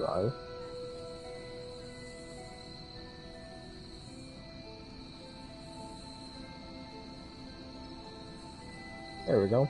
go. There we go.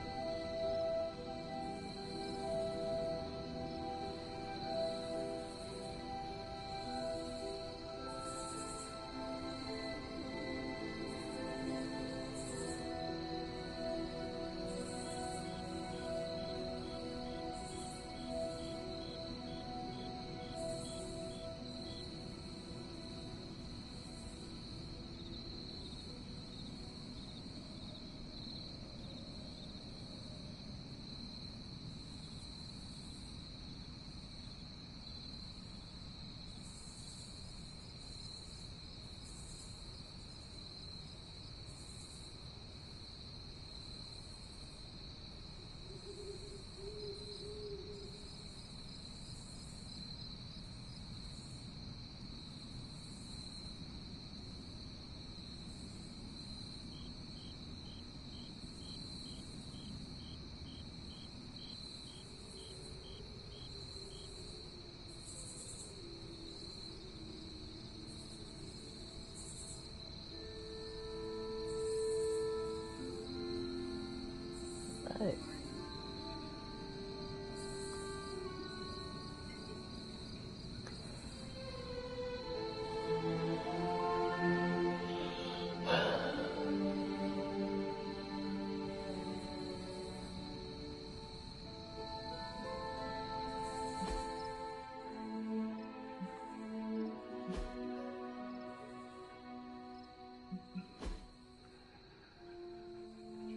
Right.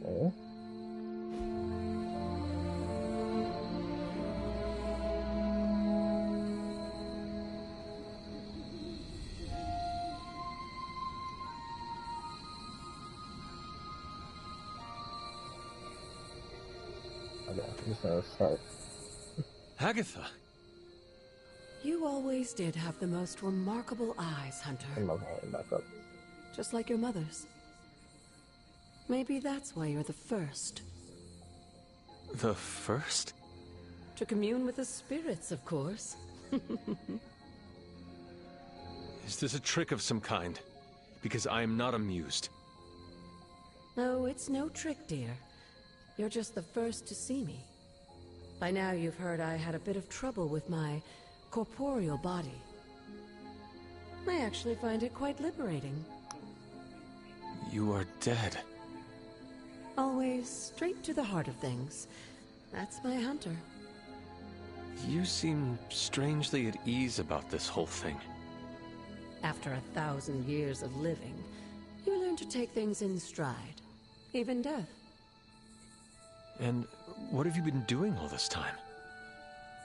Okay. Okay, I'm just gonna start. Agatha! You always did have the most remarkable eyes, Hunter. I'm not going back up. Just like your mother's. Maybe that's why you're the first. The first? To commune with the spirits, of course. Is this a trick of some kind? Because I am not amused. No, it's no trick, dear. You're just the first to see me. By now you've heard I had a bit of trouble with my corporeal body. I actually find it quite liberating. You are dead. Always straight to the heart of things. That's my Hunter. You seem strangely at ease about this whole thing. After 1,000 years of living, you learn to take things in stride. Even death. And what have you been doing all this time?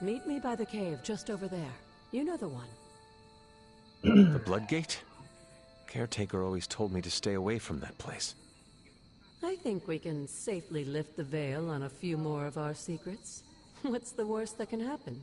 Meet me by the cave just over there. You know the one. The Bloodgate? Caretaker always told me to stay away from that place. I think we can safely lift the veil on a few more of our secrets. What's the worst that can happen?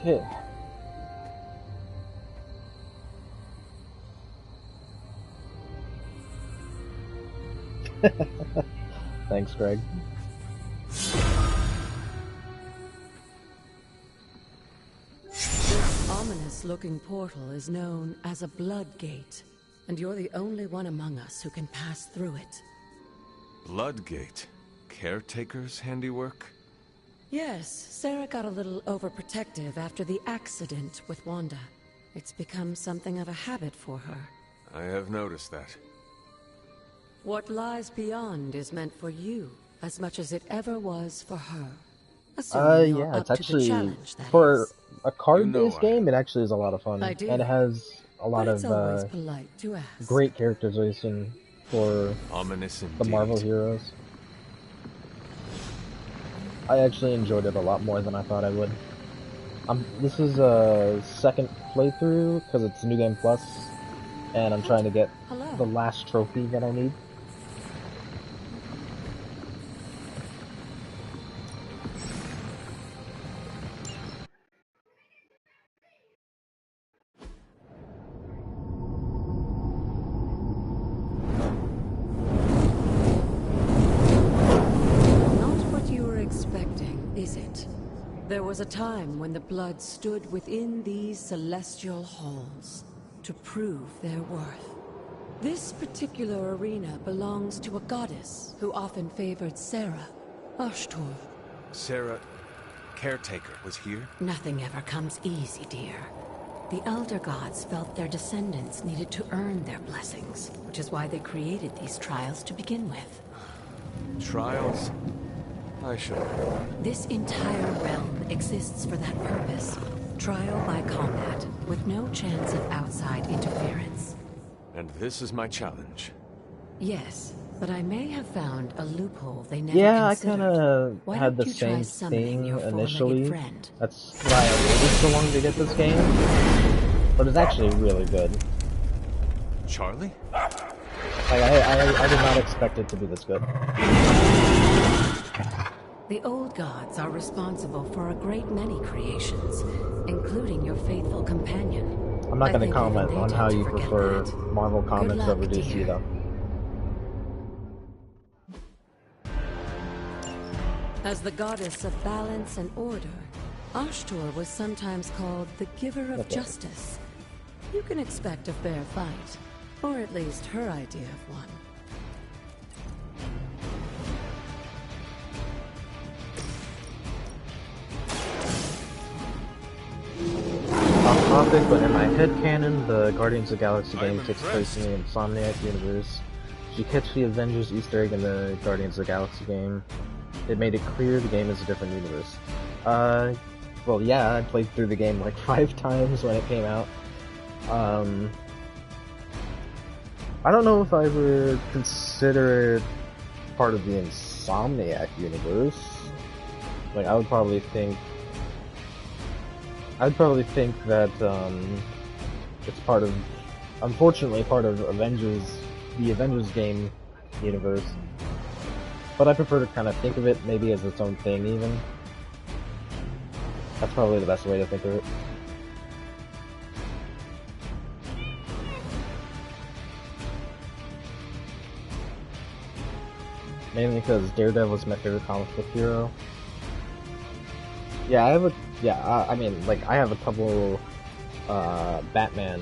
Okay. Thanks, Greg. This ominous-looking portal is known as a blood gate, and you're the only one among us who can pass through it. Bloodgate? Caretaker's handiwork? Yes, Sarah got a little overprotective after the accident with Wanda. It's become something of a habit for her. I have noticed that. What lies beyond is meant for you, as much as it ever was for her. Assuming you're Yeah, up it's to the actually, challenge, that for is. a card-based You know game, it actually is a lot of fun. I do. And it has a lot But it's always of polite to ask. great characterization for Ominous indeed. the Marvel heroes. I actually enjoyed it a lot more than I thought I would. This is a second playthrough, because it's New Game Plus, and I'm trying to get Hello. the last trophy that I need. Not what you were expecting, is it? There was a time when the blood stood within these celestial halls to prove their worth. This particular arena belongs to a goddess who often favored Sarah, Ashtor. Sarah, Caretaker, was here? Nothing ever comes easy, dear. The Elder Gods felt their descendants needed to earn their blessings, which is why they created these trials to begin with. Trials? I should. This entire realm exists for that purpose. Trial by combat, with no chance of outside interference. And this is my challenge. Yes, but I may have found a loophole they never Yeah, I considered. kind of Why had don't the you try same summoning thing your four-legged initially. friend? That's why I waited so long to get this game. But it's actually really good. Charlie? Like, I did not expect it to be this good. The old gods are responsible for a great many creations, including your faithful companion. I'm not I going to think comment even they on how tend you to forget prefer that. Marvel comics luck, over DC, dear. though. As the goddess of balance and order, Ashtor was sometimes called the giver of Okay. justice. You can expect a fair fight, or at least her idea of one. Off topic, but in my headcanon, the Guardians of the Galaxy I'm game takes place in the Insomniac universe. If you catch the Avengers Easter egg in the Guardians of the Galaxy game, it made it clear the game is a different universe. Well, yeah, I played through the game like 5 times when it came out. I don't know if I would consider it part of the Insomniac universe. Like, I'd probably think that, it's part of, unfortunately, part of the Avengers game universe. But I prefer to kind of think of it maybe as its own thing, even. That's probably the best way to think of it. Mainly because Daredevil's my favorite comic book hero. Yeah, I mean, like, I have a couple, Batman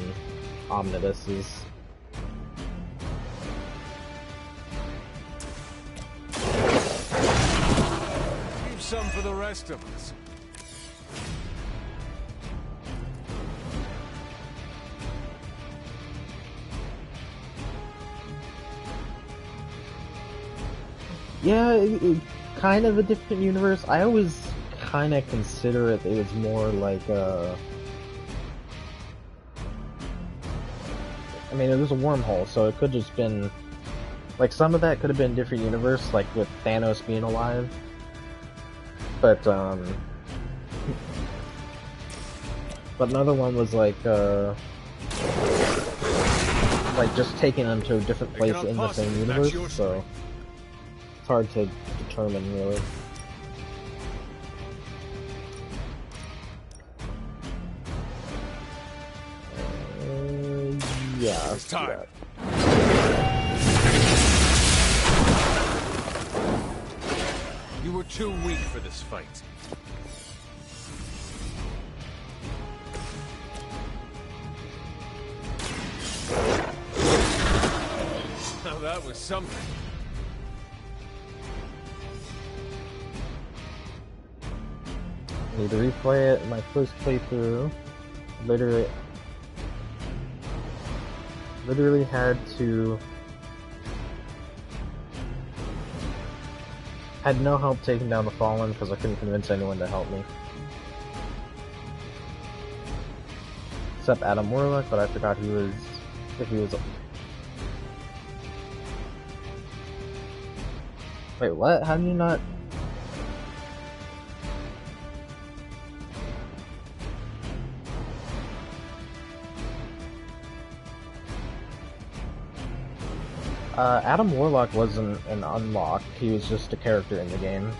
omnibuses. Leave some for the rest of us. Yeah, kind of a different universe. I always kind of consider it was more like, I mean, it was a wormhole, so it could just been, like, some of that could have been a different universe, like with Thanos being alive. But another one was like just taking them to a different place in the same universe, so it's hard to determine, really. Yeah, let's do that. You were too weak for this fight. Now that was something. I need to replay it. My first playthrough, literally had no help taking down the Fallen because I couldn't convince anyone to help me. Except Adam Warlock, but I forgot he was. Wait, what? How do you not? Adam Warlock wasn't an unlock, he was just a character in the game.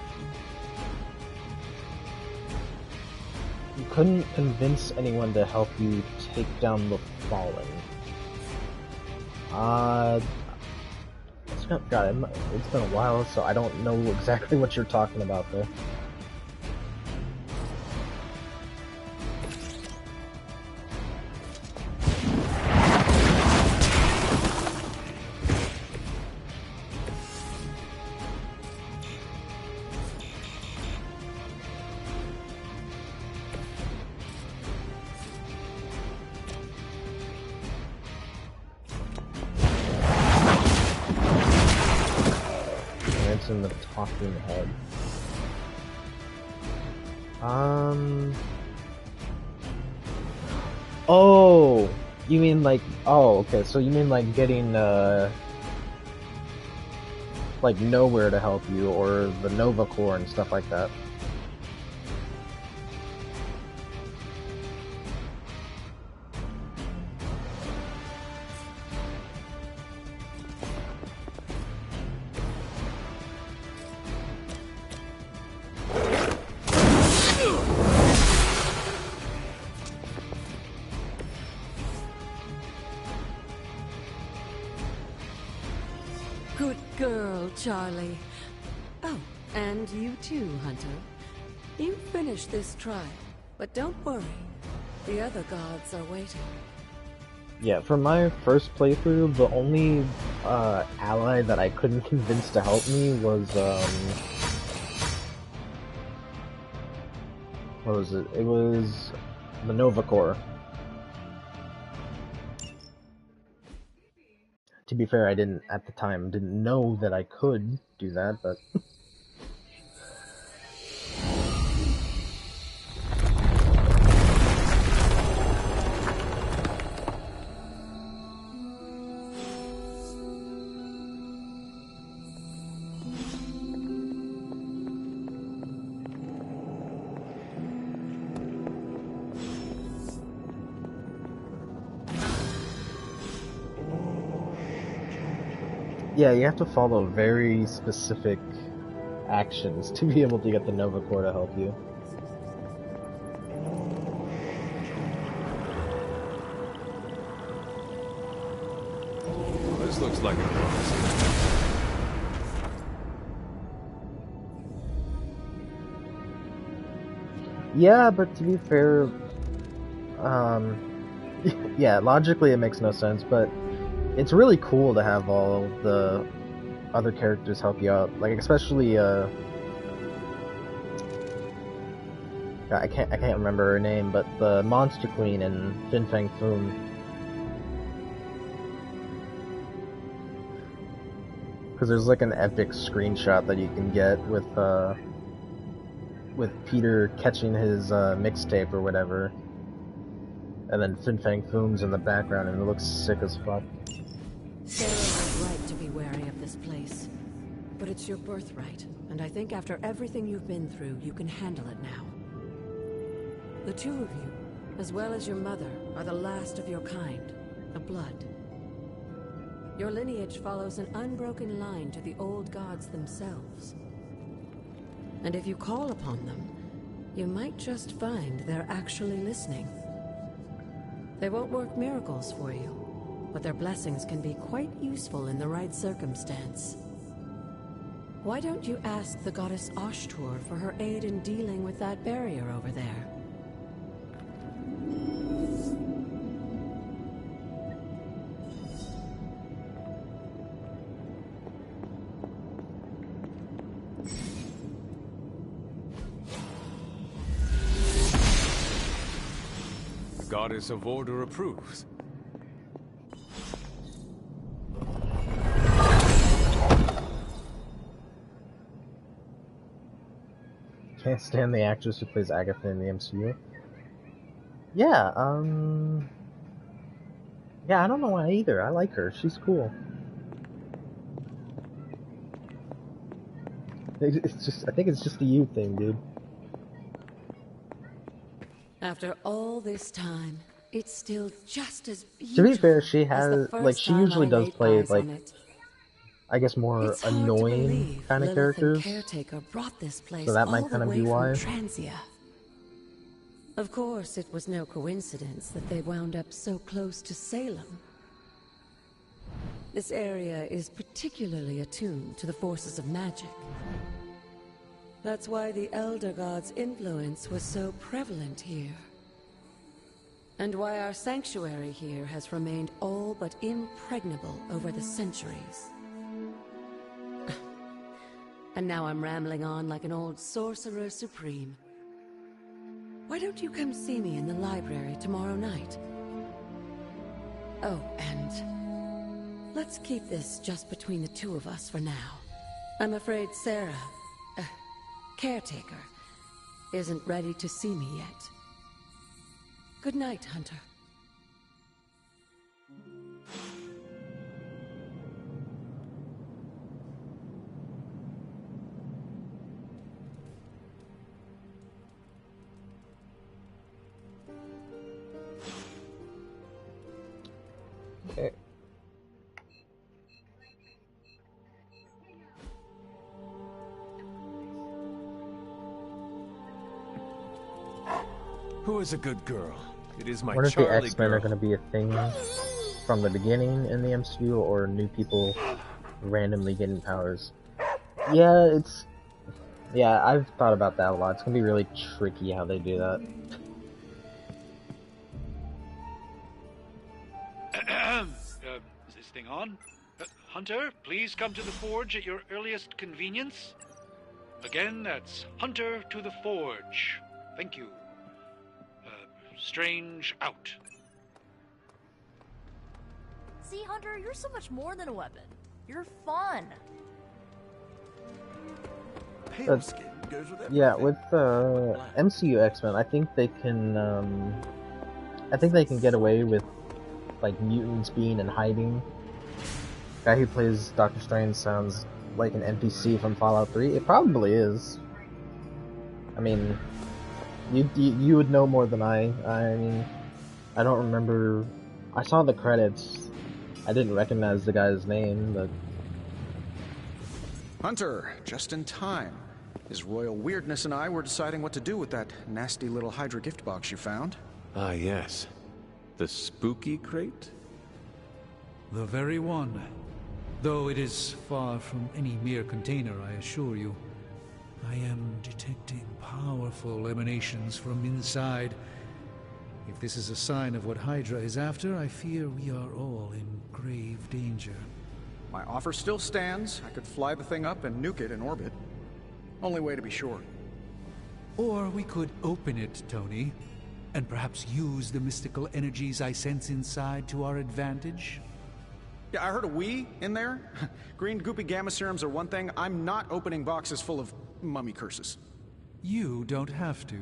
You couldn't convince anyone to help you take down the Fallen. It's been a while, so I don't know exactly what you're talking about there. In the talking head. Oh, you mean like? Oh, okay. So you mean like getting like Nowhere to help you, or the Nova Corps and stuff like that. Good girl, Charlie. Oh, and you too, Hunter. You finished this trial, but don't worry. The other gods are waiting. Yeah, for my first playthrough, the only ally that I couldn't convince to help me was what was it? It was the Nova Corps. To be fair, I didn't know that I could do that, but yeah, you have to follow very specific actions to be able to get the Nova Corps to help you. Well, this looks like a promise. Yeah, but to be fair, yeah, logically it makes no sense, but it's really cool to have all the other characters help you out, like especially I can't remember her name, but the Monster Queen and Fin Fang Foom. Because there's like an epic screenshot that you can get with Peter catching his mixtape or whatever, and then Fin Fang Foom's in the background, and it looks sick as fuck. Sarah was right to be wary of this place. But it's your birthright, and I think after everything you've been through, you can handle it now. The two of you, as well as your mother, are the last of your kind, the Blood. Your lineage follows an unbroken line to the old gods themselves. And if you call upon them, you might just find they're actually listening. They won't work miracles for you, but their blessings can be quite useful in the right circumstance. Why don't you ask the goddess Ashtur for her aid in dealing with that barrier over there? Goddess of Order approves. Can't stand the actress who plays Agatha in the MCU. Yeah, yeah, I don't know why either. I like her. She's cool. It's just, I think it's just a you thing, dude. After all this time, it's still just as beautiful. To be fair, she as the has, first like, she time usually I does laid play, eyes like, on it. I guess more It's hard to annoying believe kind of Lilith characters. and Caretaker brought this place So that all might the kind of way be from why. Transia. Of course, it was no coincidence that they wound up so close to Salem. This area is particularly attuned to the forces of magic. That's why the Elder God's influence was so prevalent here. And why our sanctuary here has remained all but impregnable over the centuries. And now I'm rambling on like an old sorcerer supreme. Why don't you come see me in the library tomorrow night? Oh, and let's keep this just between the two of us for now. I'm afraid Sarah, Caretaker, isn't ready to see me yet. Good night, Hunter. Okay. Who is a good girl? It is my I wonder if the Charlie X-Men girl. are going to be a thing from the beginning in the MCU, or new people randomly getting powers. Yeah, it's... Yeah, I've thought about that a lot. It's going to be really tricky how they do that. Is this thing on? Hunter, please come to the forge at your earliest convenience. Again, that's Hunter to the forge. Thank you. Strange out. See, Hunter, you're so much more than a weapon. You're fun. Pale skin goes with everything. Yeah, with MCU X-Men, I think they can get away with, like, mutants being and hiding. The guy who plays Doctor Strange sounds like an NPC from Fallout 3. It probably is. I mean, you would know more than I. I mean, I don't remember. I saw the credits. I didn't recognize the guy's name, but... Hunter, just in time. His royal weirdness and I were deciding what to do with that nasty little Hydra gift box you found. Ah, yes. The spooky crate? The very one. Though it is far from any mere container, I assure you. I am detecting powerful emanations from inside. If this is a sign of what Hydra is after, I fear we are all in grave danger. My offer still stands. I could fly the thing up and nuke it in orbit. Only way to be sure. Or we could open it, Tony, and perhaps use the mystical energies I sense inside to our advantage. Yeah, I heard a we in there. Green goopy gamma serums are one thing. I'm not opening boxes full of mummy curses. You don't have to.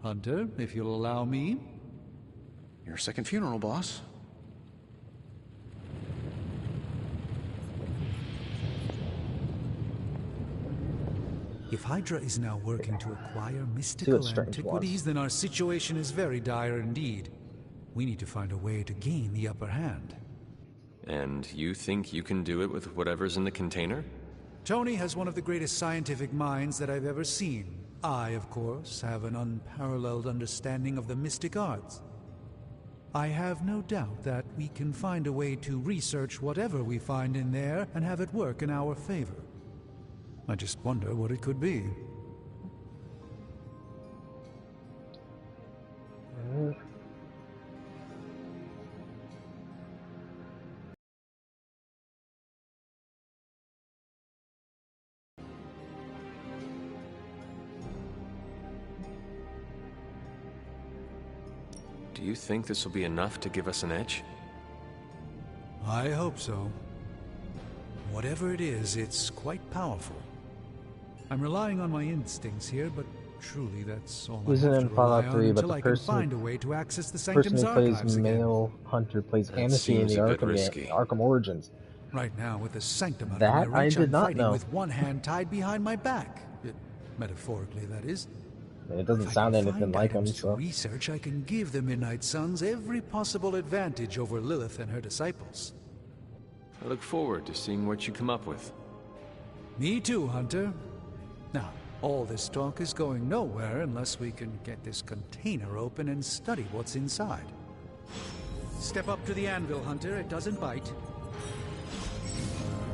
Hunter, if you'll allow me. Your second funeral, boss. If Hydra is now working to acquire mystical antiquities, then our situation is very dire indeed. We need to find a way to gain the upper hand. And you think you can do it with whatever's in the container? Tony has one of the greatest scientific minds that I've ever seen. I, of course, have an unparalleled understanding of the mystic arts. I have no doubt that we can find a way to research whatever we find in there and have it work in our favor. I just wonder what it could be. Do you think this will be enough to give us an edge? I hope so. Whatever it is, it's quite powerful. I'm relying on my instincts here, but truly that's all I Isn't have in to Fallout rely 3, on but until the I can person- find a way to access the person Sanctum's who archives plays again. male Hunter plays That Amici in seems the a bit Arkham risky. game, Arkham Origins. Right now, with the Sanctum out That of my reach, I did I'm not fighting know. with one hand tied behind my back. Metaphorically, that is. It doesn't If I sound can anything find like him, items to so... research, I can give the Midnight Suns every possible advantage over Lilith and her disciples. I look forward to seeing what you come up with. Me too, Hunter. Now, all this talk is going nowhere unless we can get this container open and study what's inside. Step up to the anvil, Hunter. It doesn't bite.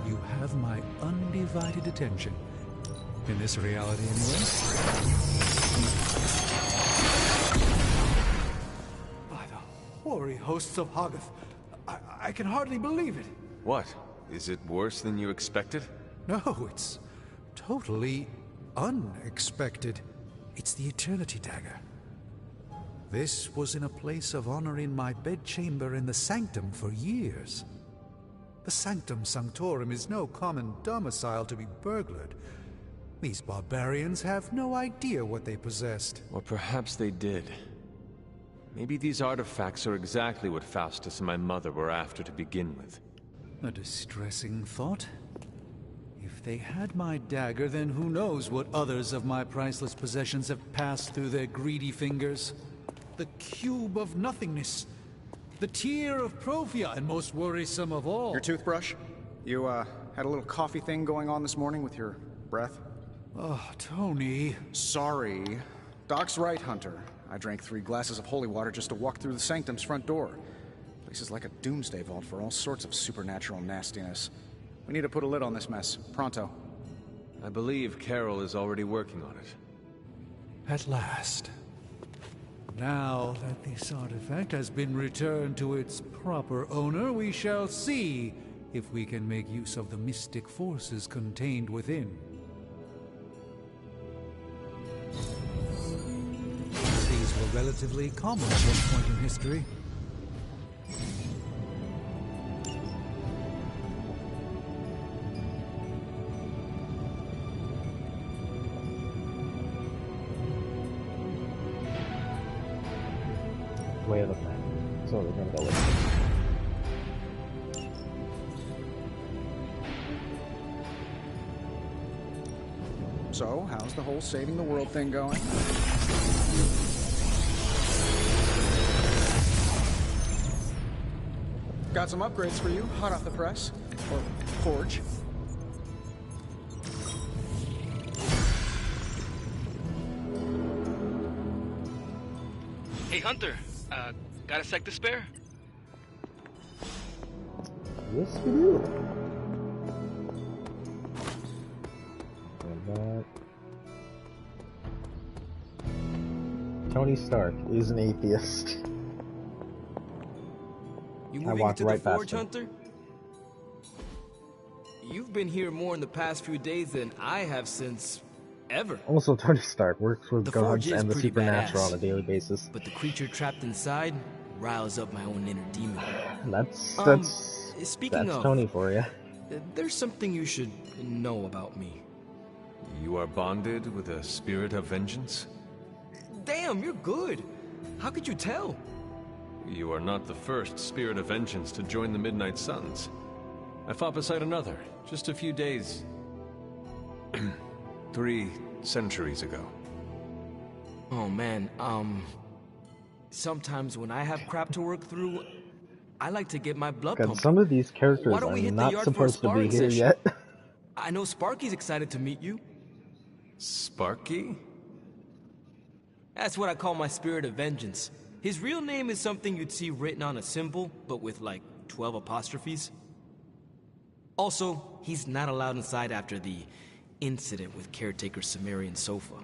You have my undivided attention. In this reality, anyway. By the hoary hosts of Hoggoth, I can hardly believe it. What? Is it worse than you expected? No, it's totally unexpected. It's the Eternity Dagger. This was in a place of honor in my bedchamber in the Sanctum for years. The Sanctum Sanctorum is no common domicile to be burglared. These barbarians have no idea what they possessed. Or perhaps they did. Maybe these artifacts are exactly what Faustus and my mother were after to begin with. A distressing thought. If they had my dagger, then who knows what others of my priceless possessions have passed through their greedy fingers. The cube of nothingness. The tear of Profia, and most worrisome of all. Your toothbrush? You, had a little coffee thing going on this morning with your breath? Oh, Tony. Sorry. Doc's right, Hunter. I drank 3 glasses of holy water just to walk through the Sanctum's front door. Place is like a doomsday vault for all sorts of supernatural nastiness. We need to put a lid on this mess. Pronto. I believe Carol is already working on it. At last. Now that this artifact has been returned to its proper owner, we shall see if we can make use of the mystic forces contained within. These were relatively common at one point in history. Way of the plan. So we're gonna go with it. So, how's the whole saving the world thing going? Got some upgrades for you, hot off the press. Or forge. Hey, Hunter. Got a sec to spare? Yes, we do. And that. Tony Stark is an atheist. You I moving walked into the right past forge, him. Hunter? You've been here more in the past few days than I have since ever. Also, Tony Stark works with The gods forge is and the pretty supernatural badass. on a daily basis. But the creature trapped inside riles up my own inner demon. That's Speaking that's of, Tony for you. there's something you should know about me. You are bonded with a spirit of vengeance? Damn, you're good. How could you tell? You are not the first spirit of vengeance to join the Midnight Suns. I fought beside another, just a few days... 3 centuries ago. Oh man, sometimes when I have crap to work through, I like to get my blood God, pumping. some of these characters Why don't we are hit the not yard for a supposed to be sparring here session? yet. I know Sparky's excited to meet you. Sparky? That's what I call my spirit of vengeance. His real name is something you'd see written on a symbol, but with like 12 apostrophes. Also, he's not allowed inside after the incident with caretaker Sumerian Sofa.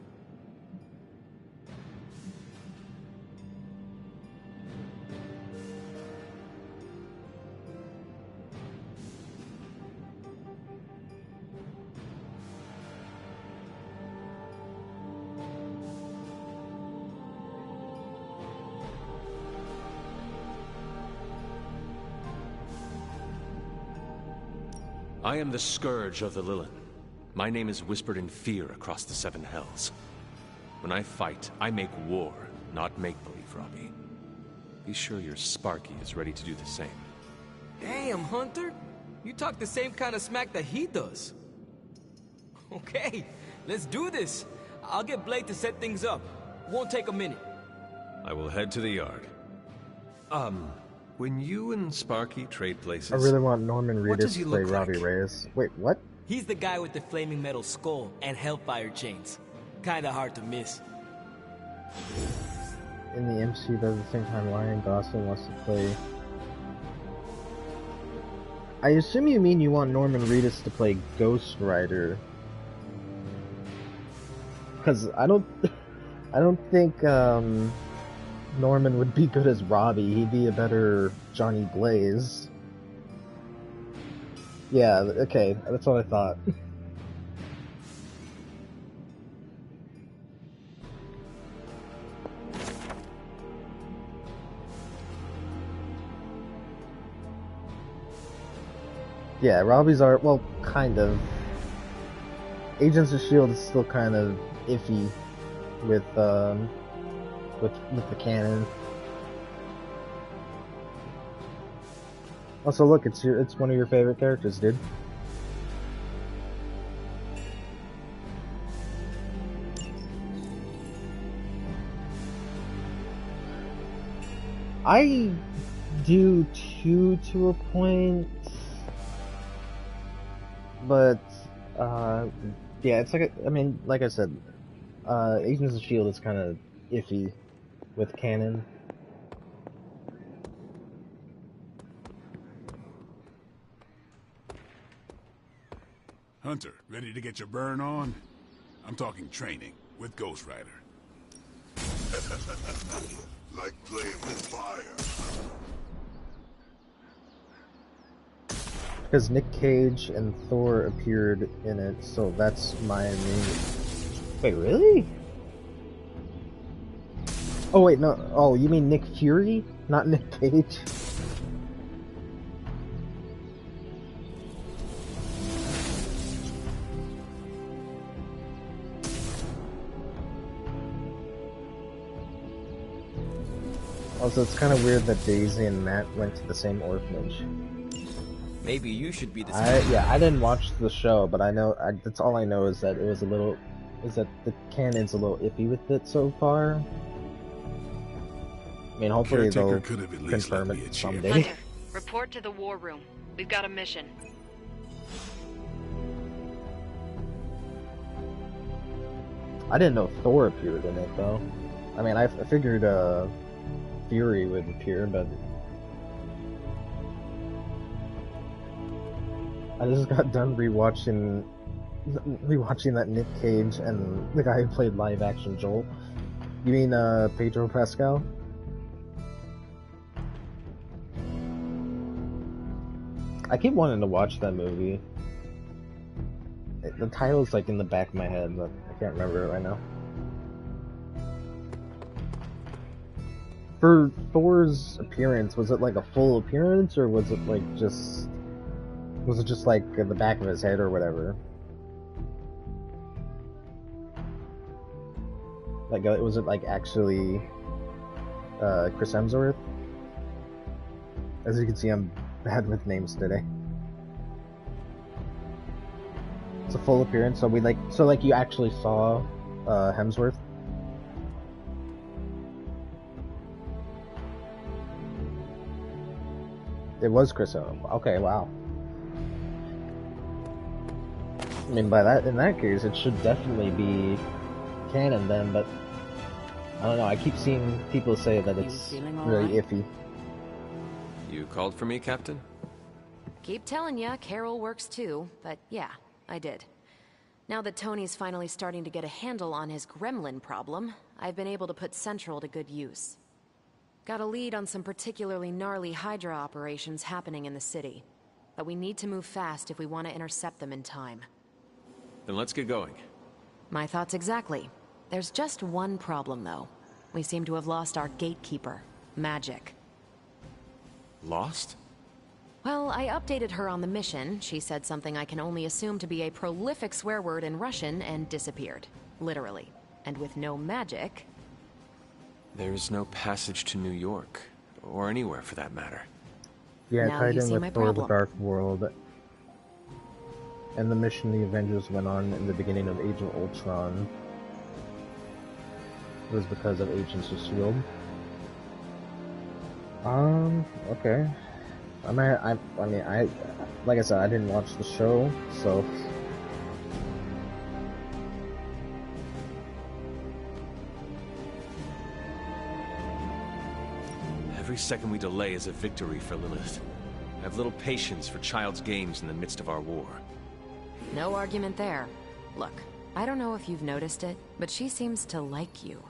I am the Scourge of the Lilin. My name is whispered in fear across the Seven Hells. When I fight, I make war, not make-believe, Robbie. Be sure your Sparky is ready to do the same. Damn, Hunter! You talk the same kind of smack that he does. Okay, let's do this. I'll get Blade to set things up. Won't take a minute. I will head to the yard. When you and Sparky trade places... I really want Norman what Reedus does he to play look Robbie like? Reyes. Wait, what? He's the guy with the flaming metal skull and hellfire chains. Kinda hard to miss. In the MCU, but at the same time, Ryan Gosling wants to play... I assume you mean you want Norman Reedus to play Ghost Rider. Because I don't think, Norman would be good as Robbie. He'd be a better Johnny Blaze. Yeah, okay, that's what I thought. Yeah, Robbie's art, well, kind of. Agents of S.H.I.E.L.D. is still kind of iffy with the canon. Also, look, it's one of your favorite characters, dude. I do too, to a point, but yeah, it's like I mean, like I said, Agents of S.H.I.E.L.D. is kind of iffy with canon. Hunter, ready to get your burn on? I'm talking training with Ghost Rider. Like playing with fire. Because Nick Cage and Thor appeared in it, so that's my main... Wait, really? Oh wait, no, oh, you mean Nick Fury? Not Nick Cage? Also, it's kind of weird that Daisy and Matt went to the same orphanage. Maybe you should be the Yeah, I didn't watch the show, but I know, that's all I know is that it was a little, is that the canon's a little iffy with it so far. I mean, hopefully they'll confirm it someday. Hunter, report to the war room. We've got a mission. I didn't know Thor appeared in it, though. I mean, I figured, Fury would appear, but... I just got done rewatching that Nick Cage and the guy who played live-action Joel. You mean, Pedro Pascal? I keep wanting to watch that movie. The title's like in the back of my head, but I can't remember it right now. For Thor's appearance, was it like a full appearance, or was it like just... Was it just like in the back of his head or whatever? Like, was it like actually Chris Hemsworth? As you can see, I'm bad with names today. It's a full appearance, so you actually saw Hemsworth? It was Chris Hemsworth. Okay, wow. I mean, in that case, it should definitely be canon then, but I don't know, I keep seeing people say that it's really iffy. You called for me, Captain? Keep telling ya, Carol works too, but yeah, I did. Now that Tony's finally starting to get a handle on his gremlin problem, I've been able to put Central to good use. Got a lead on some particularly gnarly Hydra operations happening in the city. But we need to move fast if we want to intercept them in time. Then let's get going. My thoughts exactly. There's just one problem, though. We seem to have lost our gatekeeper, Magic. Lost? Well, I updated her on the mission. She said something I can only assume to be a prolific swear word in Russian and disappeared. Literally. And with no magic... There's no passage to New York. Or anywhere, for that matter. Yeah, Now tied you in see with my Thor: The problem. Dark World. And the mission the Avengers went on in the beginning of Age of Ultron was because of Agents of S.H.I.E.L.D. Okay. I mean, like I said, I didn't watch the show, so... Every second we delay is a victory for Lilith. I have little patience for child's games in the midst of our war. No argument there. Look, I don't know if you've noticed it, but she seems to like you.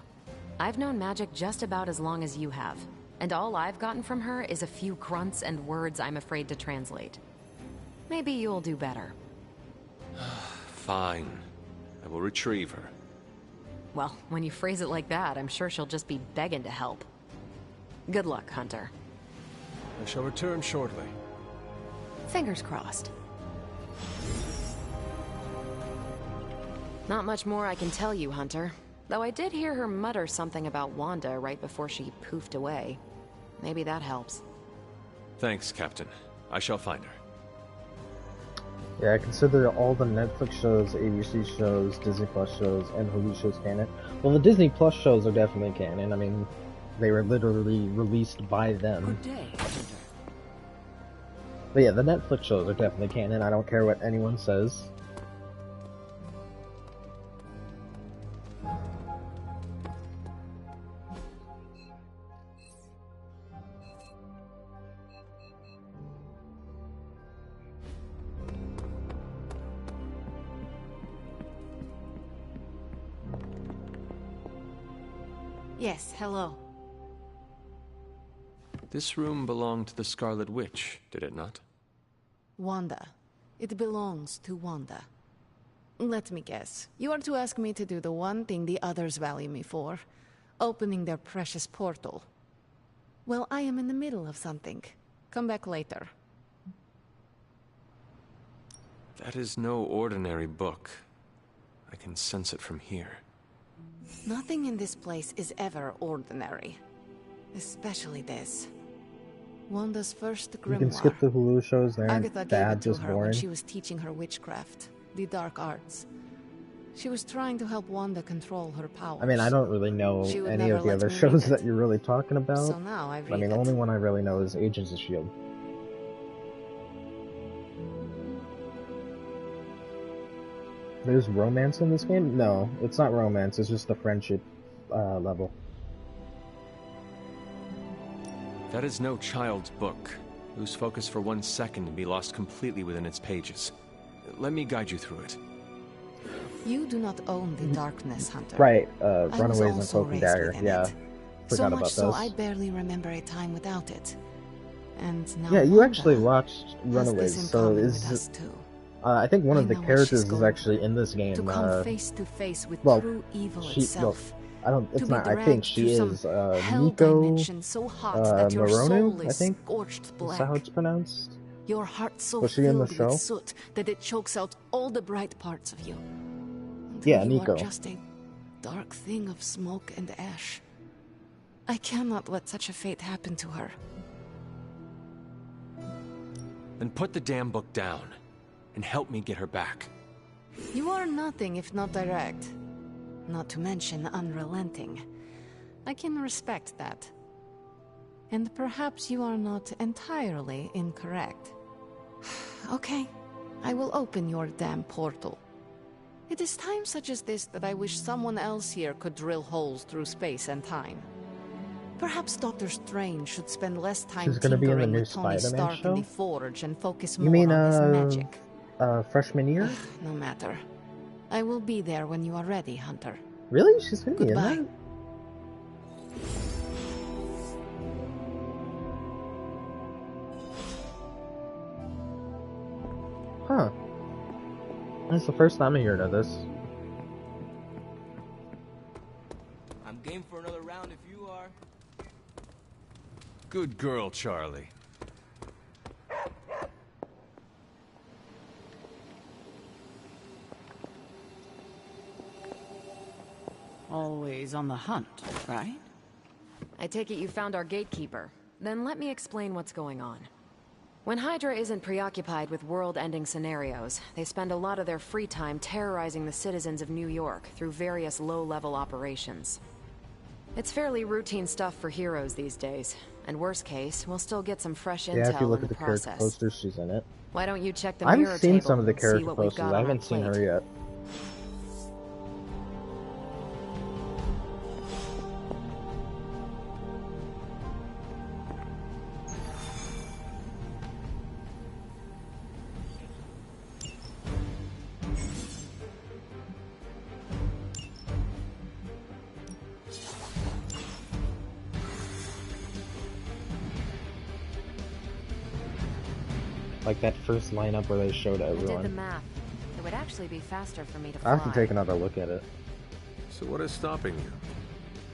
I've known Magic just about as long as you have, and all I've gotten from her is a few grunts and words I'm afraid to translate. Maybe you'll do better. Fine. I will retrieve her. Well, when you phrase it like that, I'm sure she'll just be begging to help. Good luck, Hunter. I shall return shortly. Fingers crossed. Not much more I can tell you, Hunter. Though I did hear her mutter something about Wanda right before she poofed away. Maybe that helps. Thanks, Captain. I shall find her. Yeah, I consider all the Netflix shows, ABC shows, Disney Plus shows, and Hulu shows canon. Well, the Disney Plus shows are definitely canon. I mean, they were literally released by them. Good day, Hunter. But yeah, the Netflix shows are definitely canon. I don't care what anyone says. Yes, hello. This room belonged to the Scarlet Witch, did it not? Wanda. It belongs to Wanda. Let me guess. You are to ask me to do the one thing the others value me for. Opening their precious portal. Well, I am in the middle of something. Come back later. That is no ordinary book. I can sense it from here. Nothing in this place is ever ordinary. Especially this. Wanda's first grimoire. You can skip the Hulu shows there. Agatha The gave it ads to is her when boring. she was teaching her witchcraft, the dark arts. She was trying to help Wanda control her powers. I mean, I don't really know She would any never of the let other me shows read it. that you're really talking about. So now I I read mean, the it. only one I really know is Agents of S.H.I.E.L.D. There's romance in this game? No, it's not romance, it's just a friendship level. That is no child's book. Lose focus for 1 second and be lost completely within its pages. Let me guide you through it. You do not own the darkness, Hunter. Right, I was Runaways and also Cloak and raised Dagger, within yeah. it. Forgot So about much so those. I barely remember a time without it. And now Yeah, you Wanda actually watched has Runaways, this in so common is with us too. I think one I of the know what characters she's is going actually in this game. To come face to face with well, true evil she, itself. Well, I don't. It's To be not. I dragged think she to some is hell Nico dimension so hot that your soul Moronu. I is think. scorched Is black. that how it's pronounced? Your heart so Was she in the filled show? with soot that it chokes out all the bright parts of you. Until Yeah, you Nico. are just a dark thing of smoke and ash. I cannot let such a fate happen to her. Then put the damn book down and help me get her back. You are nothing if not direct. Not to mention unrelenting. I can respect that. And perhaps you are not entirely incorrect. Okay, I will open your damn portal. It is times such as this that I wish someone else here could drill holes through space and time. Perhaps Doctor Strange should spend less time She's gonna be in the tinkering new with Tony Spider-Man Stark show? in the Forge and focus You more mean on his magic. freshman year? No matter. I will be there when you are ready, Hunter. Really? She's gonna be in Goodbye. that? Huh. That's the first time I'm hearing of this. I'm game for another round if you are. Good girl, Charlie. Always on the hunt, right? I take it you found our gatekeeper. Then let me explain what's going on. When Hydra isn't preoccupied with world-ending scenarios, they spend a lot of their free time terrorizing the citizens of New York through various low-level operations. It's fairly routine stuff for heroes these days, and worst case, we'll still get some fresh Yeah, if you intel look in at the the character process. posters, she's in it. Why don't you check the I mirror haven't seen table some of the and see character what we've posters. got I on our haven't seen plate? her yet. Like that first lineup where they showed I did the everyone. math. It would actually be faster for me to I fly. have to take another look at it. So what is stopping you?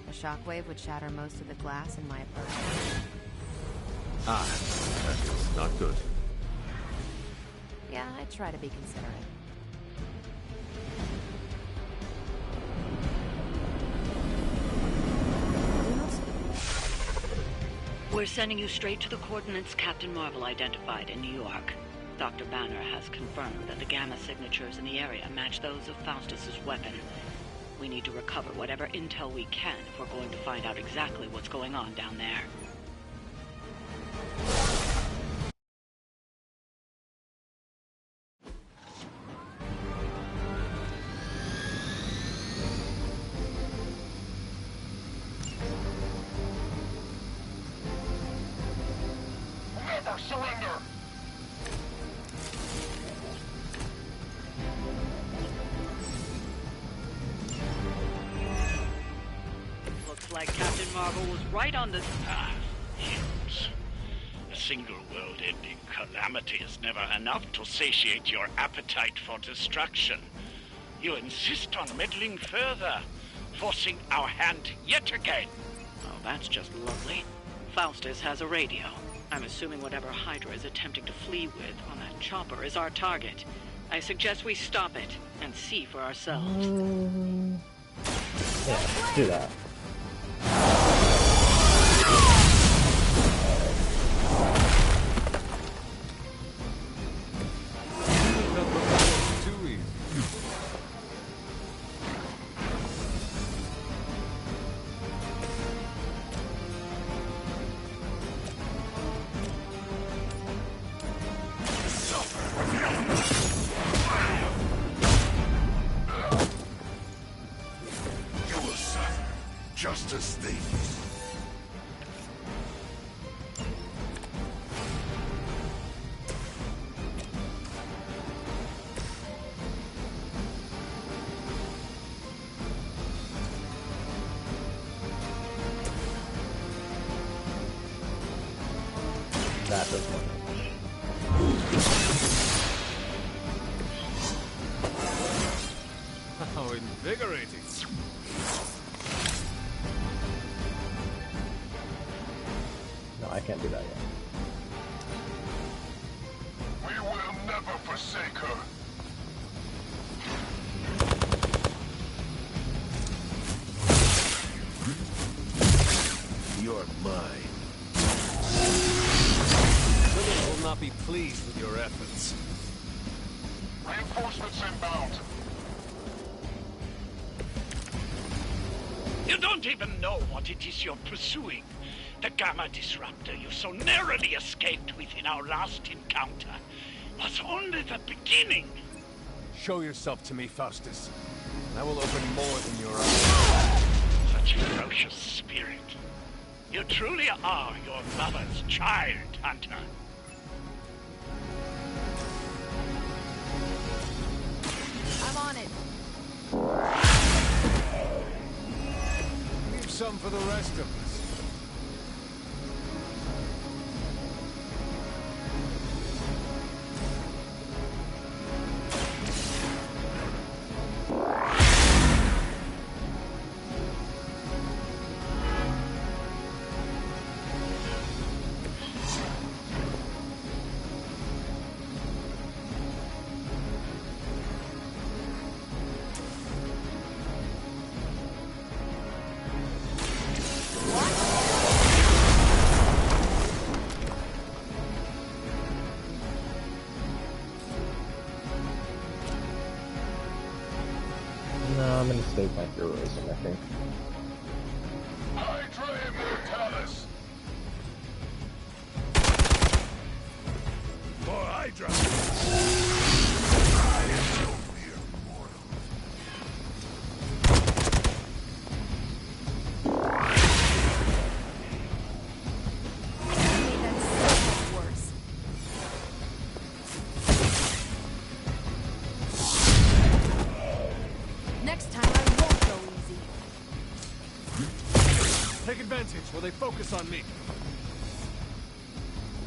A shockwave would shatter most of the glass in my apartment. Ah, that is not good. Yeah, I try to be considerate. We're sending you straight to the coordinates Captain Marvel identified in New York. Dr. Banner has confirmed that the gamma signatures in the area match those of Faustus's weapon. We need to recover whatever intel we can if we're going to find out exactly what's going on down there. Never surrender! Looks like Captain Marvel was right on the... Heroes. A single world-ending calamity is never enough to satiate your appetite for destruction. You insist on meddling further, forcing our hand yet again. Oh, that's just lovely. Faustus has a radio. I'm assuming whatever Hydra is attempting to flee with on that chopper is our target. I suggest we stop it and see for ourselves. Yeah, let's do that. Too easy. You will suffer just as they did. That does work. How invigorating. No, I can't do that yet. We will never forsake her. You're mine. Lilith will not be pleased with your efforts. Reinforcements inbound. You don't even know what it is you're pursuing. The Gamma Disruptor you so narrowly escaped with in our last encounter was only the beginning. Show yourself to me, Faustus. I will open more than your eyes. Such a ferocious spirit. You truly are your mother's child, Hunter. I'm on it. some for the rest of us. I'm gonna save my heroism, I think. Hydra Immortalis! For Hydra! I am no mere mortal. Worse. Next time I won't go easy. Take advantage while they focus on me.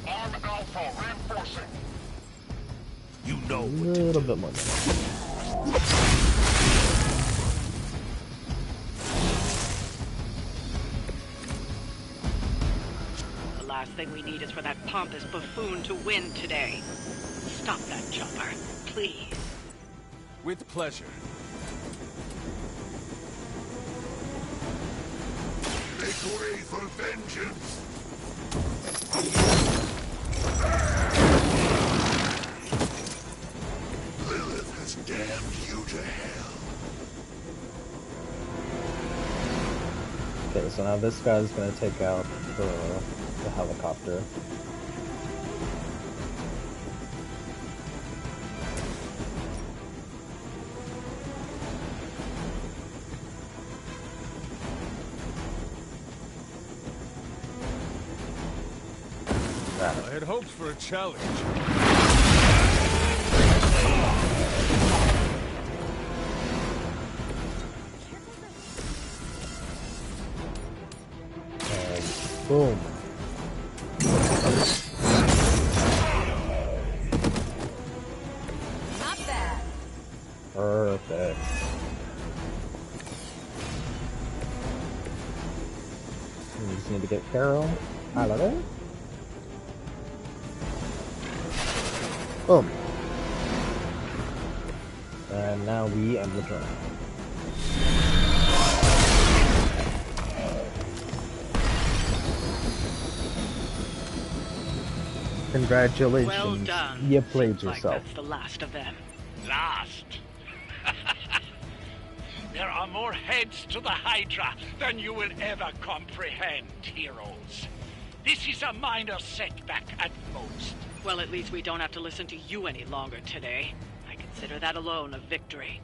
Arm Alpha reinforcing. You know A what to little do. bit more. The last thing we need is for that pompous buffoon to win today. Stop that chopper, please. With pleasure. Make way for vengeance. Lilith has damned you to hell. Okay, so now this guy's gonna take out the helicopter. I had hoped for a challenge. Boom. Not bad. Perfect. We just need to get Carol out of there. Boom. And now we end the turn. Congratulations. Well done. You played Seems like yourself. that's the last of them. Last. There are more heads to the Hydra than you will ever comprehend, heroes. This is a minor setback at most. Well, at least we don't have to listen to you any longer today. I consider that alone a victory.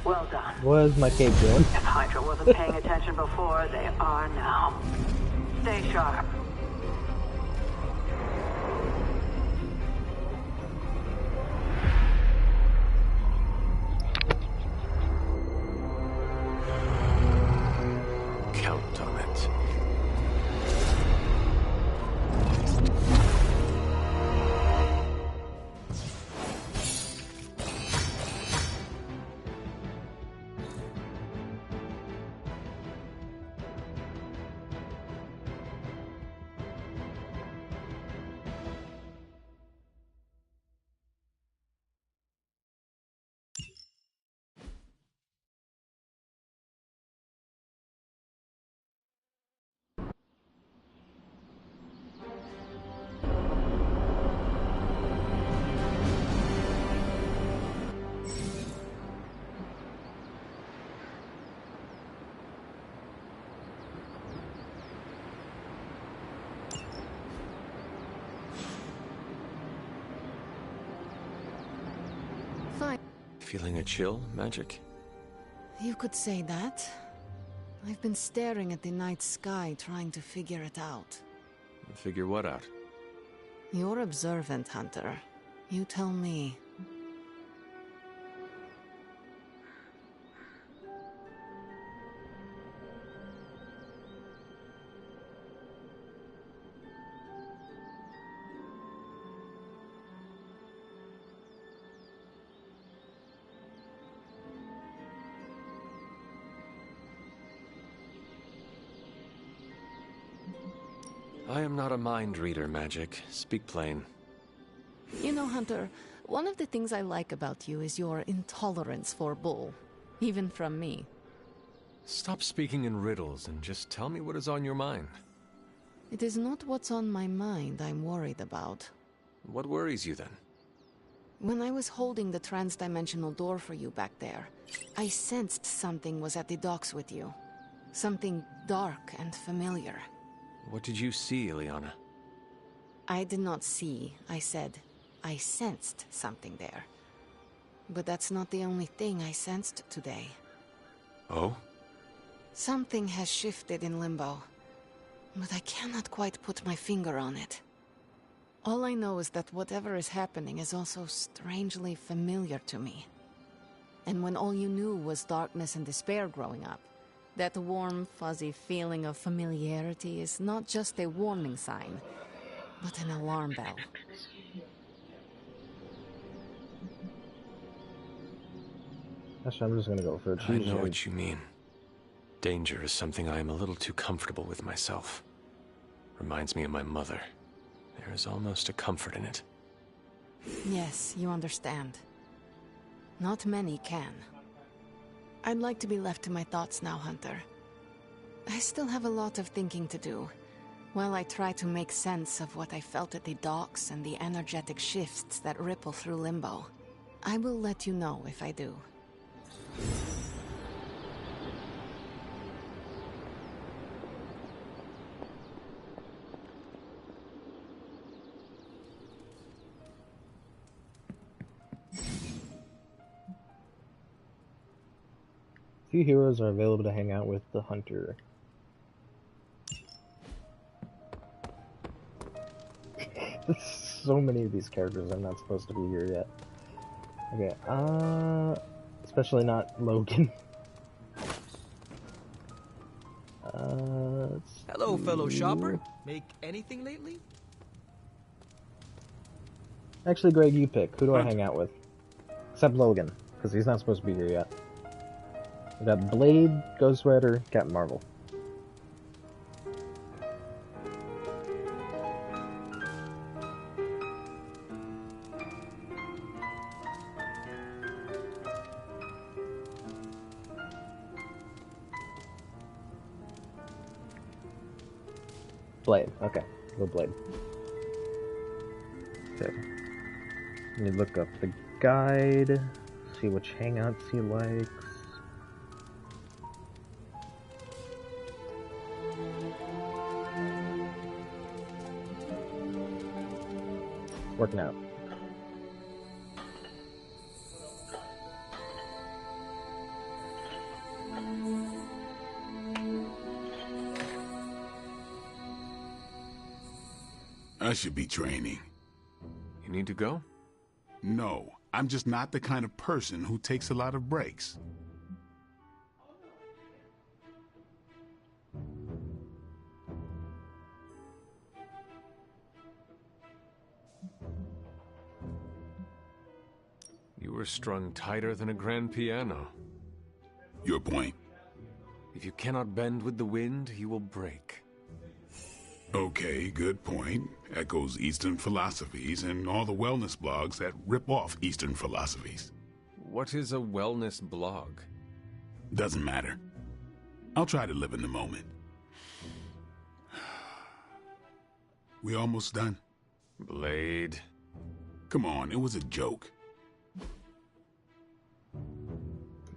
Well done. What is my cape doing? If Hydra wasn't paying attention before, they are now. Stay sharp. Count on it. Fine. Feeling a chill, Magic? You could say that. I've been staring at the night sky trying to figure it out. Figure what out? You're observant, Hunter. You tell me. I am not a mind reader, Magic. Speak plain. You know, Hunter, one of the things I like about you is your intolerance for bull. Even from me. Stop speaking in riddles and just tell me what is on your mind. It is not what's on my mind I'm worried about. What worries you then? When I was holding the trans-dimensional door for you back there, I sensed something was at the docks with you. Something dark and familiar. What did you see, Ileana? I did not see, I said. I sensed something there. But that's not the only thing I sensed today. Oh? Something has shifted in Limbo. But I cannot quite put my finger on it. All I know is that whatever is happening is also strangely familiar to me. And when all you knew was darkness and despair growing up, that warm, fuzzy feeling of familiarity is not just a warning sign, but an alarm bell. Actually, I'm just gonna go for a I know what you mean. Danger is something I am a little too comfortable with myself. Reminds me of my mother. There is almost a comfort in it. Yes, you understand. Not many can. I'd like to be left to my thoughts now, Hunter. I still have a lot of thinking to do, while I try to make sense of what I felt at the docks and the energetic shifts that ripple through Limbo. I will let you know if I do. Few heroes are available to hang out with the Hunter. So many of these characters I'm not supposed to be here yet. Okay, especially not Logan. Hello, fellow shopper. Make anything lately? Actually, Greg, you pick. Who do I hang out with? Except Logan, because he's not supposed to be here yet. We got Blade, Ghost Rider, Captain Marvel. Blade, okay. Go Blade. Okay. Let me look up the guide, see which hangouts he likes. Working out. I should be training. You need to go? No, I'm just not the kind of person who takes a lot of breaks. You were strung tighter than a grand piano. Your point? If you cannot bend with the wind, you will break. Okay, good point. Echoes Eastern philosophies and all the wellness blogs that rip off Eastern philosophies. What is a wellness blog? Doesn't matter. I'll try to live in the moment. We almost done? Blade. Come on, it was a joke.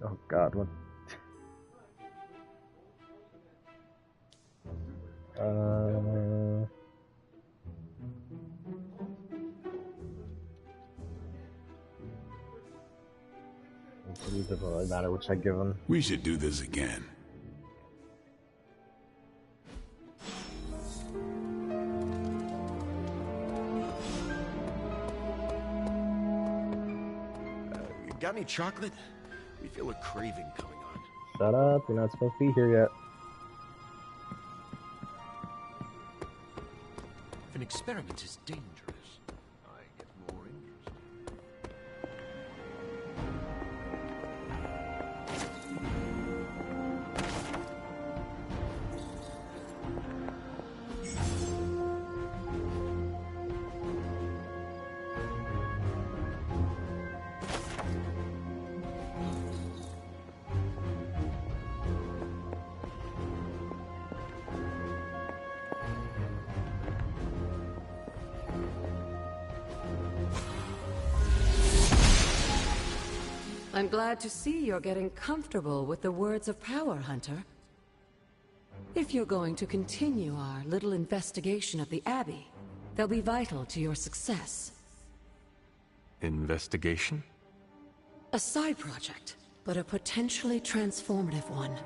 Oh god, what? It doesn't really matter which I give him. We should do this again. Got any chocolate? We feel a craving coming on. Shut up, you're not supposed to be here yet. If an experiment is dangerous, I get more interested. I'm glad to see you're getting comfortable with the words of power, Hunter. If you're going to continue our little investigation of the Abbey, they'll be vital to your success. Investigation? A side project, but a potentially transformative one.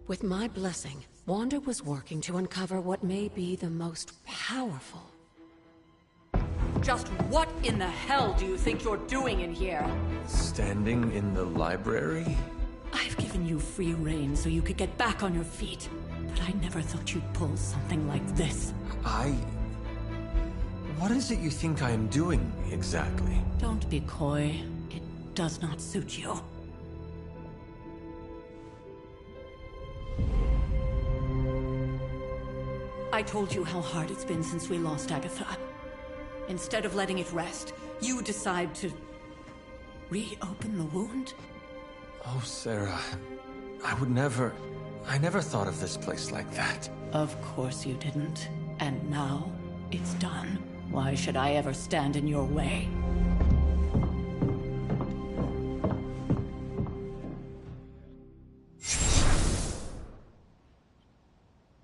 With my blessing, Wanda was working to uncover what may be the most powerful. Just what in the hell do you think you're doing in here? Standing in the library? I've given you free rein so you could get back on your feet, but I never thought you'd pull something like this. What is it you think I am doing, exactly? Don't be coy. It does not suit you. I told you how hard it's been since we lost Agatha. Instead of letting it rest, you decide to reopen the wound? Oh, Sarah. I never thought of this place like that. Of course you didn't. And now, it's done. Why should I ever stand in your way?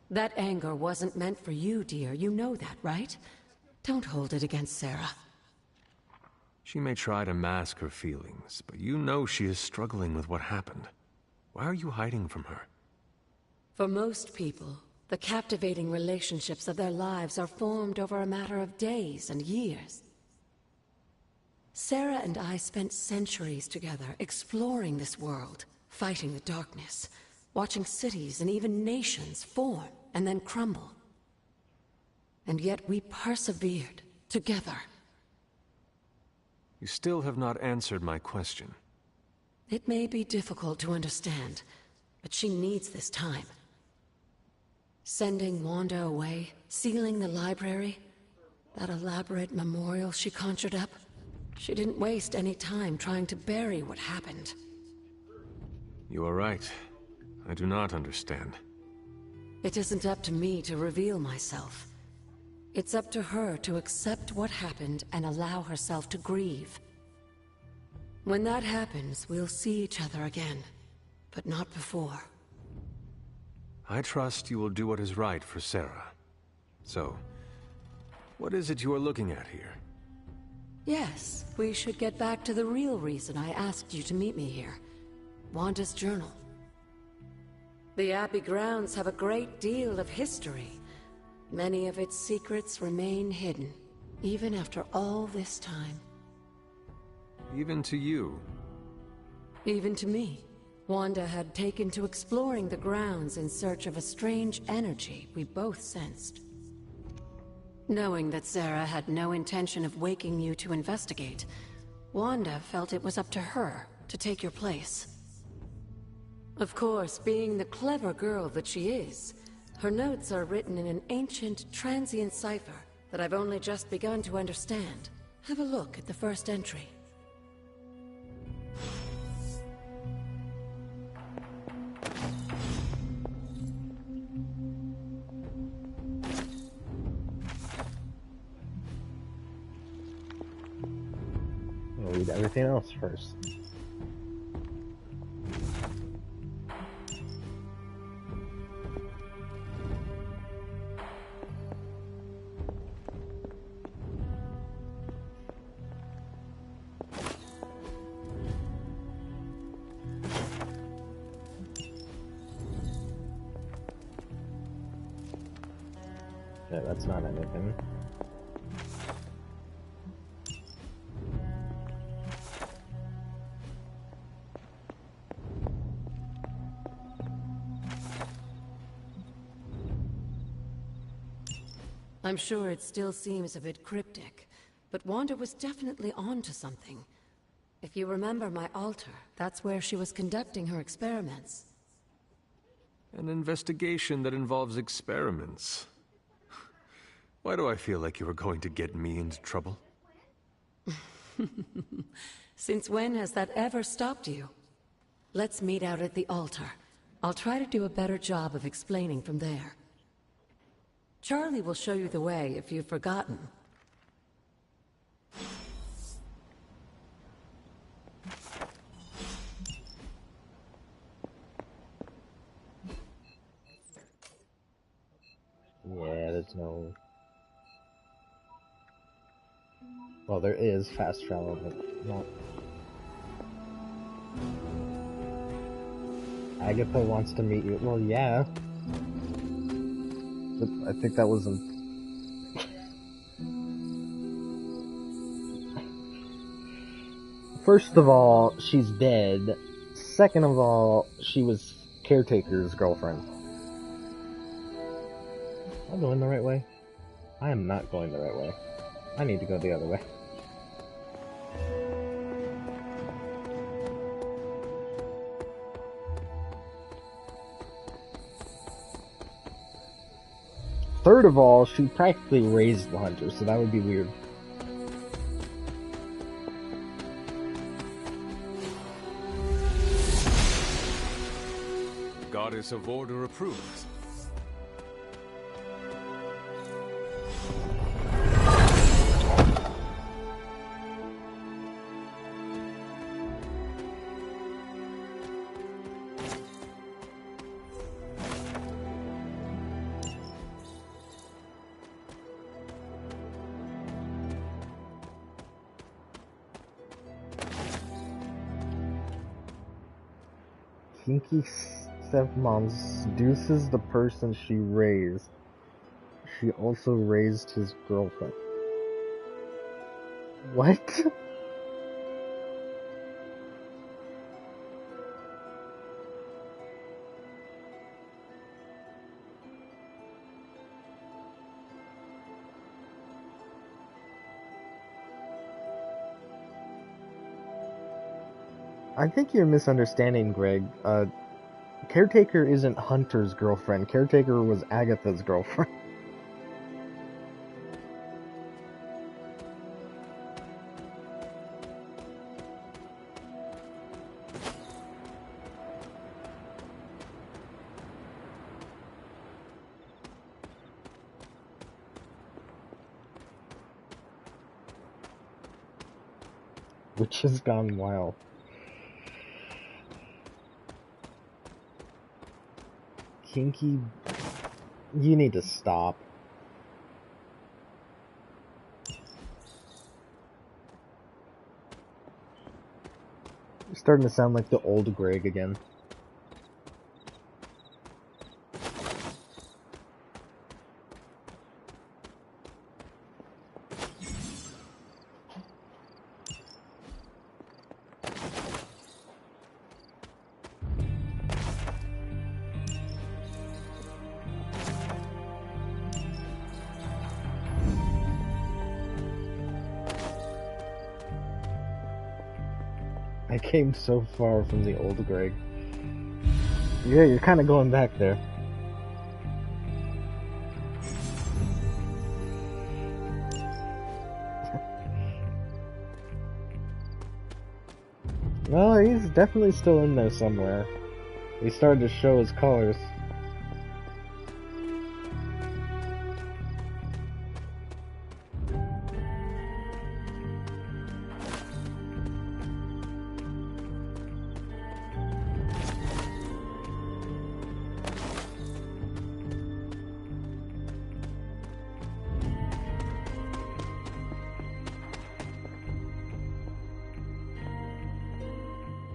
That anger wasn't meant for you, dear. You know that, right? Don't hold it against Sarah. She may try to mask her feelings, but you know she is struggling with what happened. Why are you hiding from her? For most people, the captivating relationships of their lives are formed over a matter of days and years. Sarah and I spent centuries together exploring this world, fighting the darkness, watching cities and even nations form and then crumble. And yet we persevered, together. You still have not answered my question. It may be difficult to understand, but she needs this time. Sending Wanda away, sealing the library, that elaborate memorial she conjured up. She didn't waste any time trying to bury what happened. You are right. I do not understand. It isn't up to me to reveal myself. It's up to her to accept what happened and allow herself to grieve. When that happens, we'll see each other again, but not before. I trust you will do what is right for Sarah. So, what is it you are looking at here? Yes, we should get back to the real reason I asked you to meet me here. Wanda's journal. The Abbey grounds have a great deal of history. Many of its secrets remain hidden, even after all this time. Even to you? Even to me. Wanda had taken to exploring the grounds in search of a strange energy we both sensed. Knowing that Sarah had no intention of waking you to investigate, Wanda felt it was up to her to take your place. Of course, being the clever girl that she is, her notes are written in an ancient, transient cipher that I've only just begun to understand. Have a look at the first entry. I'll read everything else first. Yeah, that's not anything. I'm sure it still seems a bit cryptic, but Wanda was definitely onto something. If you remember my altar, that's where she was conducting her experiments. An investigation that involves experiments. Why do I feel like you were going to get me into trouble? Since when has that ever stopped you? Let's meet out at the altar. I'll try to do a better job of explaining from there. Charlie will show you the way if you've forgotten. Well, there is fast travel, but not. Agatha wants to meet you. Well, yeah. But I think that wasn't. First of all, she's dead. Second of all, she was Caretaker's girlfriend. Am I going the right way? I am not going the right way. I need to go the other way. Third of all, she practically raised the hunter, so that would be weird. Goddess of Order approves. Kinky stepmom seduces the person she raised. She also raised his girlfriend. What? I think you're misunderstanding, Greg. Caretaker isn't Hunter's girlfriend. Caretaker was Agatha's girlfriend. Which has gone wild. Kinky, you need to stop. You're starting to sound like the old Greg again. I came so far from the old Greg. Yeah, you're kind of going back there. Well, he's definitely still in there somewhere. He started to show his colors.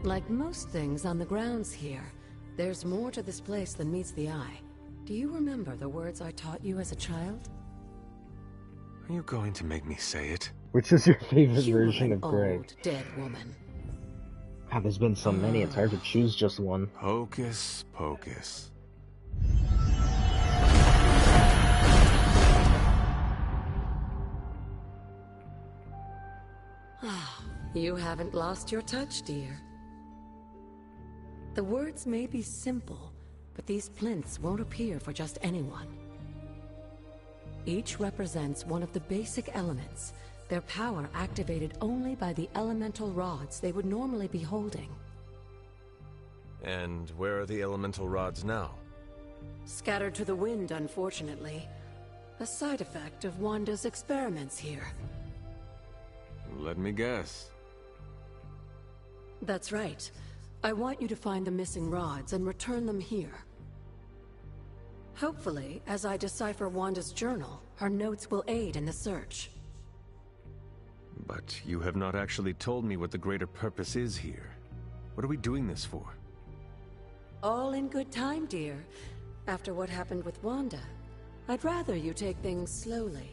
Like most things on the grounds here, there's more to this place than meets the eye. Do you remember the words I taught you as a child? Are you going to make me say it? Which is your favorite You are version an of Greg? old, dead woman. God, there's been so many, it's hard to choose just one. Hocus pocus. You haven't lost your touch, dear. The words may be simple, but these plinths won't appear for just anyone. Each represents one of the basic elements, their power activated only by the elemental rods they would normally be holding. And where are the elemental rods now? Scattered to the wind, unfortunately. A side effect of Wanda's experiments here. Let me guess. That's right. I want you to find the missing rods and return them here. Hopefully, as I decipher Wanda's journal, her notes will aid in the search. But you have not actually told me what the greater purpose is here. What are we doing this for? All in good time, dear. After what happened with Wanda, I'd rather you take things slowly.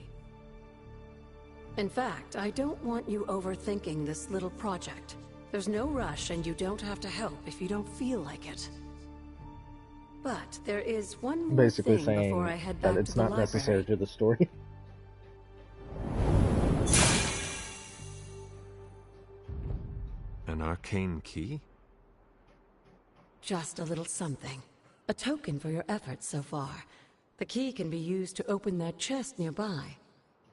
In fact, I don't want you overthinking this little project. There's no rush, and you don't have to help if you don't feel like it. But there is one more Basically thing saying before I head back that it's to the not library. necessary to the story. An arcane key? Just a little something. A token for your efforts so far. The key can be used to open that chest nearby.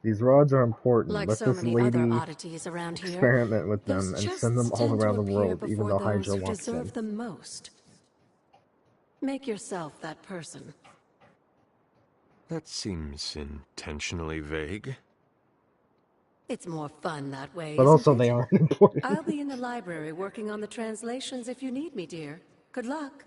These rods are important. Like Let so this many lady other oddities around here, experiment with them those and send them chests all tend to around the appear world, even before though those Hydra who wants deserve them. them most. Make yourself that person. That seems intentionally vague. It's more fun that way, But also isn't they it? aren't important. I'll be in the library working on the translations if you need me, dear. Good luck.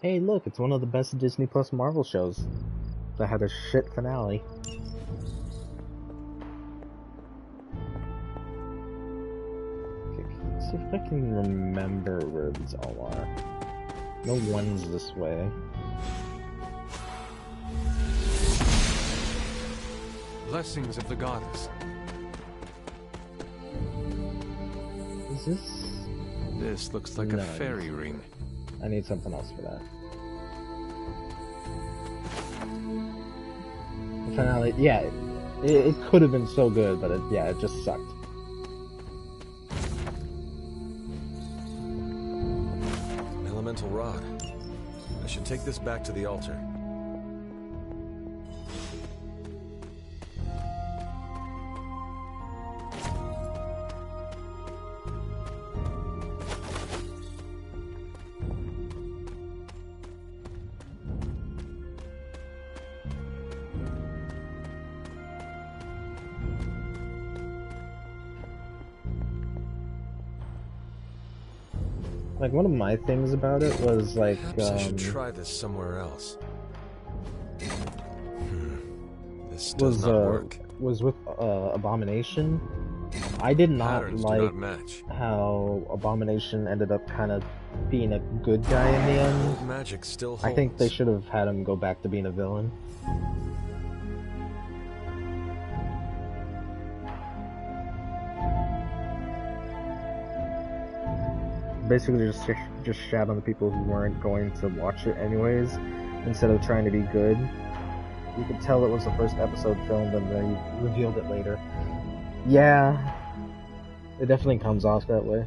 Hey, look, it's one of the best Disney Plus Marvel shows that had a shit finale. Okay, let's see if I can remember where these all are. No one's this way. Blessings of the goddess. Is this? This looks like a No. fairy ring. I need something else for that. The finale, yeah, it could have been so good, but it just sucked. An elemental rod. I should take this back to the altar. Like, one of my things about it was, like, Perhaps I should try this somewhere else. This does not work. was with Abomination. I did not Patterns do like not match. how Abomination ended up kind of being a good guy in the end. Old magic still holds. I think they should have had him go back to being a villain. Basically just shat on the people who weren't going to watch it anyways, instead of trying to be good. You could tell it was the first episode filmed and they revealed it later. Yeah, it definitely comes off that way.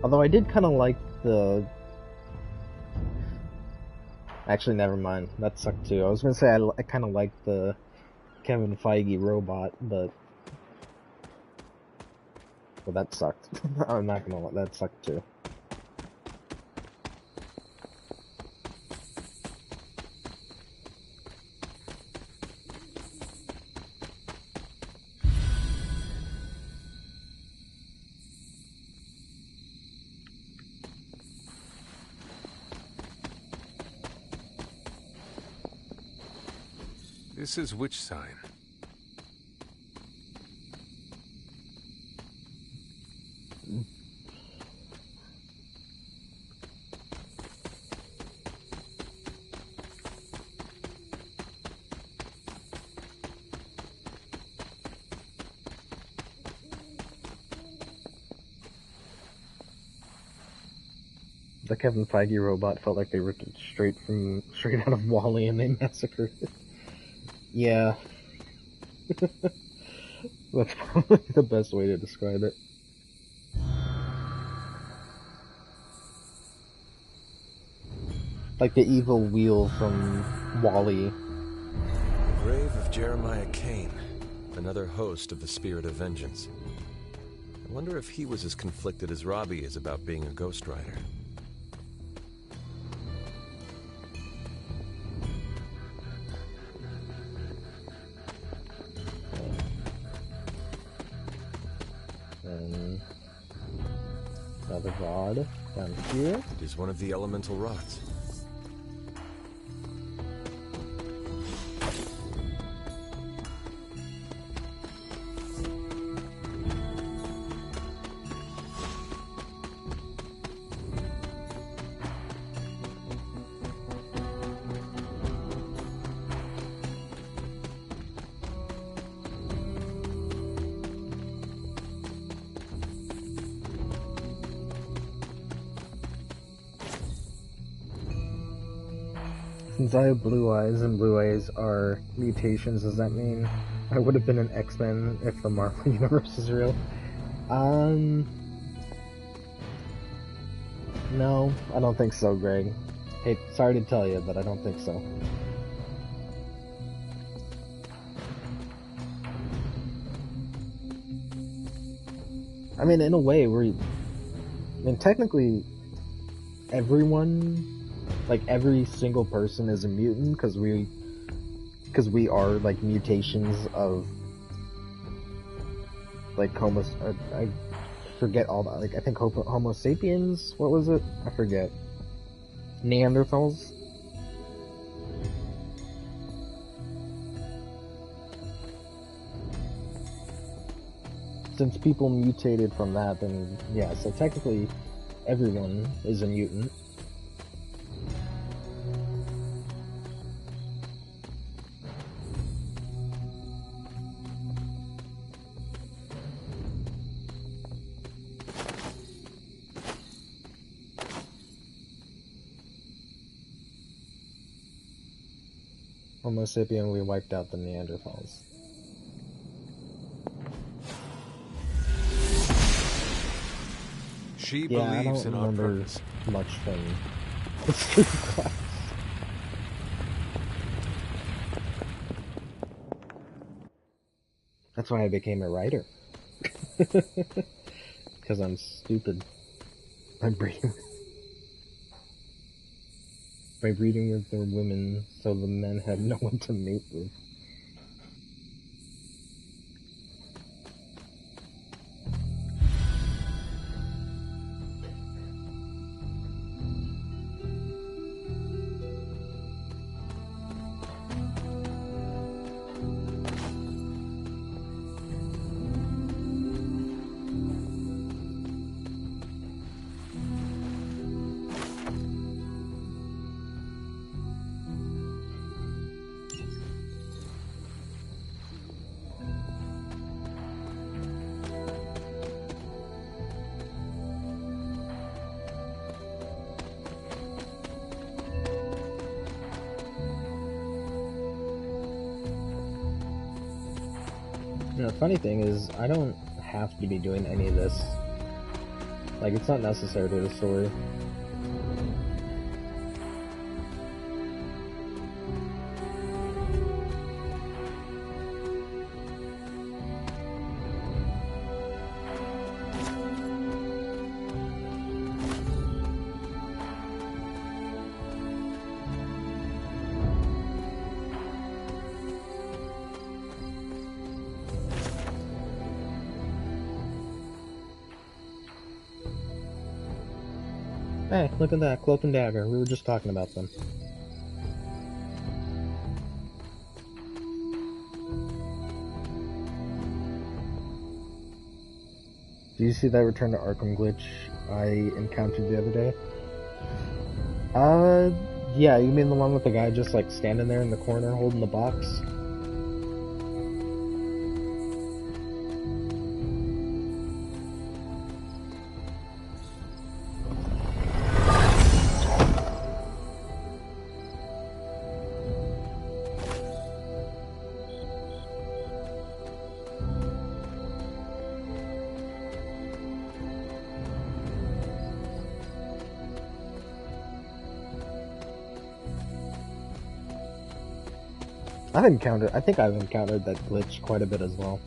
Although I did kind of like the... Actually, never mind. That sucked too. I was gonna say I kind of liked the Kevin Feige robot, but... Well, that sucked. I'm not gonna lie, that sucked too. This is which sign? The Kevin Feige robot felt like they ripped it straight out of WALL-E and they massacred it. Yeah. That's probably the best way to describe it. Like the evil wheel from WALL-E. The grave of Jeremiah Kane, another host of the Spirit of Vengeance. I Wonder if he was as conflicted as Robbie is about being a Ghost Rider. Another rod down here. It is one of the elemental rods. Since I have blue eyes and blue eyes are mutations, does that mean I would have been an X-Men if the Marvel Universe is real? No, I don't think so, Greg. Hey, sorry to tell you, but I don't think so. I mean, in a way, technically, everyone, like every single person is a mutant because we are like mutations of like I forget all that. Like I think Homo sapiens. What was it? I forget. Neanderthals. Since people mutated from that, then yeah. So technically, everyone is a mutant. Homo sapien, we wiped out the Neanderthals. She yeah, believes I in don't our remember purpose. much from history class. That's why I became a writer. Because I'm stupid. I'm breeding. By breeding with their women, so the men have no one to mate with. The funny thing is, I don't have to be doing any of this. Like, it's not necessary to the story. Hey, look at that, Cloak and Dagger. We were just talking about them. Do you see that Return to Arkham glitch I encountered the other day? Yeah, you mean the one with the guy just like standing there in the corner holding the box? I think I've encountered that glitch quite a bit as well.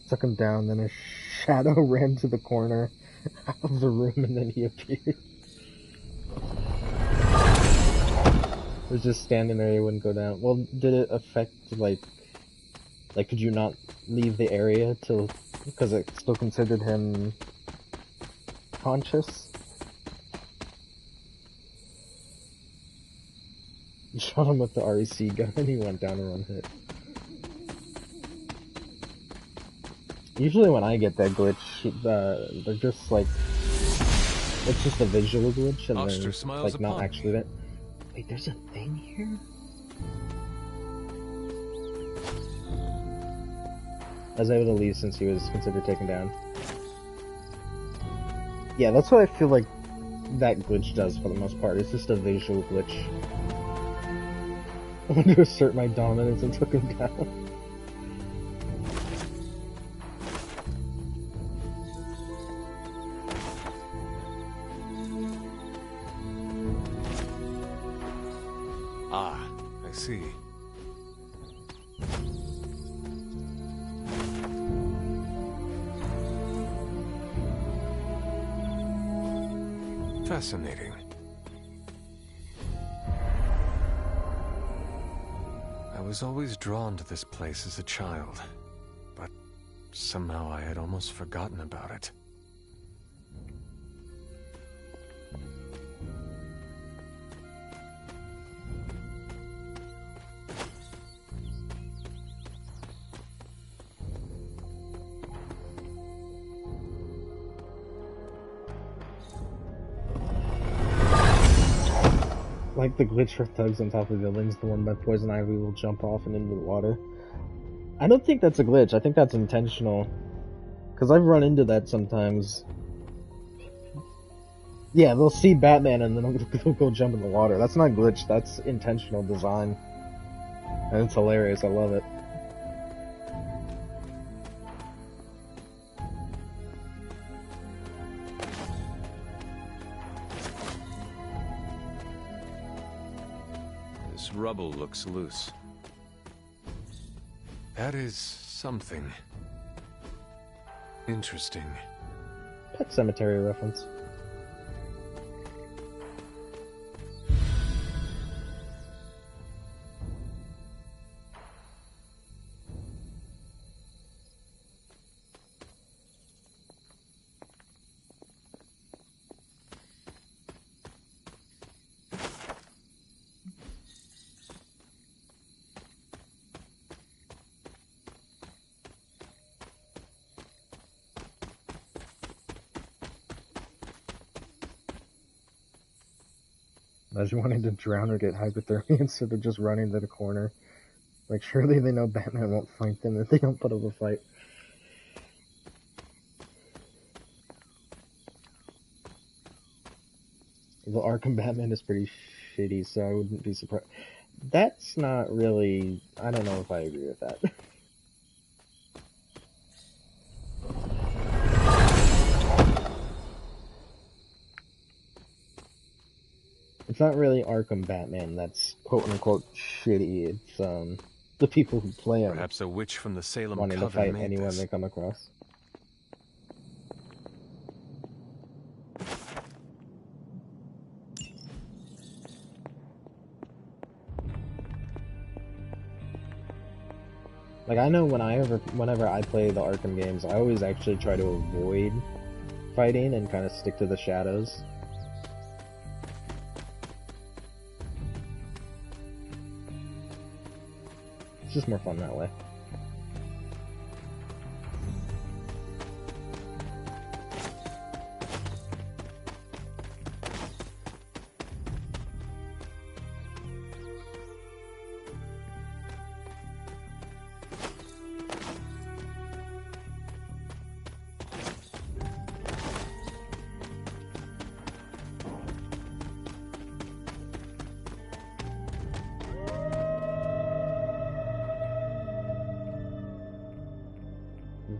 took him down, then a shadow ran to the corner of the room, and then he appeared. He was just standing there, he wouldn't go down. Well, did it affect, like, could you not leave the area till, because it still considered him conscious? You shot him with the REC gun and he went down in one hit. Usually when I get that glitch, they're just like, it's just a visual glitch, and then, like, not actually that. Wait, there's a thing here? I was able to leave since he was considered taken down. Yeah, that's what I feel like that glitch does for the most part. It's just a visual glitch. I wanted to assert my dominance and took him down. Ah, I see. Fascinating. I was always drawn to this place as a child, but somehow I had almost forgotten about it. Like the glitch for thugs on top of buildings, the one by Poison Ivy will jump off and into the water. I don't think that's a glitch, I think that's intentional. Because I've run into that sometimes. Yeah, they'll see Batman and then they'll go jump in the water. That's not glitch, that's intentional design. And it's hilarious, I love it. Rubble looks loose. That is something interesting. Pet Cemetery reference. Imagine wanting to drown or get hypothermia instead of just running to the corner. Like, surely they know Batman won't fight them if they don't put up a fight. The Arkham Batman is pretty shitty, so I wouldn't be surprised. That's not really... I don't know if I agree with that. It's not really Arkham Batman that's quote-unquote shitty, it's, the people who play him. Perhaps a witch from the Salem wanting to Coven fight made anyone this. they come across. Like, I know whenever I play the Arkham games, I always actually try to avoid fighting and kind of stick to the shadows. It's just more fun that way.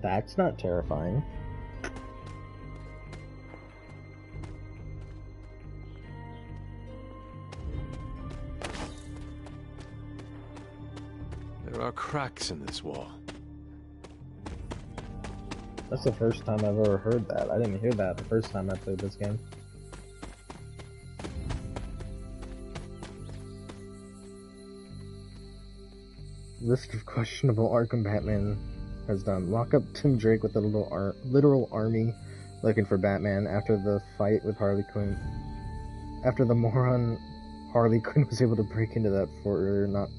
That's not terrifying. There are cracks in this wall. That's the first time I've ever heard that. I didn't hear that the first time I played this game. List of questionable Arkham Batman has done. Lock up Tim Drake with a literal army looking for Batman after the fight with Harley Quinn. After the moron Harley Quinn was able to break into that fort or not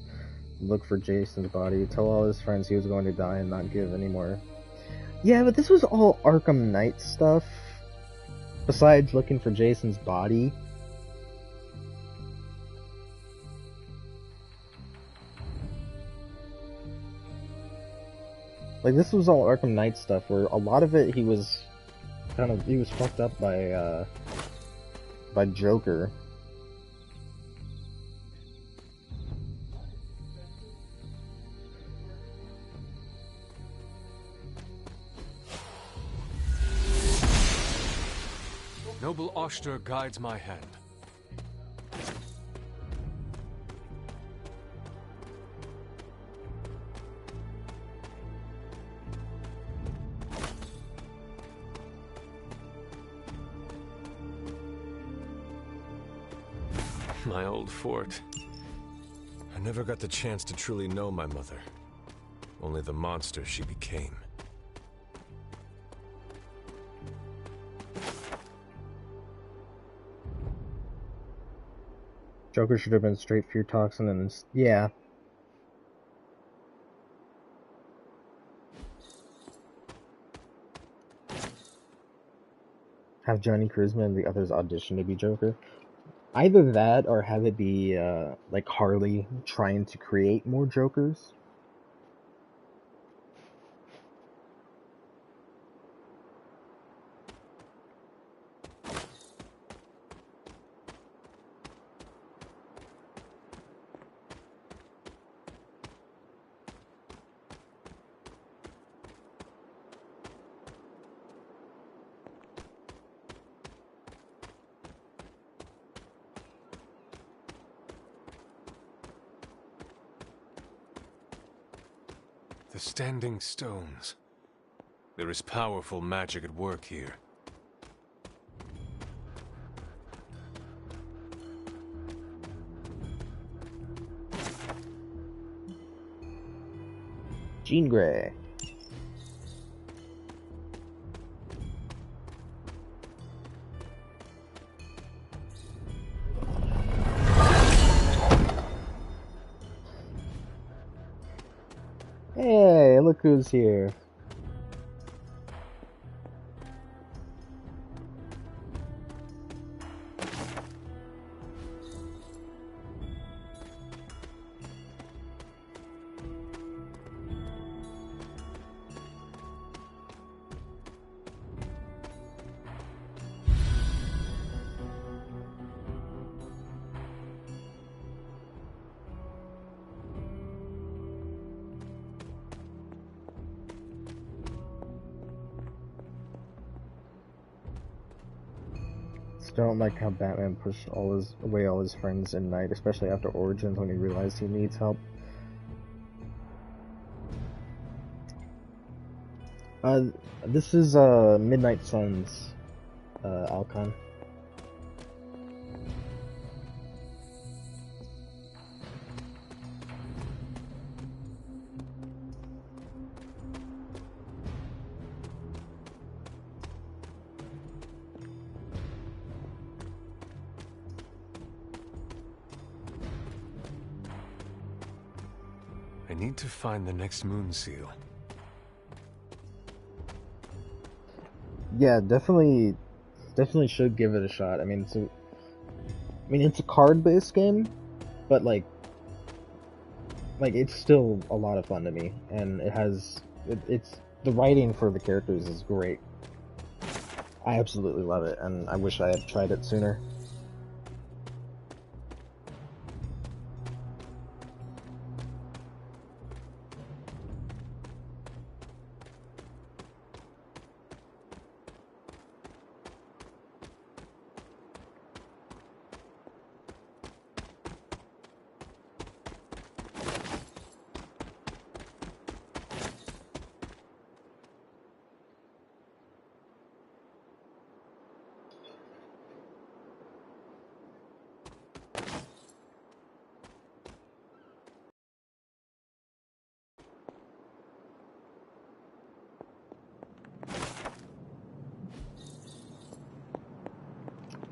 look for Jason's body, tell all his friends he was going to die and not give any more. Yeah, but this was all Arkham Knight stuff. Besides looking for Jason's body. Like, this was all Arkham Knight stuff, where a lot of it he was fucked up by Joker. Noble Oster guides my hand. My old fort. I never got the chance to truly know my mother. Only the monster she became. Joker should have been straight fear toxin and yeah. Have Johnny Charisma and the others audition to be Joker. Either that or have it be like Harley trying to create more Jokers. The Standing Stones. There is powerful magic at work here. Jean Grey. Hey, look who's here. Still don't like how Batman pushed away all his friends in Night, especially after Origins when he realized he needs help. This is Midnight Suns, Alcon. I need to find the next moon seal. Yeah, definitely should give it a shot. I mean, it's a card-based game, but like it's still a lot of fun to me, and it's the writing for the characters is great. I absolutely love it, and I wish I had tried it sooner.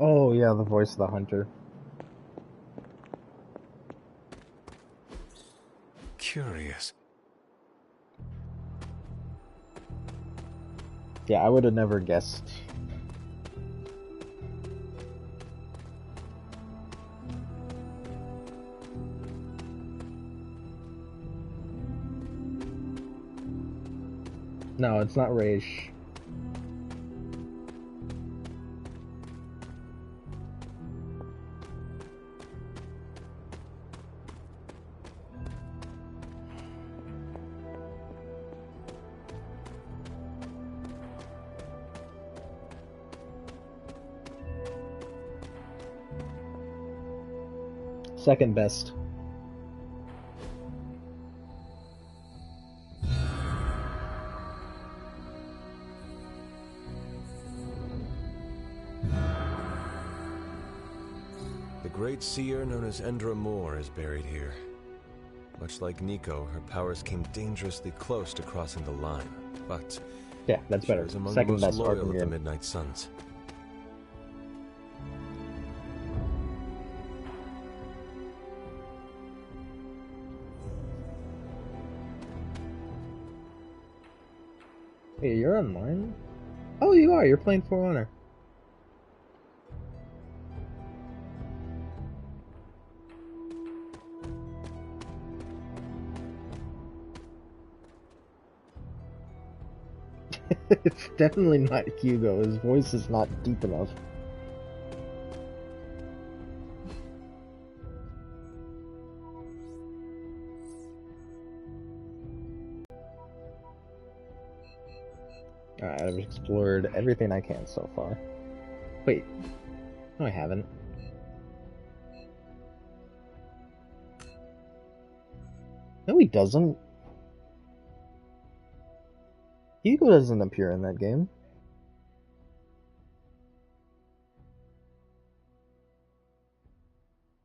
Oh yeah, the voice of the hunter. Curious. Yeah, I would have never guessed. No, it's not Raish. Second best. The great seer known as Endra Moore is buried here. Much like Nico, her powers came dangerously close to crossing the line, but yeah, that's better. She was among Second the most best loyal of the game. Midnight Suns. Hey, you're online? Oh, you are. You're playing For Honor. It's definitely not Hugo. His voice is not deep enough. Alright, I've explored everything I can so far. Wait. No, I haven't. No, he doesn't. Hugo doesn't appear in that game.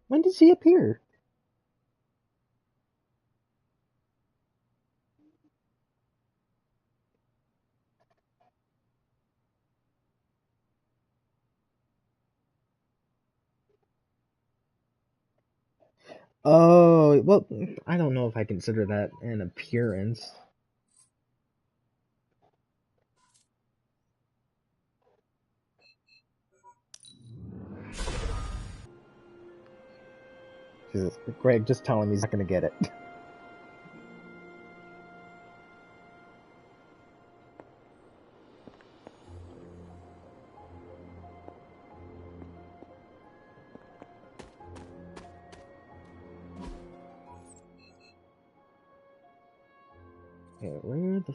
When does he appear? Oh, well, I don't know if I consider that an appearance. Jesus, Greg, just tell him he's not gonna get it. Okay, where the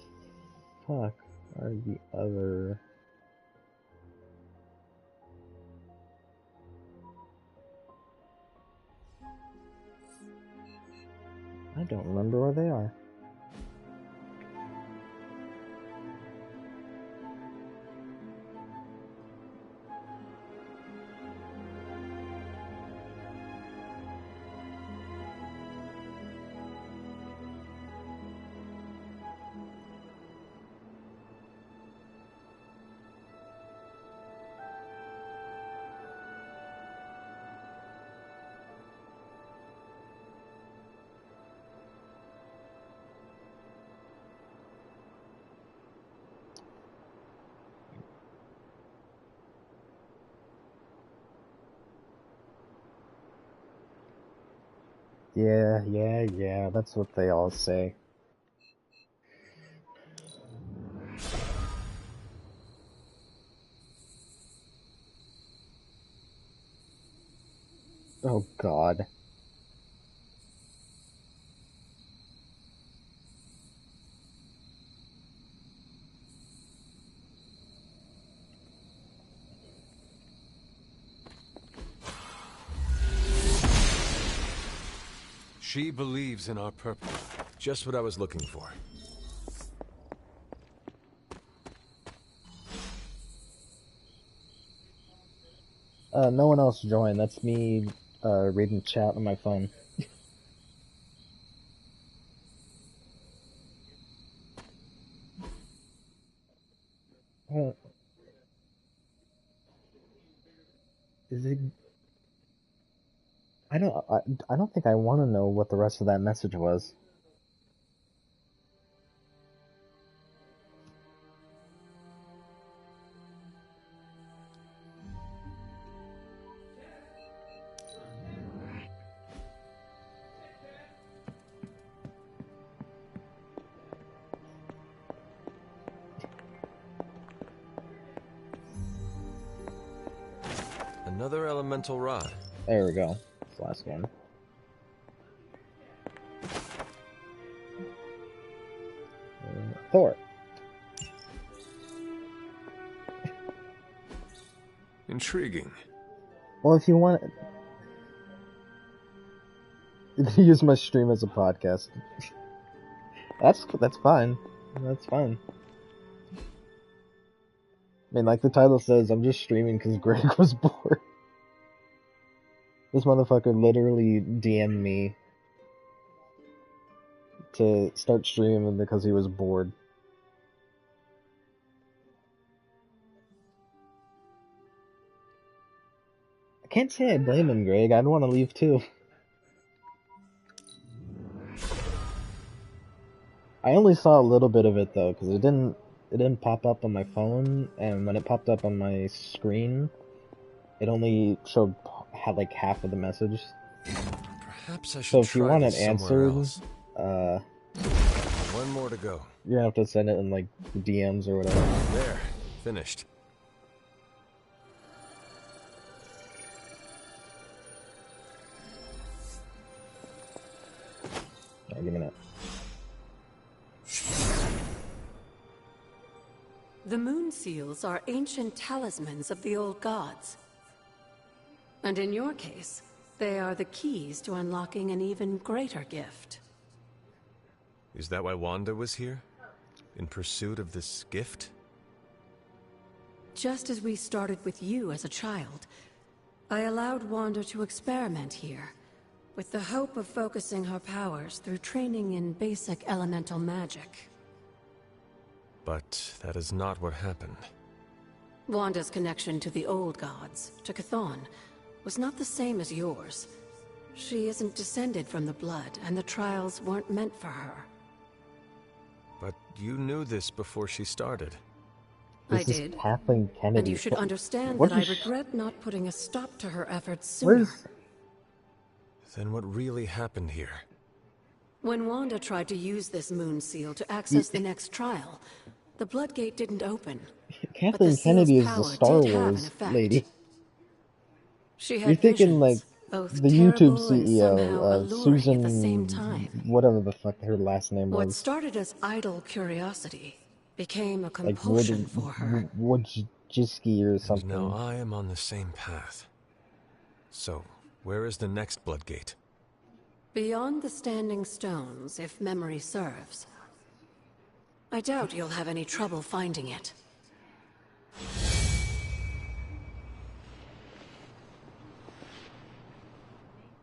fuck are the other... I don't remember where they are. Yeah, that's what they all say. Oh god. She believes in our purpose. Just what I was looking for. No one else joined. That's me, reading chat on my phone. Is it? I don't think I want to know what the rest of that message was. Another elemental rod. There we go. That's the last one. Thor. Intriguing. Well, if you want, you can use my stream as a podcast. That's fine. That's fine. I mean, like the title says, I'm just streaming because Greg was bored. This motherfucker literally DM'd me to start streaming because he was bored. I can't say I blame him, Greg. I'd want to leave too. I only saw a little bit of it though, because it didn't pop up on my phone, and when it popped up on my screen, it only showed like half of the message. Perhaps I should so if you try want it this somewhere answered, else. One more to go. You're gonna have to send it in like DMs or whatever. There, finished. Give me that. The moon seals are ancient talismans of the old gods. And in your case, they are the keys to unlocking an even greater gift. Is that why Wanda was here? In pursuit of this gift? Just as we started with you as a child, I allowed Wanda to experiment here, with the hope of focusing her powers through training in basic elemental magic. But that is not what happened. Wanda's connection to the old gods, to Chthon, was not the same as yours. She isn't descended from the blood, and the trials weren't meant for her. But you knew this before she started. I did. Kathleen Kennedy. And you should understand What that I is- regret not putting a stop to her efforts What sooner. is- Then what really happened here? When Wanda tried to use this moon seal to access the next trial, the Bloodgate didn't open. Kathleen seal's Kennedy is the power Star did have an Wars effect. lady. She had You're thinking visions, like both the YouTube terrible and CEO, somehow alluring Susan, at the same time. whatever the fuck her last name What was. started as idle curiosity became a Like compulsion for her. Wojcicki or something. Now I am on the same path. So, where is the next Bloodgate? Beyond the Standing Stones, if memory serves. I doubt you'll have any trouble finding it.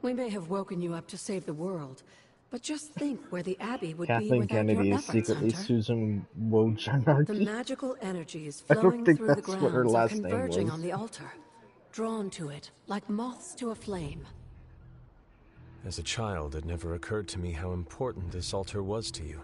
We may have woken you up to save the world, but just think where the Abbey would be Kathleen without Kennedy your is efforts, secretly Hunter. Susan The Wojcicki. magical energies I don't flowing think through the that's what her grounds are last name converging was. on the altar, drawn to it like moths to a flame. As a child, it never occurred to me how important this altar was to you.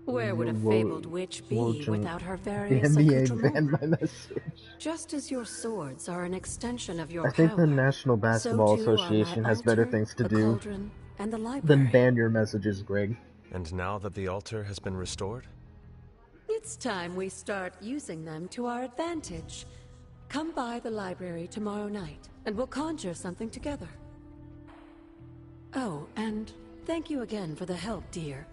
Where would a fabled witch be Wojcicki. without her The various NBA accoutrements? banned my message. Just as your swords are an extension of your I think power, the National Basketball so too are my Association has better altar, things to the do cauldron, and the than library. ban your messages, Greg. And now that the altar has been restored? It's time we start using them to our advantage. Come by the library tomorrow night, and we'll conjure something together. Oh, and thank you again for the help, dear.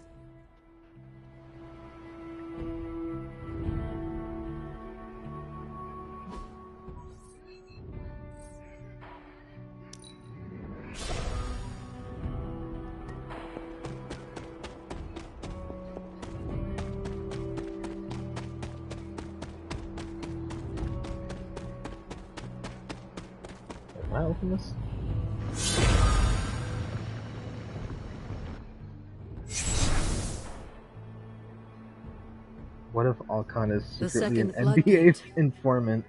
Can I open this? What if Alcon is The secretly an second NBA informant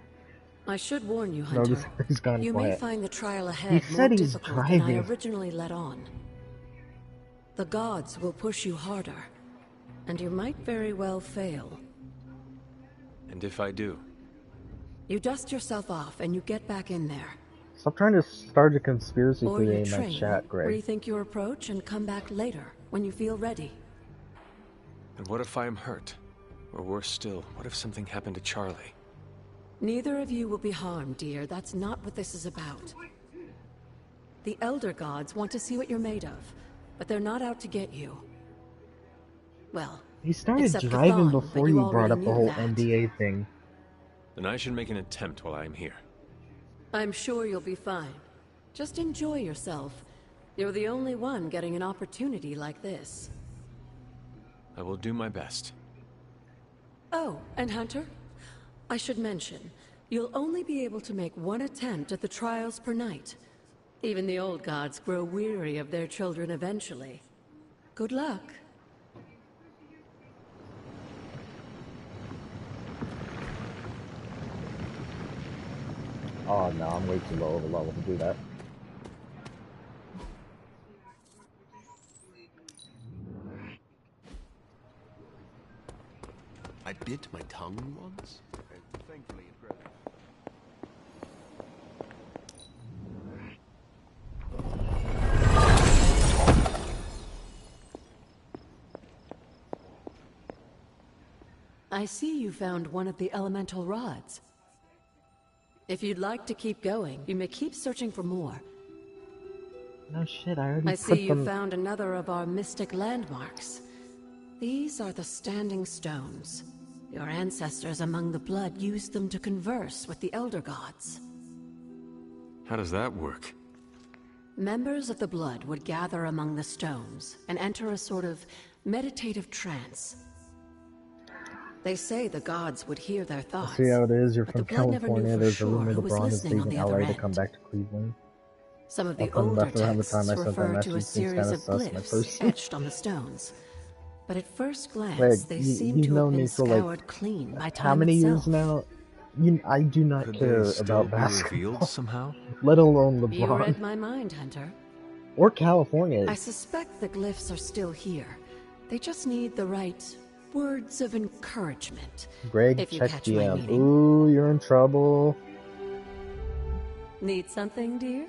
I should warn you, No, Hunter. he's gone You quiet. may find the trial ahead He more said he's difficult than I driving. originally let on. The gods will push you harder, and you might very well fail. And if I do? You dust yourself off and you get back in there. Stop trying to start a conspiracy Or theory you in that train, chat, Greg. rethink your approach, and come back later, when you feel ready. And what if I am hurt? Or worse still, what if something happened to Charlie? Neither of you will be harmed, dear. That's not what this is about. The Elder Gods want to see what you're made of, but they're not out to get you. Well, He started except driving Chthon, but before you brought already up the knew whole that. NDA thing. Then I should make an attempt while I am here. I'm sure you'll be fine. Just enjoy yourself. You're the only one getting an opportunity like this. I will do my best. Oh, and Hunter? I should mention, you'll only be able to make one attempt at the trials per night. Even the old gods grow weary of their children eventually. Good luck. Oh no, I'm way too low of a level to do that. I bit my tongue once. Thankfully, it broke. I see you found one of the elemental rods. If you'd like to keep going, you may keep searching for more. No shit, I already I put see you them... found another of our mystic landmarks. These are the Standing Stones. Your ancestors among the blood used them to converse with the Elder Gods. How does that work? Members of the blood would gather among the stones and enter a sort of meditative trance. They say the gods would hear their thoughts. See how it is, you're but from the blood never knew California, for there's a sure rumor who was LeBron is listening on leaving the other LA to end. come back to Cleveland. Some of the I'll come older back around the time texts I sent that refer to a message, seems series kinda of sus, my glyphs person. etched on the stones. But at first glance, Greg, they you- seem you've to have known been me for, scoured like, clean by time how many itself. years now? I do not Could care they still about be basketball, revealed somehow? let alone You LeBron. read my mind, Hunter. Or California. I suspect the glyphs are still here. They just need the right words of encouragement. Greg, if you check catch my DM. meaning. Ooh, you're in trouble. Need something, dear?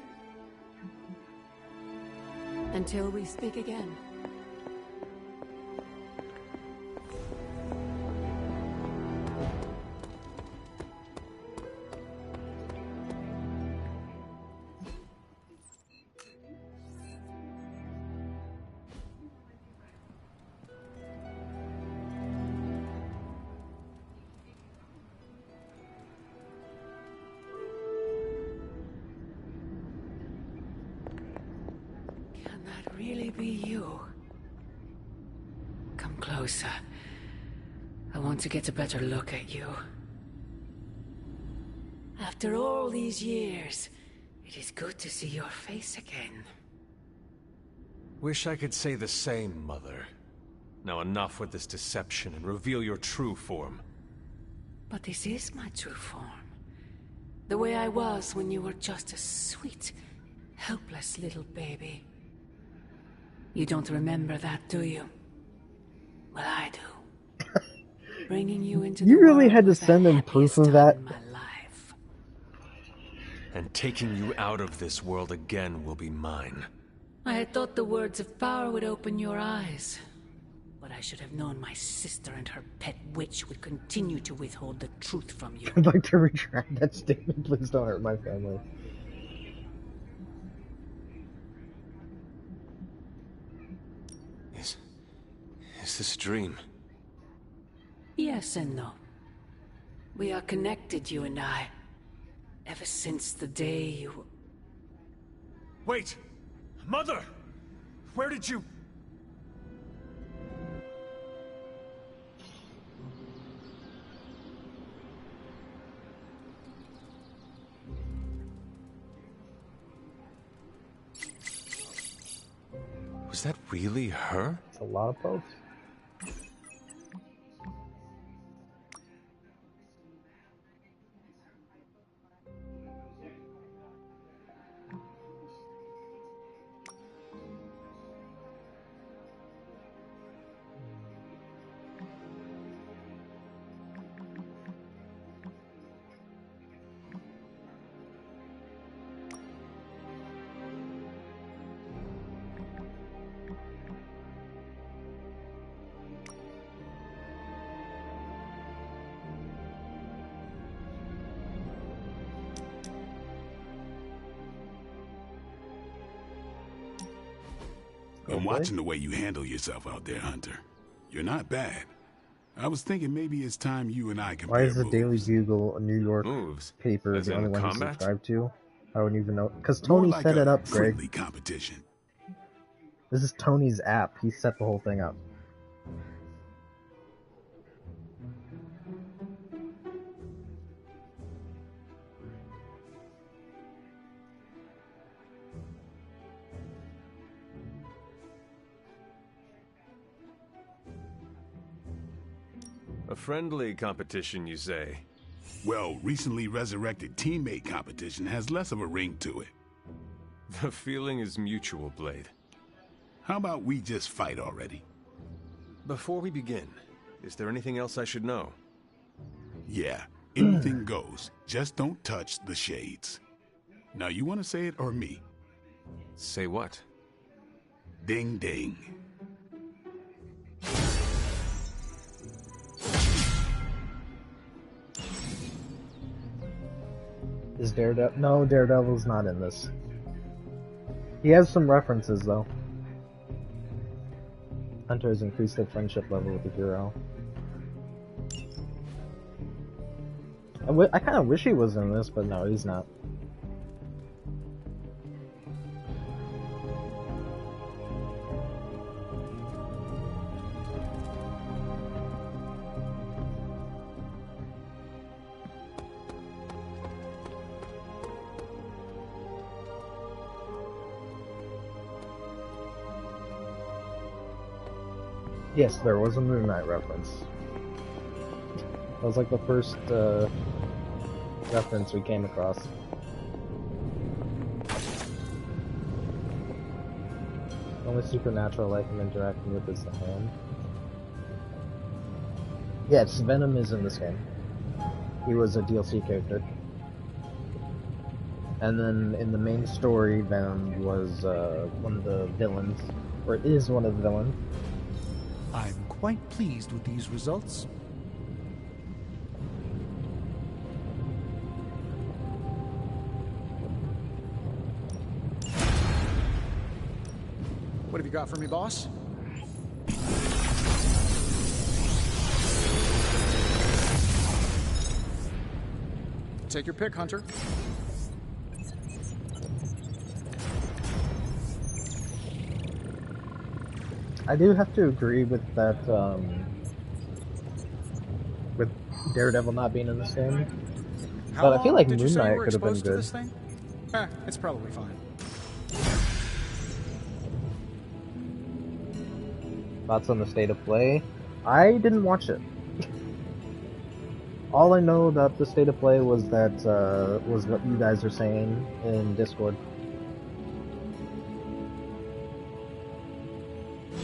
Until we speak again. Can that really be you? Come closer. I want to get a better look at you. After all these years, it is good to see your face again. Wish I could say the same, Mother. Now enough with this deception and reveal your true form. But this is my true form. The way I was when you were just a sweet, helpless little baby. You don't remember that, do you? Well, I do. Bringing you into the You really world had to was the send them proof of that? And taking you out of this world again will be mine. I had thought the words of power would open your eyes. But I should have known my sister and her pet witch would continue to withhold the truth from you. I'd like to retract that statement. Please don't hurt my family. Is this a dream? Yes and no. We are connected, you and I. Ever since the day you... Wait! Mother! Where did you... Was that really her? It's a lot of folks. I'm watching the way you handle yourself out there, Hunter. You're not bad. I was thinking maybe it's time you and I compare. Why is the Daily Bugle, a New York paper, As the in only one you combat? subscribe to? I don't even know. Because More Tony like set a it up, Greg. friendly competition. This is Tony's app. He set the whole thing up. A friendly competition, you say? Well, recently resurrected teammate competition has less of a ring to it. The feeling is mutual, Blade. How about we just fight already? Before we begin, is there anything else I should know? Yeah, anything goes. Just don't touch the shades. Now, you want to say it or me? Say what? Ding ding. Is Daredevil? No, Daredevil's not in this. He has some references, though. Hunter has increased their friendship level with the hero. I kind of wish he was in this, but no, he's not. Yes, there was a Moon Knight reference. That was like the first reference we came across. The only supernatural life I'm interacting with is the hand. Yes, Venom is in this game. He was a DLC character. And then in the main story, Venom was one of the villains, or is one of the villains. I'm quite pleased with these results. What have you got for me, boss? Take your pick, Hunter. I do have to agree with that, with Daredevil not being in this game. But I feel like Moon Knight could have been good. It's probably fine. Thoughts on the state of play? I didn't watch it. All I know about the state of play was that, was what you guys are saying in Discord.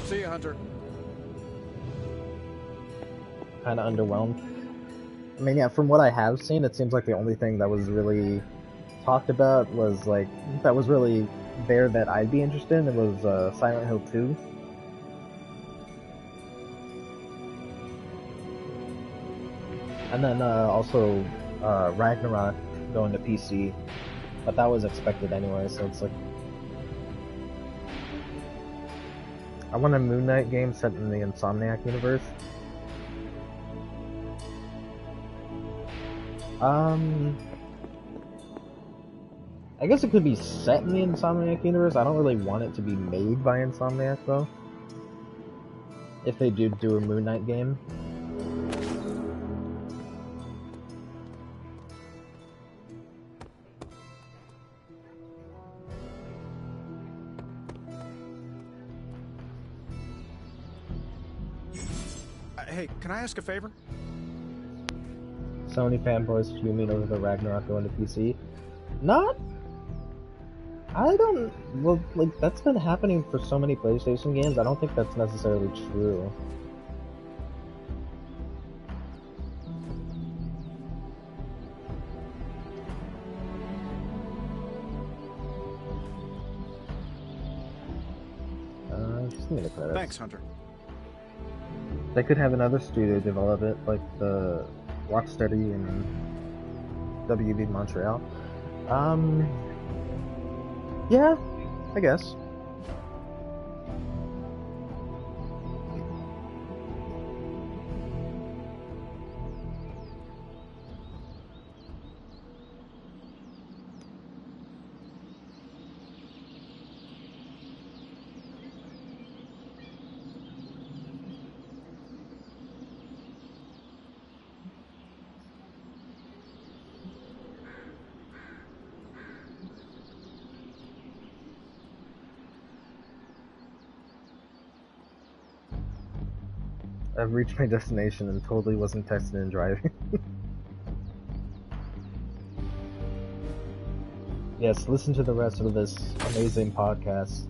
See you, Hunter. Kinda underwhelmed. I mean, yeah, from what I have seen, it seems like the only thing that was really talked about was, like, that was really there that I'd be interested in. It was, Silent Hill 2. And then, also, Ragnarok going to PC. But that was expected anyway, so it's like... I want a Moon Knight game set in the Insomniac universe. I guess it could be set in the Insomniac universe. I don't really want it to be made by Insomniac, though. If they do a Moon Knight game. Hey, can I ask a favor? Sony fanboys fuming over the Ragnarok going to PC. Not... I don't... Well, like, that's been happening for so many PlayStation games, I don't think that's necessarily true. Just give me the credits. Thanks, Hunter. They could have another studio develop it, like the Rocksteady and WB Montreal. Yeah, I guess. I've reached my destination and totally wasn't texting and driving. Yes, listen to the rest of this amazing podcast.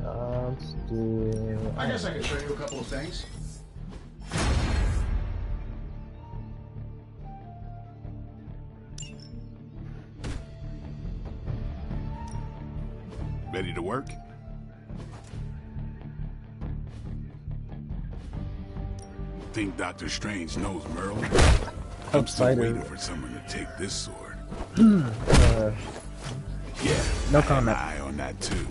Let's do... I guess I could show you a couple of things. Ready to work? Think Dr. Strange knows Merle? I'm still waiting for someone to take this sword. Yeah, no I have comment. an eye on that too.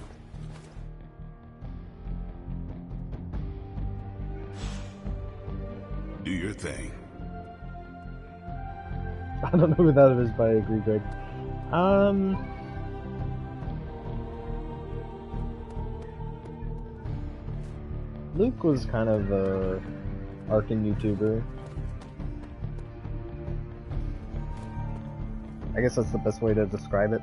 Do your thing. I don't know who that is, but I agree, Greg. Luke was kind of a Arkin YouTuber. I guess that's the best way to describe it.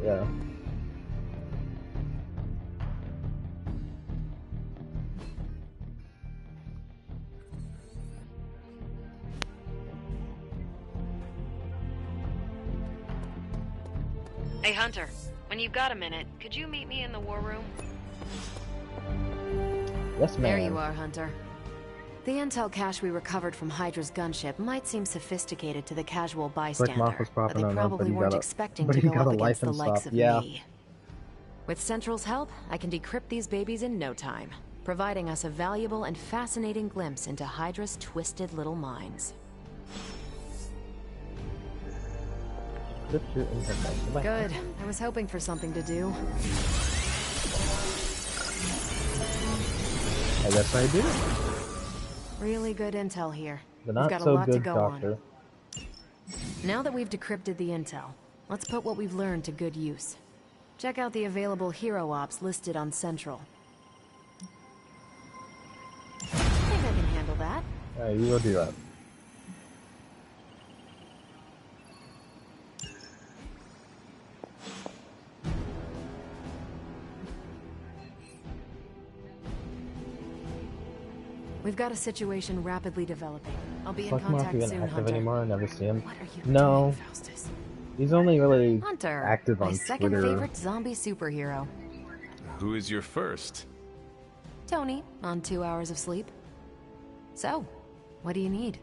Yeah. Hey, Hunter. When you've got a minute, could you meet me in the war room? Yes, ma'am. There you are, Hunter. The intel cache we recovered from Hydra's gunship might seem sophisticated to the casual bystander, Moth was but they propping on up, probably but he weren't got a- expecting but to he go got up a against life the and likes stuff, of yeah. me. With Central's help, I can decrypt these babies in no time, providing us a valuable and fascinating glimpse into Hydra's twisted little minds. Good. I was hoping for something to do. I guess I do. Really good intel here. The We've not got a so lot to good go doctor. on. Now that we've decrypted the intel, let's put what we've learned to good use. Check out the available hero ops listed on Central. I think I can handle that. Alright, you go do that. We've got a situation rapidly developing. I'll be in Fuck Moth contact even soon, active Hunter. anymore? I never see him. What are you No. doing, Faustus? He's only really Hunter, active on my second Twitter. favorite zombie superhero. Who is your first? Tony, on 2 hours of sleep. So, what do you need?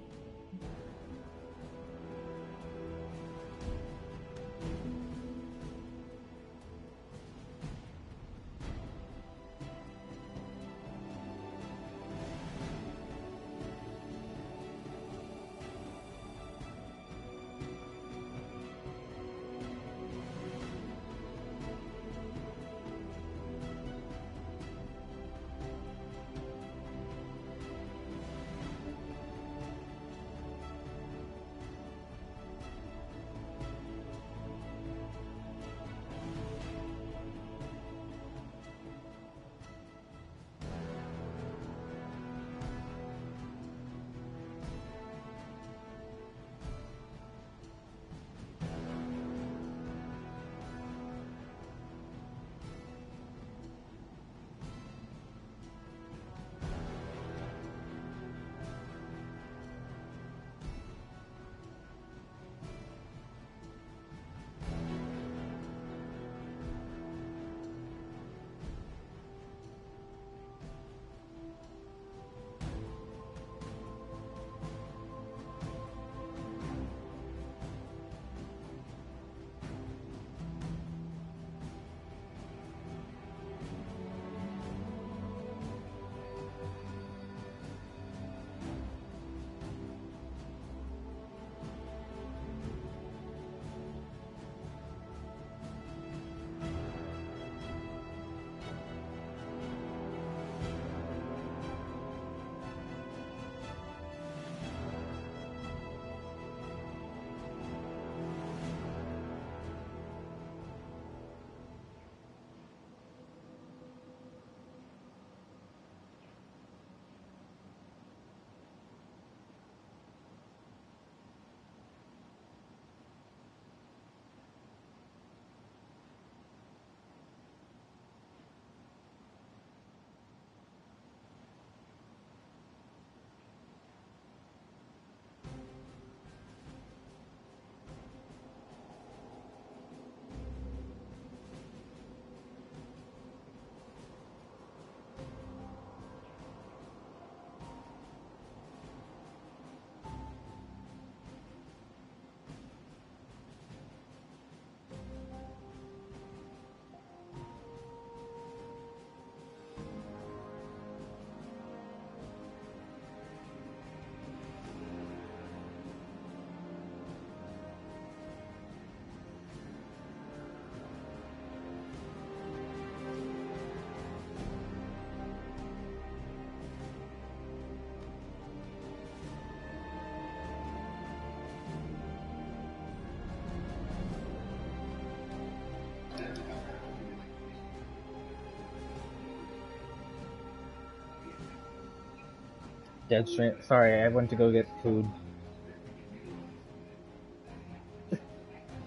Deadstream. Sorry, I went to go get food.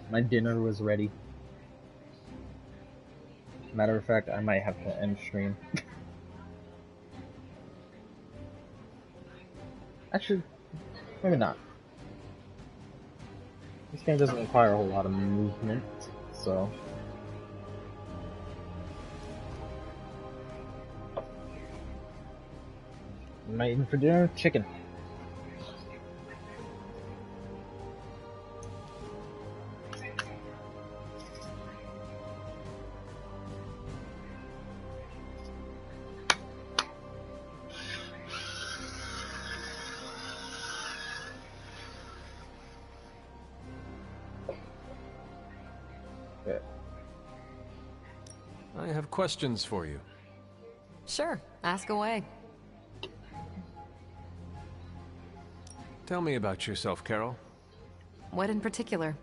My dinner was ready. Matter of fact, I might have to end stream. Actually, maybe not. This game doesn't require a whole lot of movement, so... What am I eating for dinner? Chicken. I have questions for you. Sure, ask away. Tell me about yourself, Carol. What in particular?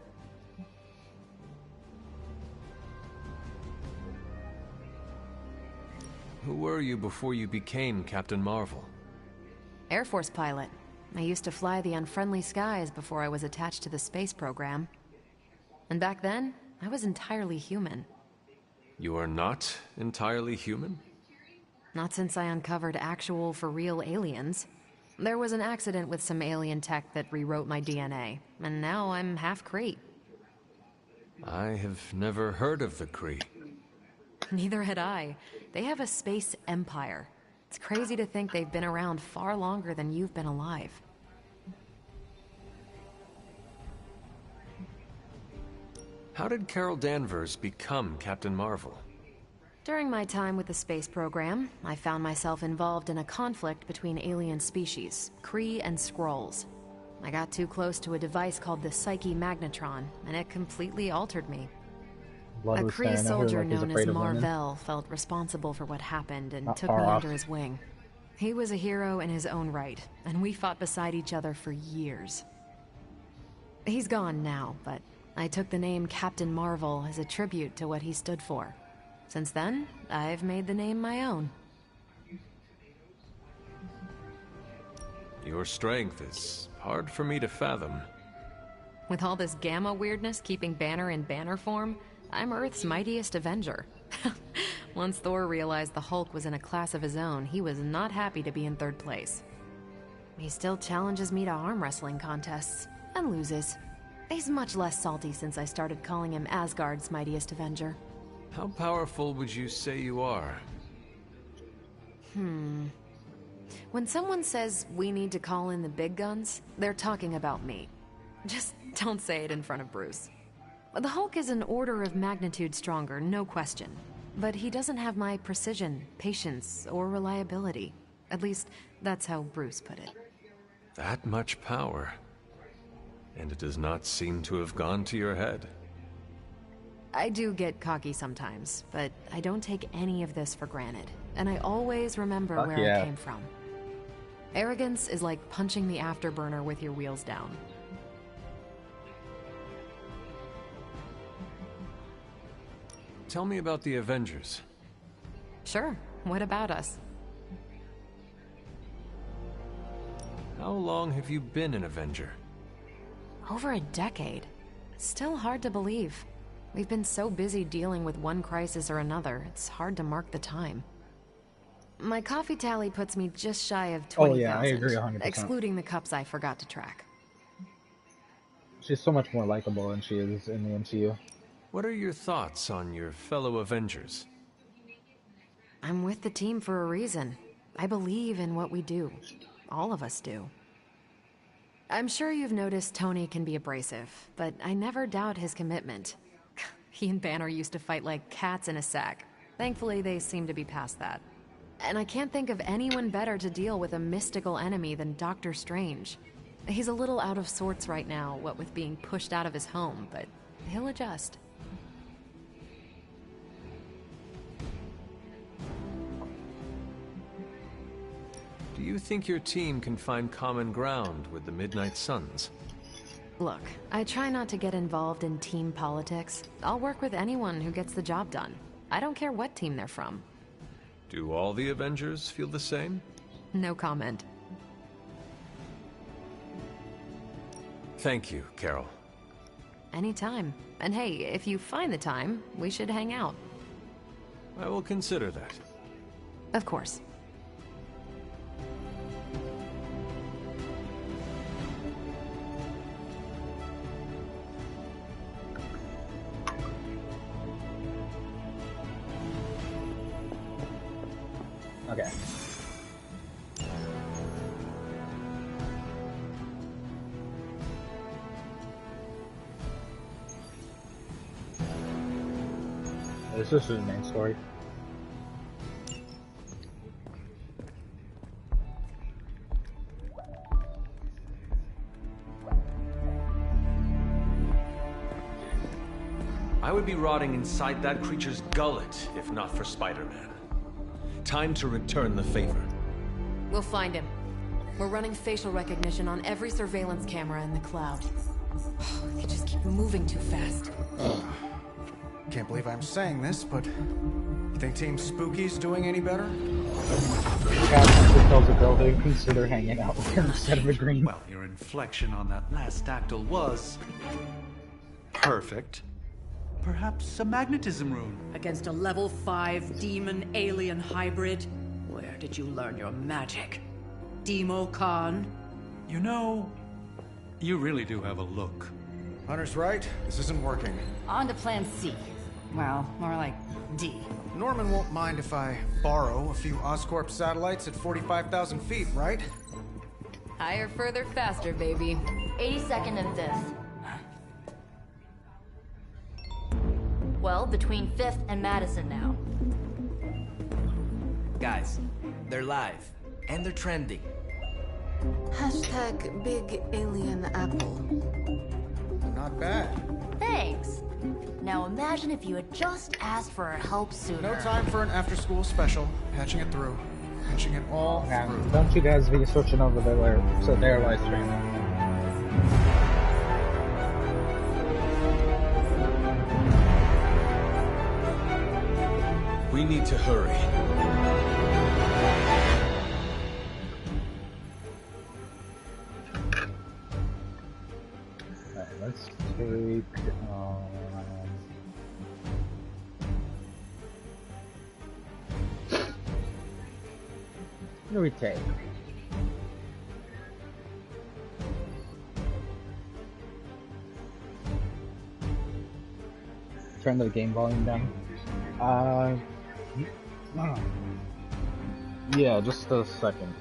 Who were you before you became Captain Marvel? Air Force pilot. I used to fly the unfriendly skies before I was attached to the space program. And back then, I was entirely human. You are not entirely human? Not since I uncovered actual, for real aliens. There was an accident with some alien tech that rewrote my DNA, and now I'm half Kree. I have never heard of the Kree. Neither had I. They have a space empire. It's crazy to think they've been around far longer than you've been alive. How did Carol Danvers become Captain Marvel? During my time with the space program, I found myself involved in a conflict between alien species, Kree and Skrulls. I got too close to a device called the Psyche Magnetron, and it completely altered me. A Kree soldier known as Mar-Vell felt responsible for what happened and took me under his wing. He was a hero in his own right, and we fought beside each other for years. He's gone now, but I took the name Captain Marvel as a tribute to what he stood for. Since then, I've made the name my own. Your strength is hard for me to fathom. With all this gamma weirdness keeping Banner in banner form, I'm Earth's mightiest Avenger. Once Thor realized the Hulk was in a class of his own, he was not happy to be in third place. He still challenges me to arm wrestling contests, and loses. He's much less salty since I started calling him Asgard's mightiest Avenger. How powerful would you say you are? When someone says we need to call in the big guns, they're talking about me. Just don't say it in front of Bruce. The Hulk is an order of magnitude stronger, no question. But he doesn't have my precision, patience, or reliability. At least, that's how Bruce put it. That much power. And it does not seem to have gone to your head. I do get cocky sometimes, but I don't take any of this for granted. And I always remember where I came from. Arrogance is like punching the afterburner with your wheels down. Tell me about the Avengers. Sure. What about us? How long have you been an Avenger? Over a decade. It's still hard to believe. We've been so busy dealing with one crisis or another, it's hard to mark the time. My coffee tally puts me just shy of 20,000. Oh yeah, I agree 100%. Excluding the cups I forgot to track. She's so much more likable than she is in the MCU. What are your thoughts on your fellow Avengers? I'm with the team for a reason. I believe in what we do. All of us do. I'm sure you've noticed Tony can be abrasive, but I never doubt his commitment. He and Banner used to fight like cats in a sack. Thankfully, they seem to be past that. And I can't think of anyone better to deal with a mystical enemy than Doctor Strange. He's a little out of sorts right now, what with being pushed out of his home, but he'll adjust. Do you think your team can find common ground with the Midnight Suns? Look, I try not to get involved in team politics. I'll work with anyone who gets the job done. I don't care what team they're from. Do all the Avengers feel the same? No comment. Thank you, Carol. Anytime. And hey, if you find the time, we should hang out. I will consider that. Of course. Okay. This is the main story. I would be rotting inside that creature's gullet if not for Spider-Man. Time to return the favor. We'll find him. We're running facial recognition on every surveillance camera in the cloud. They just keep moving too fast. Can't believe I'm saying this, but you think Team Spooky's doing any better? Captain tells a girl to consider hanging out with him instead of agreeing. Well, your inflection on that last dactyl was perfect. Perhaps a magnetism rune. Against a level 5 demon alien hybrid? Where did you learn your magic? Demo Khan? You know, you really do have a look. Hunter's right. This isn't working. On to plan C. Well, more like D. Norman won't mind if I borrow a few Oscorp satellites at 45,000 feet, right? Higher, further, faster, baby. 82nd and 5th. Well, between 5th and Madison now. Guys, they're live. And they're trending. Hashtag Big Alien Apple. Not bad. Thanks. Now imagine if you had just asked for our help sooner. No time for an after-school special. Patching it through. Patching it all through. Don't you guys be switching over their live stream. We need to hurry. Alright, let's take what do we take? Turn the game volume down. Yeah, just a second.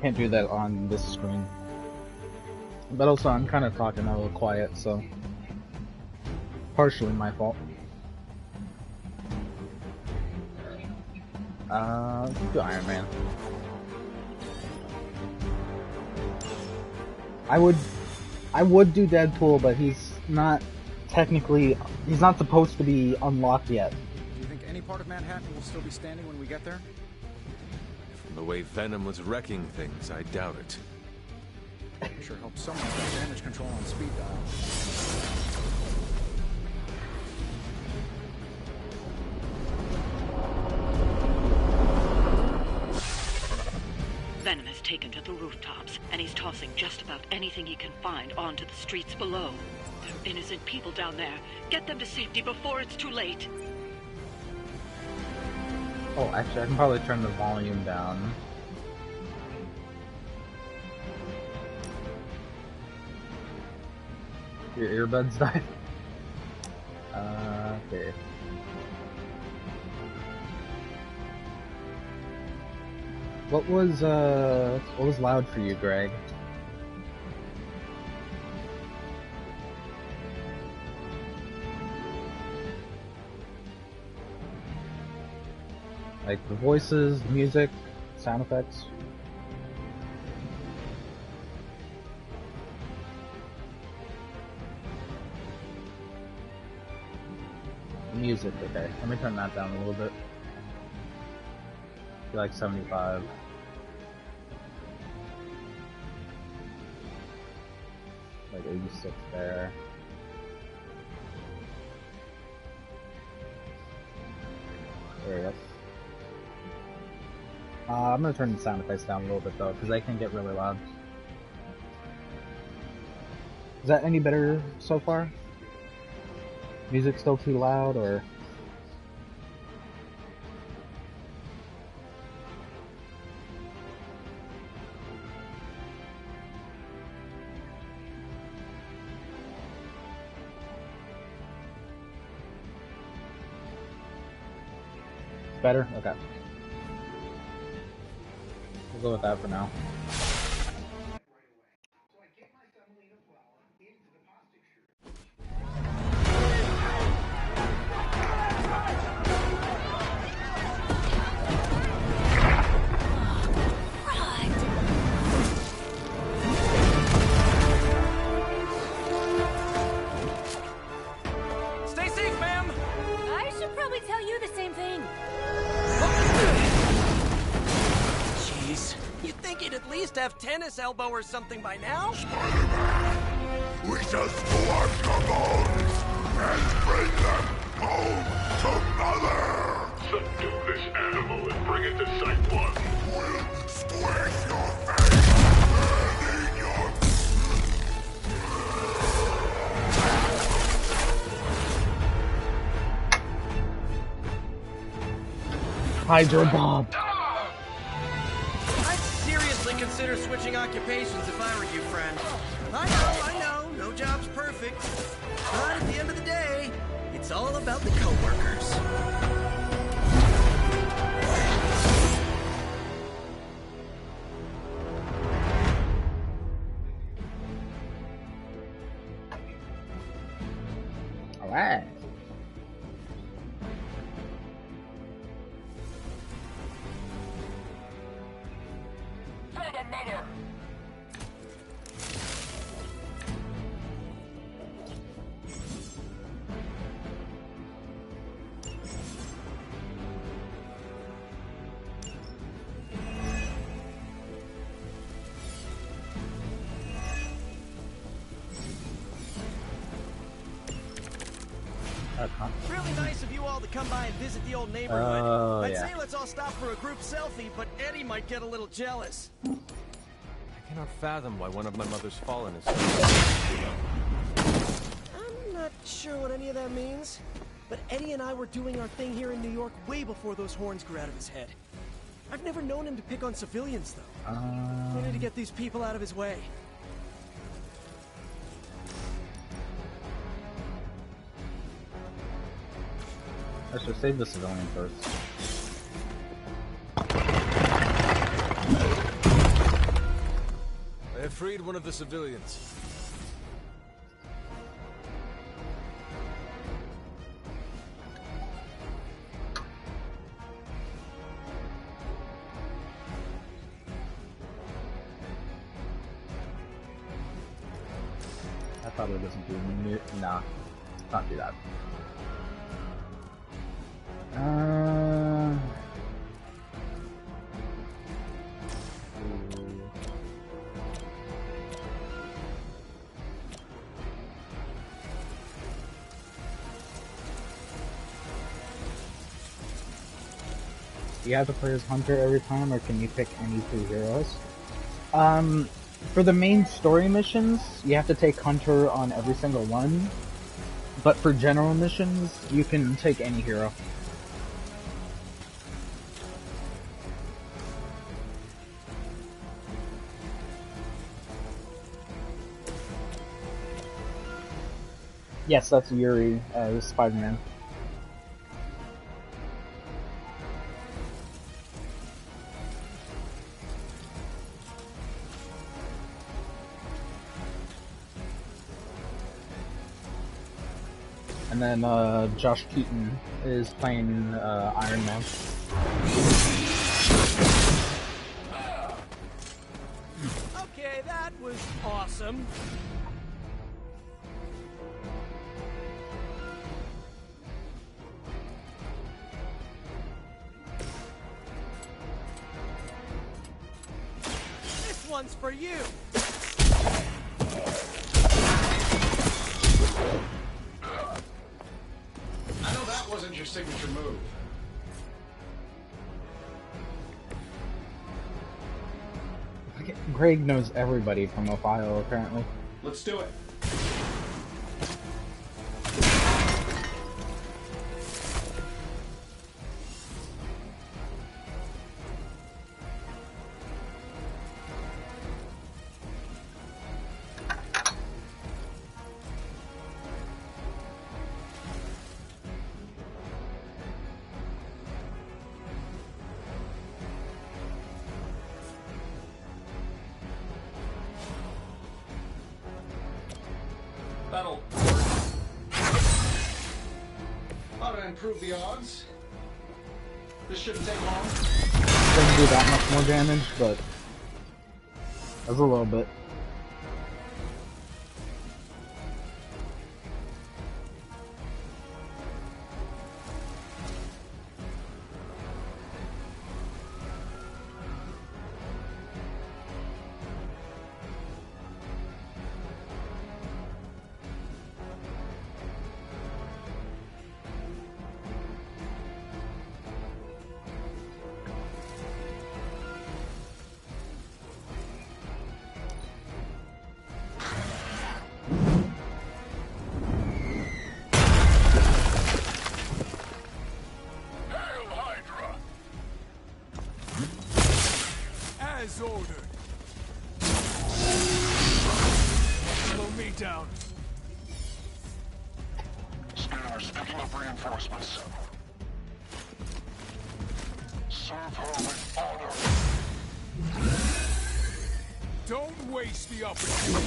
Can't do that on this screen. But also, I'm kind of talking a little quiet, so partially my fault. Do Iron Man. I would do Deadpool, but he's not supposed to be unlocked yet. Do you think any part of Manhattan will still be standing when we get there? From the way Venom was wrecking things, I doubt it. Sure helps someone with damage control on speed dial. Venom has taken to the rooftops, and he's tossing just about anything he can find onto the streets below. There are innocent people down there. Get them to safety before it's too late. Oh, actually, I can probably turn the volume down. Your earbuds died? Okay. What was loud for you, Greg? Like the voices, the music, sound effects? Music, okay. Let me turn that down a little bit. Like 75. Like 86 there. There we go. I'm gonna turn the sound effects down a little bit though, because they can get really loud. Is that any better so far? Music still too loud, or? Better? Okay. We'll go with that for now. Stay safe, ma'am! I should probably tell you the same thing. Jeez, you'd think he'd at least have tennis elbow or something by now? We just squash the bones and bring them home to Mother! Subdue this animal and bring it to Site 1. We'll squish your face and eat your... Hydro Bob. I'd seriously consider switching occupations if I were you, friend. I know, no job's perfect. But at the end of the day, it's all about the coworkers. All right. Really nice of you all to come by and visit the old neighborhood. I'd yeah. say let's all stop for a group selfie, but Eddie might get a little jealous. I cannot fathom why one of my mother's fallen is... I'm not sure what any of that means, but Eddie and I were doing our thing here in New York way before those horns grew out of his head. I've never known him to pick on civilians, though. We need to get these people out of his way. I should save the civilian first. I have freed one of the civilians. I probably doesn't do nah, not do that. Do you have to play as Hunter every time, or can you pick any two heroes? For the main story missions, you have to take Hunter on every single one. But for general missions, you can take any hero. Yes, that's Yuri, Spider-Man. And then Josh Keaton is playing Iron Man. Okay, that was awesome. This one's for you. I know that wasn't your signature move. Greg knows everybody from Ohio, apparently. Let's do it. That'll ought to improve the odds. This shouldn't take long. Doesn't do that much more damage, but that's a little bit. As ordered. Slow me down. Scanners picking up reinforcements. Serve her with honor. Don't waste the opportunity.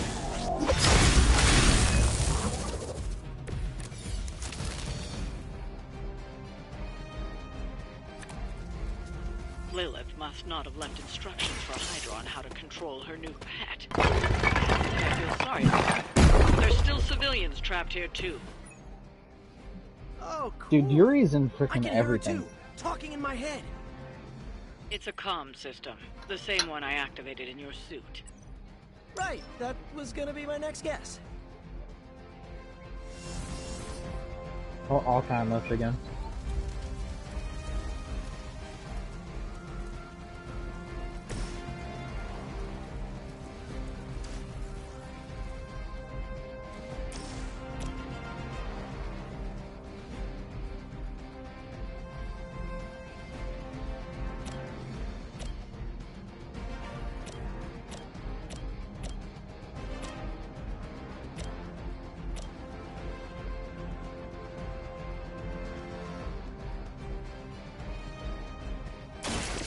Lilith must not have left instructions for Hydra on how to control her new pet. I feel sorry for her. There's still civilians trapped here too. Oh, cool. Dude, Yuri's in I freaking can hear her everything. too, talking in my head. It's a comm system, the same one I activated in your suit. Right, that was gonna be my next guess. All time left again.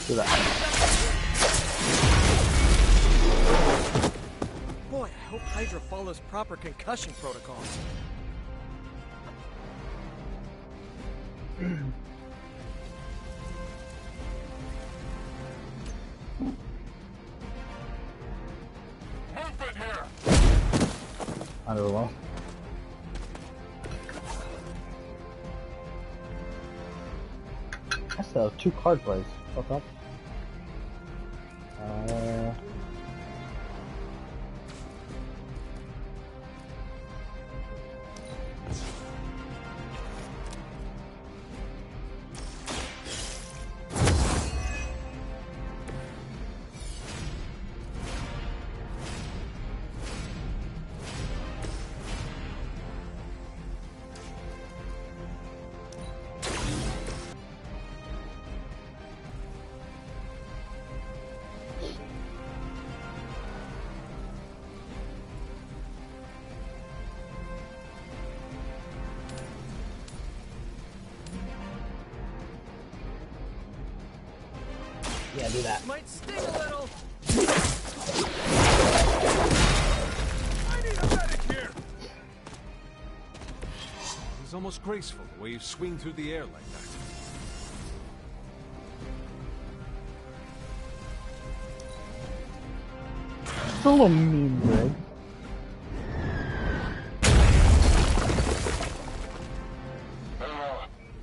Do that. Boy, I hope Hydra follows proper concussion protocols. Movement here. I don't know. I still have 2 card plays. Fuck up. Yeah, do that. Might sting a little. I need a medic here. It's almost graceful the way you swing through the air like that. It's a little mean, Greg.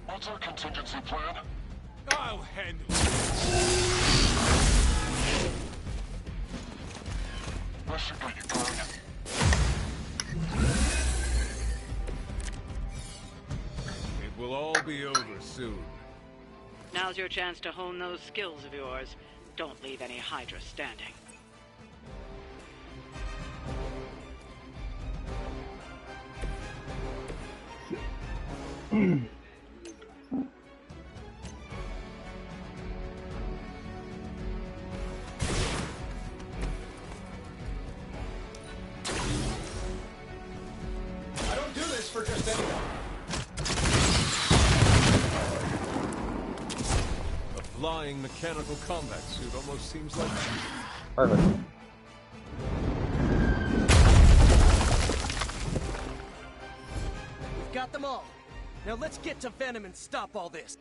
What's our contingency plan? I'll handle it. This should get you going. It will all be over soon. Now's your chance to hone those skills of yours. Don't leave any Hydra standing. I don't do this for just anyone. A flying mechanical combat suit almost seems like... Perfect. got them all. Now let's get to Venom and stop all this.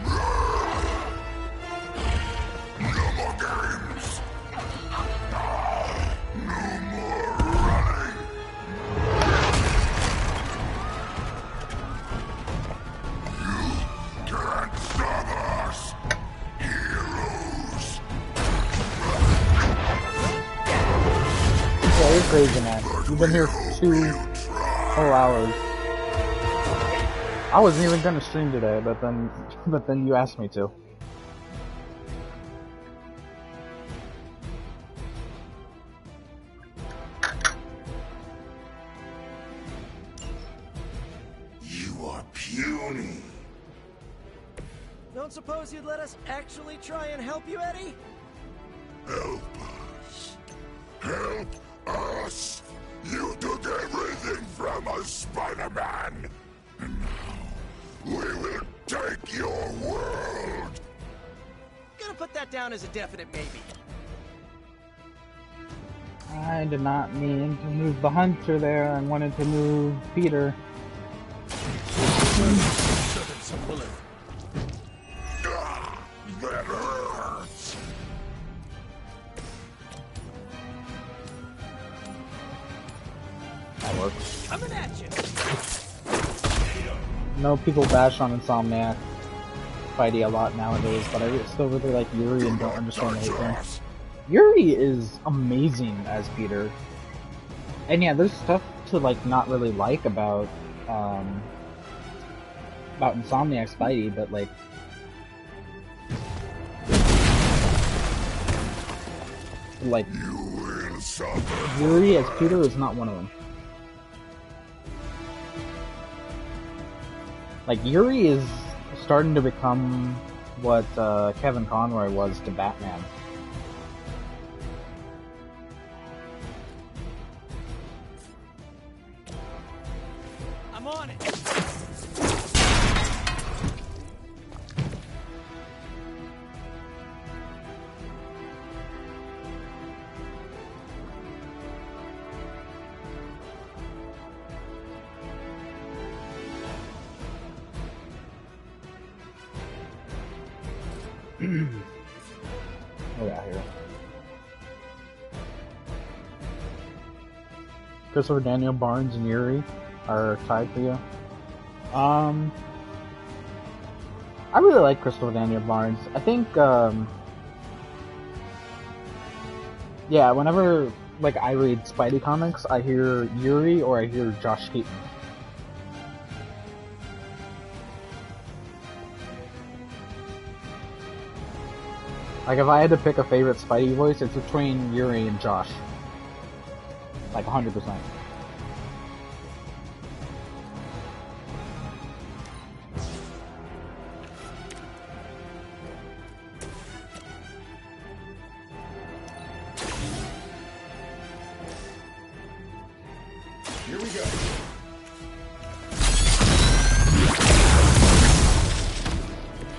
No more games! No more running! You can't stop us! Heroes! Yeah, you're crazy, man. You've been here for 2 whole hours. I wasn't even gonna stream today, but then you asked me to. You are puny. Don't suppose you'd let us actually try and help you, Eddie? Help us. Help us. You took everything from us, Spider-Man. And now, we will take your world. Gonna put that down as a definite maybe. I did not mean to move the hunter there. I wanted to move Peter. That hurts. That works. Coming at you. No, people bash on Insomniac Spidey a lot nowadays, but I still really like Yuri and don't understand the hate there. Yuri is amazing as Peter. And yeah, there's stuff to like not really like about Insomniac Spidey, but like Yuri as Peter is not one of them. Like, Yuri is starting to become what Kevin Conroy was to Batman. I'm on it. Oh yeah, here. Christopher Daniel Barnes and Yuri are tied for you. I really like Christopher Daniel Barnes. I think, yeah, whenever like I read Spidey comics, I hear Yuri or I hear Josh Keaton. Like, if I had to pick a favorite Spidey voice, it's between Yuri and Josh. Like, 100%. Here we go.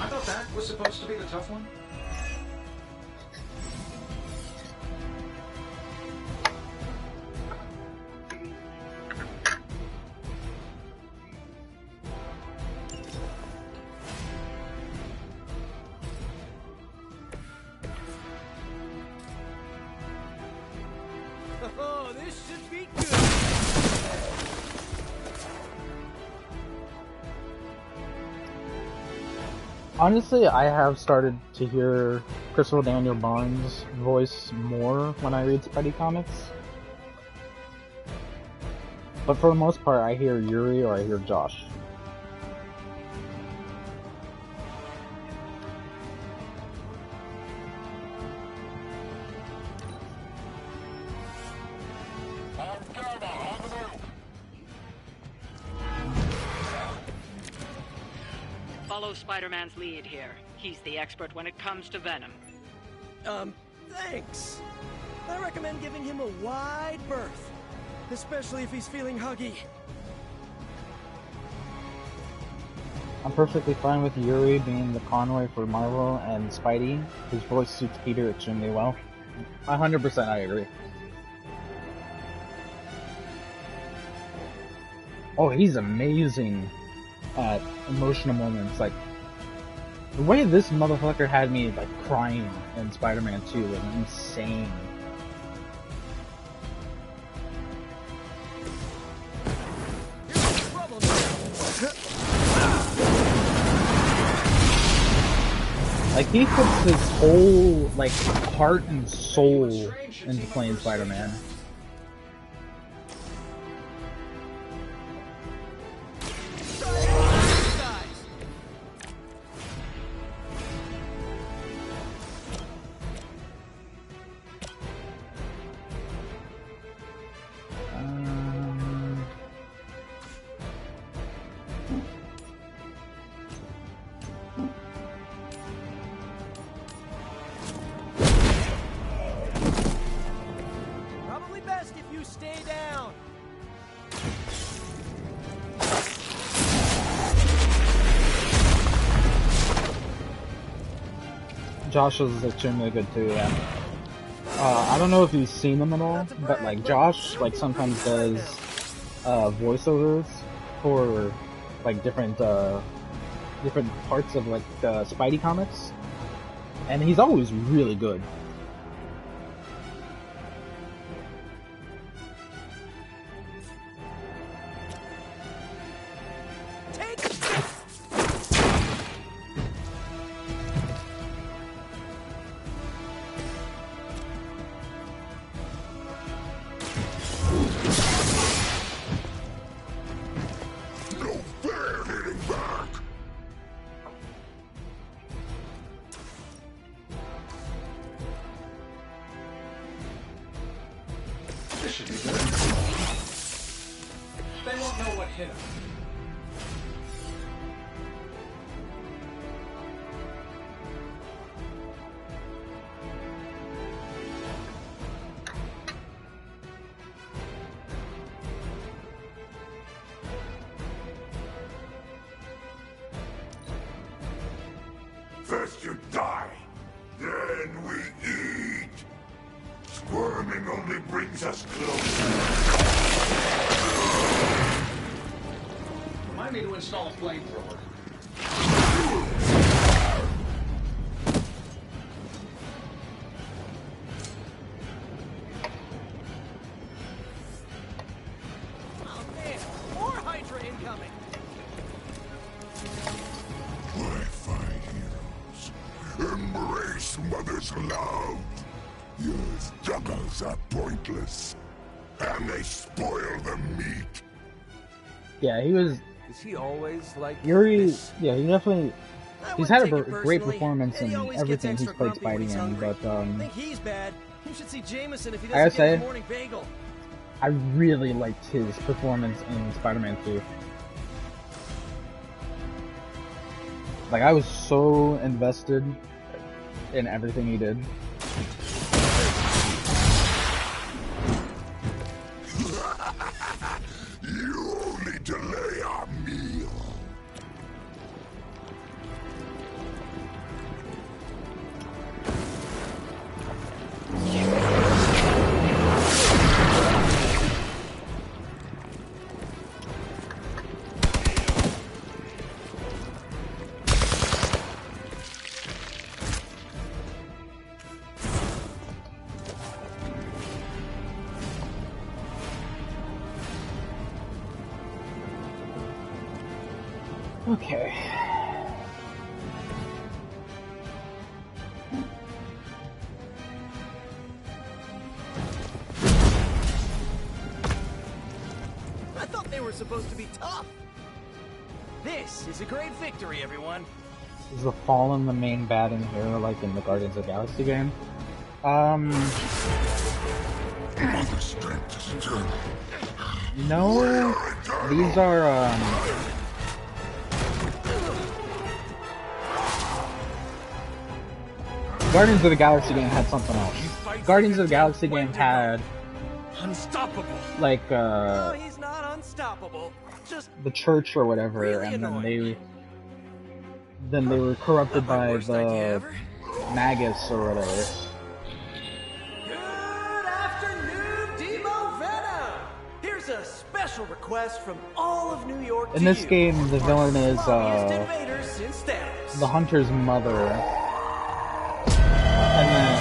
I thought that was supposed to be the tough one. Oh, this should be good. Honestly, I have started to hear Christopher Daniel Barnes' voice more when I read Spidey comics. But for the most part, I hear Yuri or I hear Josh. Follow Spider-Man's lead here. He's the expert when it comes to Venom. Thanks. I recommend giving him a wide berth. Especially if he's feeling huggy. I'm perfectly fine with Yuri being the Conroy for Marvel and Spidey. His voice suits Peter extremely well. 100% I agree. Oh, he's amazing at emotional moments. Like, the way this motherfucker had me, like, crying in Spider-Man 2 was insane. Like, he puts his whole, like, heart and soul into playing Spider-Man. Probably best if you stay down. Josh is extremely good too, yeah. I don't know if you've seen him at all, but like Josh like sometimes does voiceovers for like different parts of like Spidey comics, and he's always really good. This should be good. They won't know what hit them. First you die, then we eat. Squirming only brings us closer. Remind me to install a flamethrower. Oh man, more Hydra incoming. Wi-Fi heroes, embrace Mother's love. Your struggles are pointless, and they spoil the meat. Yeah, he was. Is he always like Yuri, this? yeah, he definitely. He's had a great performance in everything he's played Spidey in, but Think he's bad. You should see Jameson if he I gotta doesn't get say, the morning bagel. I really liked his performance in Spider-Man 2. Like, I was so invested in everything he did. You only delay our meal. Okay. I thought they were supposed to be tough. This is a great victory, everyone. Is the Fallen the main bad in here, like in the Guardians of the Galaxy game? Mother's strength is eternal. No, these are, Guardians of the Galaxy game had something else. Guardians of the Galaxy game had, unstoppable. Like, No, he's not unstoppable. Just the church or whatever, really and annoying. then they were corrupted by the Magus or whatever. Good afternoon, Demo Venom. Here's a special special request from all of New York In to this you. game, the villain is Lobbyist invaders since Thanos. the hunter's mother. And then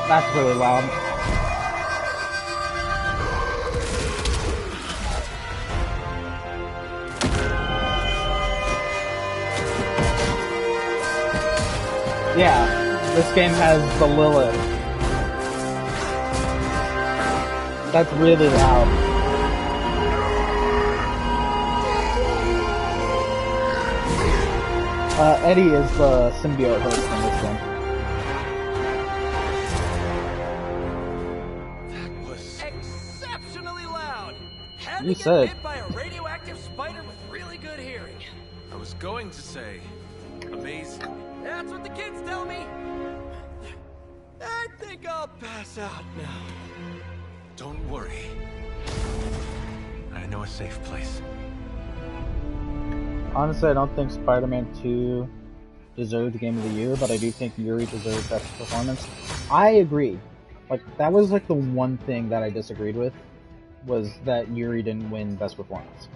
that's really loud. Yeah, this game has the Lilith. That's really loud. Eddie is the symbiote host in this one. That was exceptionally loud. Had You to get said. bit by a radioactive spider with really good hearing. I was going to say, amazing. That's what the kids tell me. I think I'll pass out now. Don't worry. I know a safe place. Honestly, I don't think Spider-Man 2 deserved the Game of the Year, but I do think Yuri deserved Best Performance. I agree. Like, that was like the one thing that I disagreed with, was that Yuri didn't win Best Performance.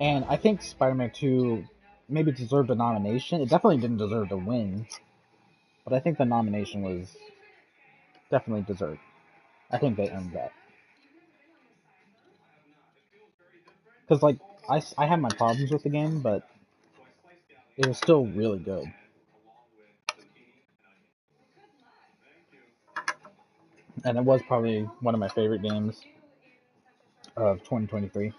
And I think Spider-Man 2 maybe deserved a nomination. It definitely didn't deserve to win, but I think the nomination was definitely deserved. I think they earned that. Because, like, I have my problems with the game, but it was still really good. And it was probably one of my favorite games of 2023.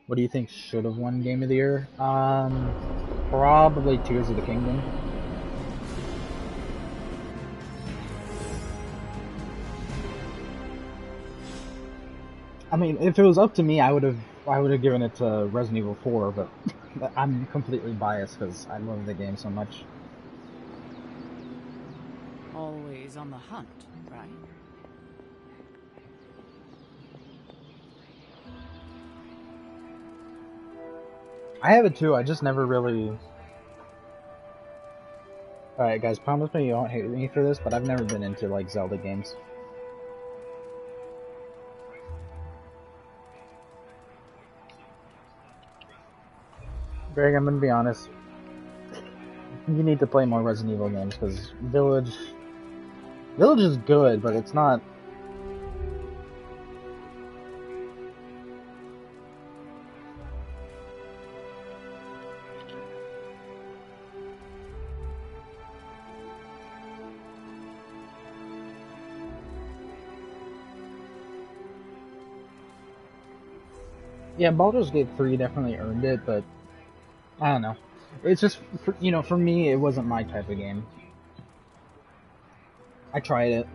What do you think should have won Game of the Year? Probably Tears of the Kingdom. I mean, if it was up to me, I would have given it to Resident Evil 4, but I'm completely biased because I love the game so much. Always on the hunt, right? I have it too, I just never really... Alright guys, promise me you won't hate me for this, but I've never been into, like, Zelda games. Greg, I'm gonna be honest. You need to play more Resident Evil games, because Village is good, but it's not... Yeah, Baldur's Gate 3 definitely earned it, but I don't know. It's just, for me, it wasn't my type of game. I tried it.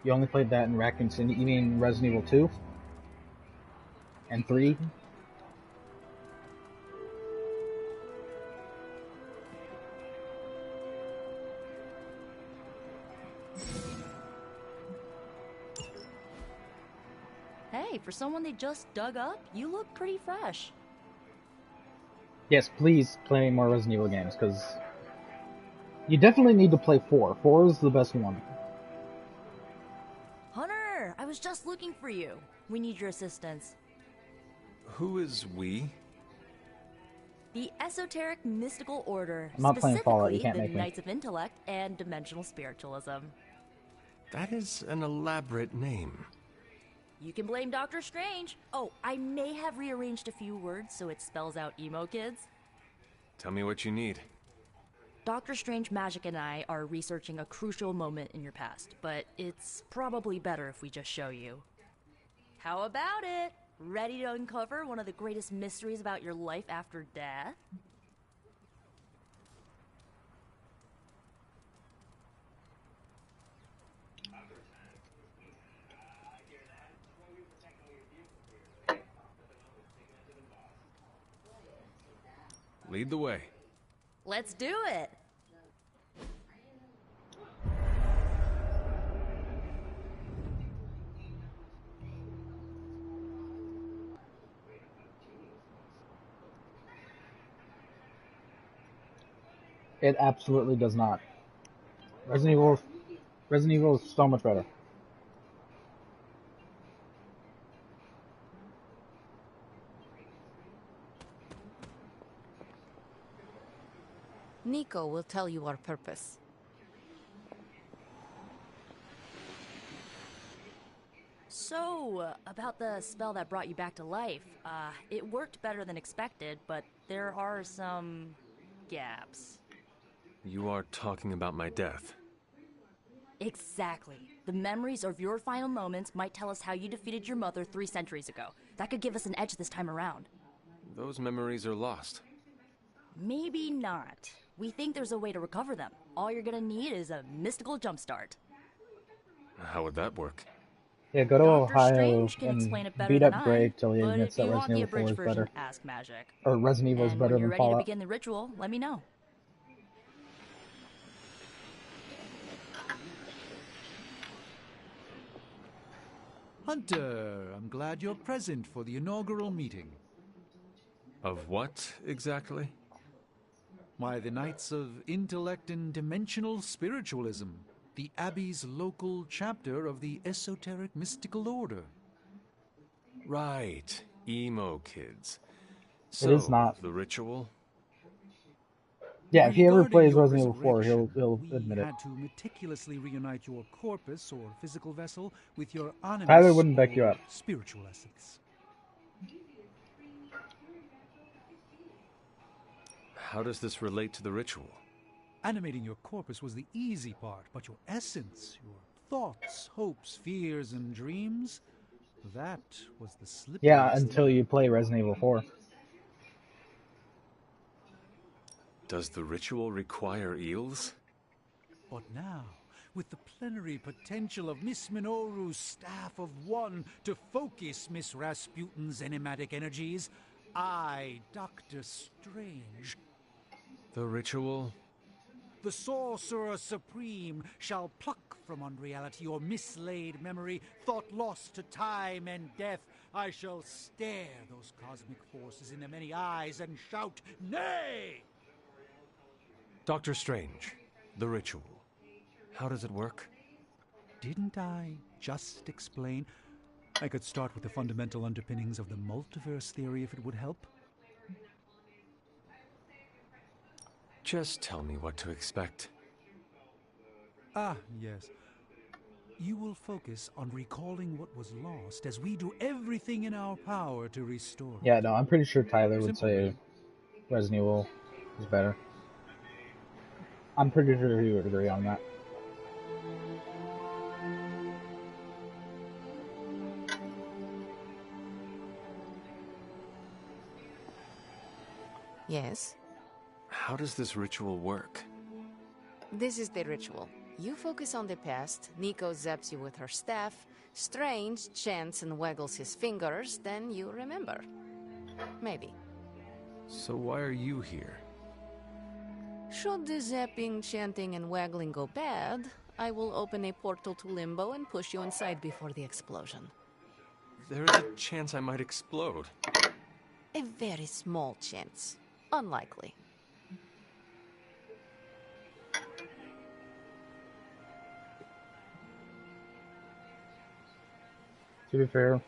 You only played that in Raccoon City? You mean Resident Evil 2? And 3? Hey, for someone they just dug up, you look pretty fresh. Yes, please play more Resident Evil games, because you definitely need to play 4. 4 is the best one. Hunter, I was just looking for you. We need your assistance. Who is we? The Esoteric Mystical Order, I'm not playing Fallout, you specifically can't the make me. Knights of Intellect and Dimensional Spiritualism. That is an elaborate name. You can blame Doctor Strange. Oh, I may have rearranged a few words so it spells out emo kids. Tell me what you need. Doctor Strange Magic and I are researching a crucial moment in your past, but it's probably better if we just show you. How about it? Ready to uncover one of the greatest mysteries about your life after death? Lead the way. Let's do it! It absolutely does not. Resident Evil is so much better. Nico will tell you our purpose. So, about the spell that brought you back to life, it worked better than expected, but there are some gaps. You are talking about my death. Exactly. The memories of your final moments might tell us how you defeated your mother 3 centuries ago. That could give us an edge this time around. Those memories are lost. Maybe not. We think there's a way to recover them. All you're gonna need is a mystical jumpstart. How would that work? Yeah, go to Dr. Ohio Strange can and explain it better beat than up I, Greg till he but admits if that you want Resident the Evil 4 abridged is version, better. ask Magic. Or Resident Evil is And better when you're than ready Fallout. to begin the ritual, let me know. Hunter, I'm glad you're present for the inaugural meeting. Of what, exactly? Why, the Knights of Intellect and Dimensional Spiritualism, the Abbey's local chapter of the Esoteric Mystical Order. Right, emo kids. It is not. The ritual? Yeah, if he ever Regarding plays your Resident Evil 4, resurrection, he'll we admit it. had to meticulously reunite your corpus or physical vessel with your animus Tyler wouldn't back you or up. spiritual essence. How does this relate to the ritual? Animating your corpus was the easy part, but your essence, your thoughts, hopes, fears, and dreams, that was the slippery. Yeah, until you play Resident Evil 4. Does the ritual require eels? But now, with the plenary potential of Miss Minoru's Staff of One to focus Miss Rasputin's enigmatic energies, I, Dr. Strange, The ritual? the Sorcerer Supreme, shall pluck from unreality your mislaid memory, thought lost to time and death. I shall stare those cosmic forces in their many eyes and shout, nay! Dr. Strange, the ritual. How does it work? Didn't I just explain? I could start with the fundamental underpinnings of the multiverse theory if it would help. Just tell me what to expect. Ah, yes. You will focus on recalling what was lost as we do everything in our power to restore it. Yeah, no, I'm pretty sure Tyler would Simple. say Resident Evil is better. I'm pretty sure he would agree on that. Yes? How does this ritual work? This is the ritual. You focus on the past, Nico zaps you with her staff, Strange chants and waggles his fingers, then you remember. Maybe. So why are you here? Should the zapping, chanting, and waggling go bad, I will open a portal to Limbo and push you inside before the explosion. There is a chance I might explode. A very small chance. Unlikely. To be fair,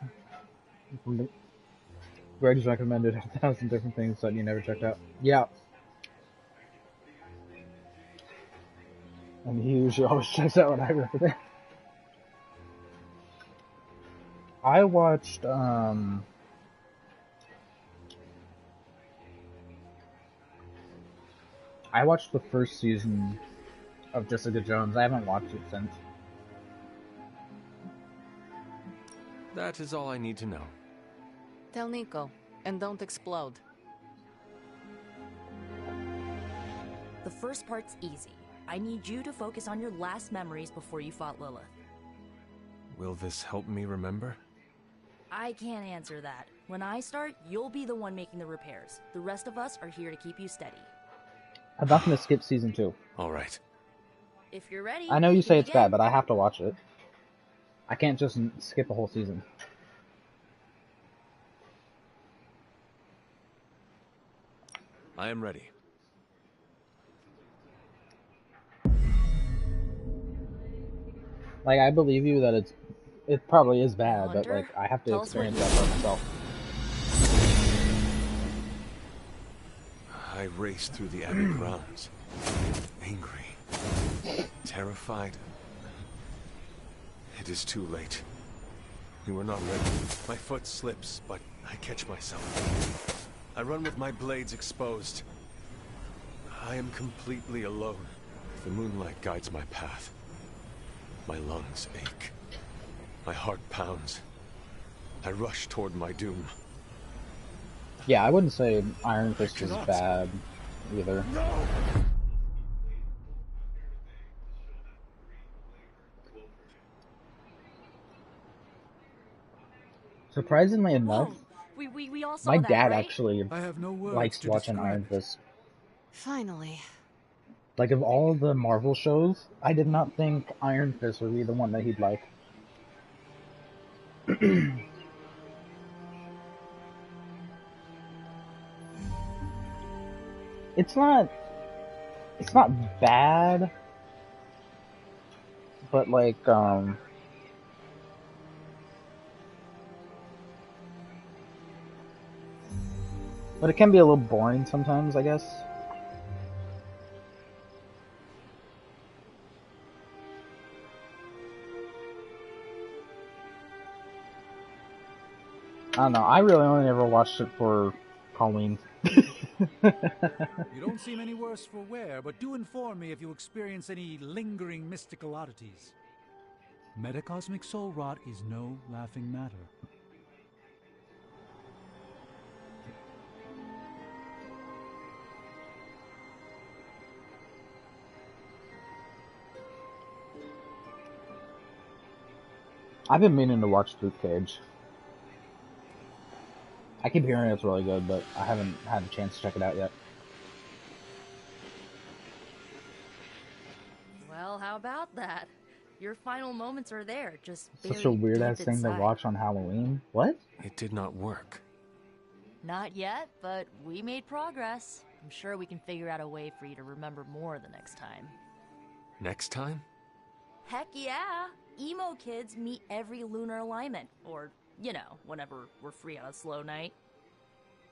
Greg's recommended 1,000 different things that you never checked out. Yeah. And he usually always checks out what I recommend. I watched, the first season of Jessica Jones. I haven't watched it since. That is all I need to know. Tell Nico, and don't explode. The first part's easy. I need you to focus on your last memories before you fought Lilith. Will this help me remember? I can't answer that. When I start, you'll be the one making the repairs. The rest of us are here to keep you steady. I'm not gonna skip season 2. Alright. If you're ready, I know you we say can it's begin. bad, but I have to watch it. I can't just skip a whole season. I am ready. Like, I believe you that it probably is bad, but Hunter, like I have to tell us what experience you that for myself. I raced through the Abbey grounds, angry, terrified. It is too late. We were not ready. My foot slips, but I catch myself. I run with my blades exposed. I am completely alone. The moonlight guides my path. My lungs ache. My heart pounds. I rush toward my doom. Yeah, I wouldn't say Iron Fist is bad either. No! Surprisingly enough, we all saw my that, dad right? actually I have no words likes to watching describe Iron Fist. Finally. Like, of all the Marvel shows, I did not think Iron Fist would be the one that he'd like. It's not bad, but like, but it can be a little boring sometimes, I guess. I don't know, I really only ever watched it for Colleen. You don't seem any worse for wear, but do inform me if you experience any lingering mystical oddities. Metacosmic soul rot is no laughing matter. I've been meaning to watch Luke Cage. I keep hearing it's really good, but I haven't had a chance to check it out yet. Well, how about that? Your final moments are there, just Such a buried weird deep ass thing to inside. watch on Halloween. What? It did not work. Not yet, but we made progress. I'm sure we can figure out a way for you to remember more the next time. Next time? Heck yeah! Emo kids meet every lunar alignment, or, you know, whenever we're free on a slow night.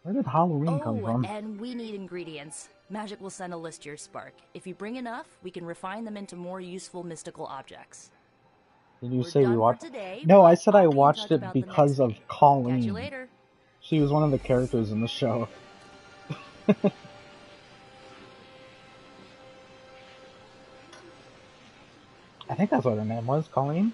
Where did Halloween come Oh, from? and we need ingredients. Magic will send a list to your Spark. If you bring enough, we can refine them into more useful mystical objects. Did you We're say we done for watched? today, No, I but said I'll I be in watched touch it about the because next of week. Colleen. Catch you later. She was one of the characters in the show. I think that's what her name was, Colleen.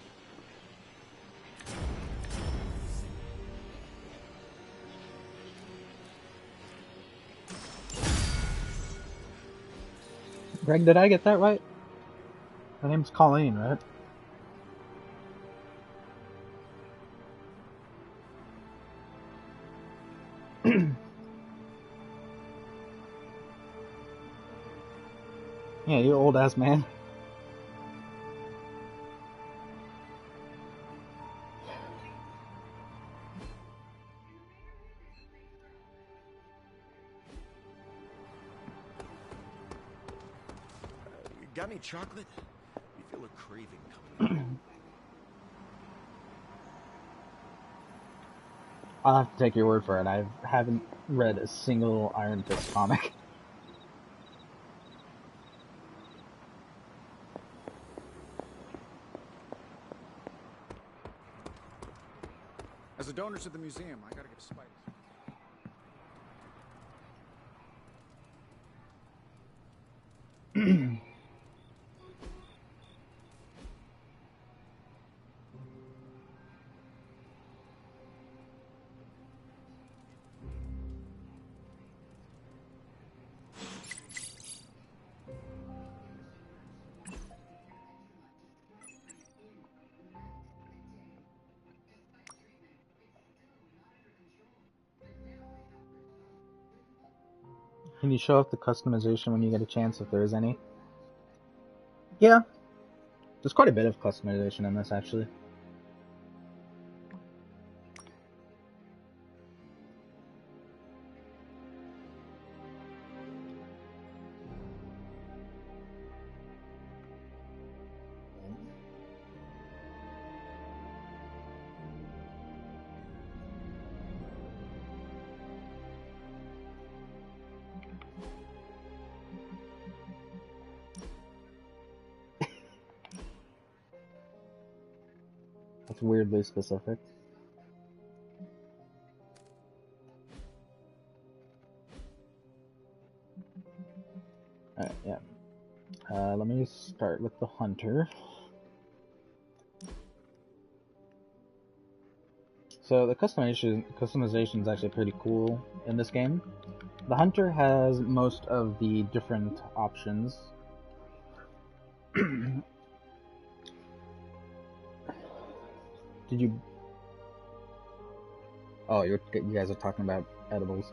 Greg, did I get that right? Her name's Colleen, right? Yeah, you old ass man. You got any chocolate? You feel a craving coming on. I'll have to take your word for it. I haven't read a single Iron Fist comic. As a donor to the museum, I gotta give Spike. Can you show off the customization when you get a chance, if there is any? Yeah. There's quite a bit of customization in this, actually. That's weirdly specific. Alright, yeah. Let me start with the hunter. So the customization is actually pretty cool in this game. The hunter has most of the different options. Did you... Oh, you guys are talking about edibles.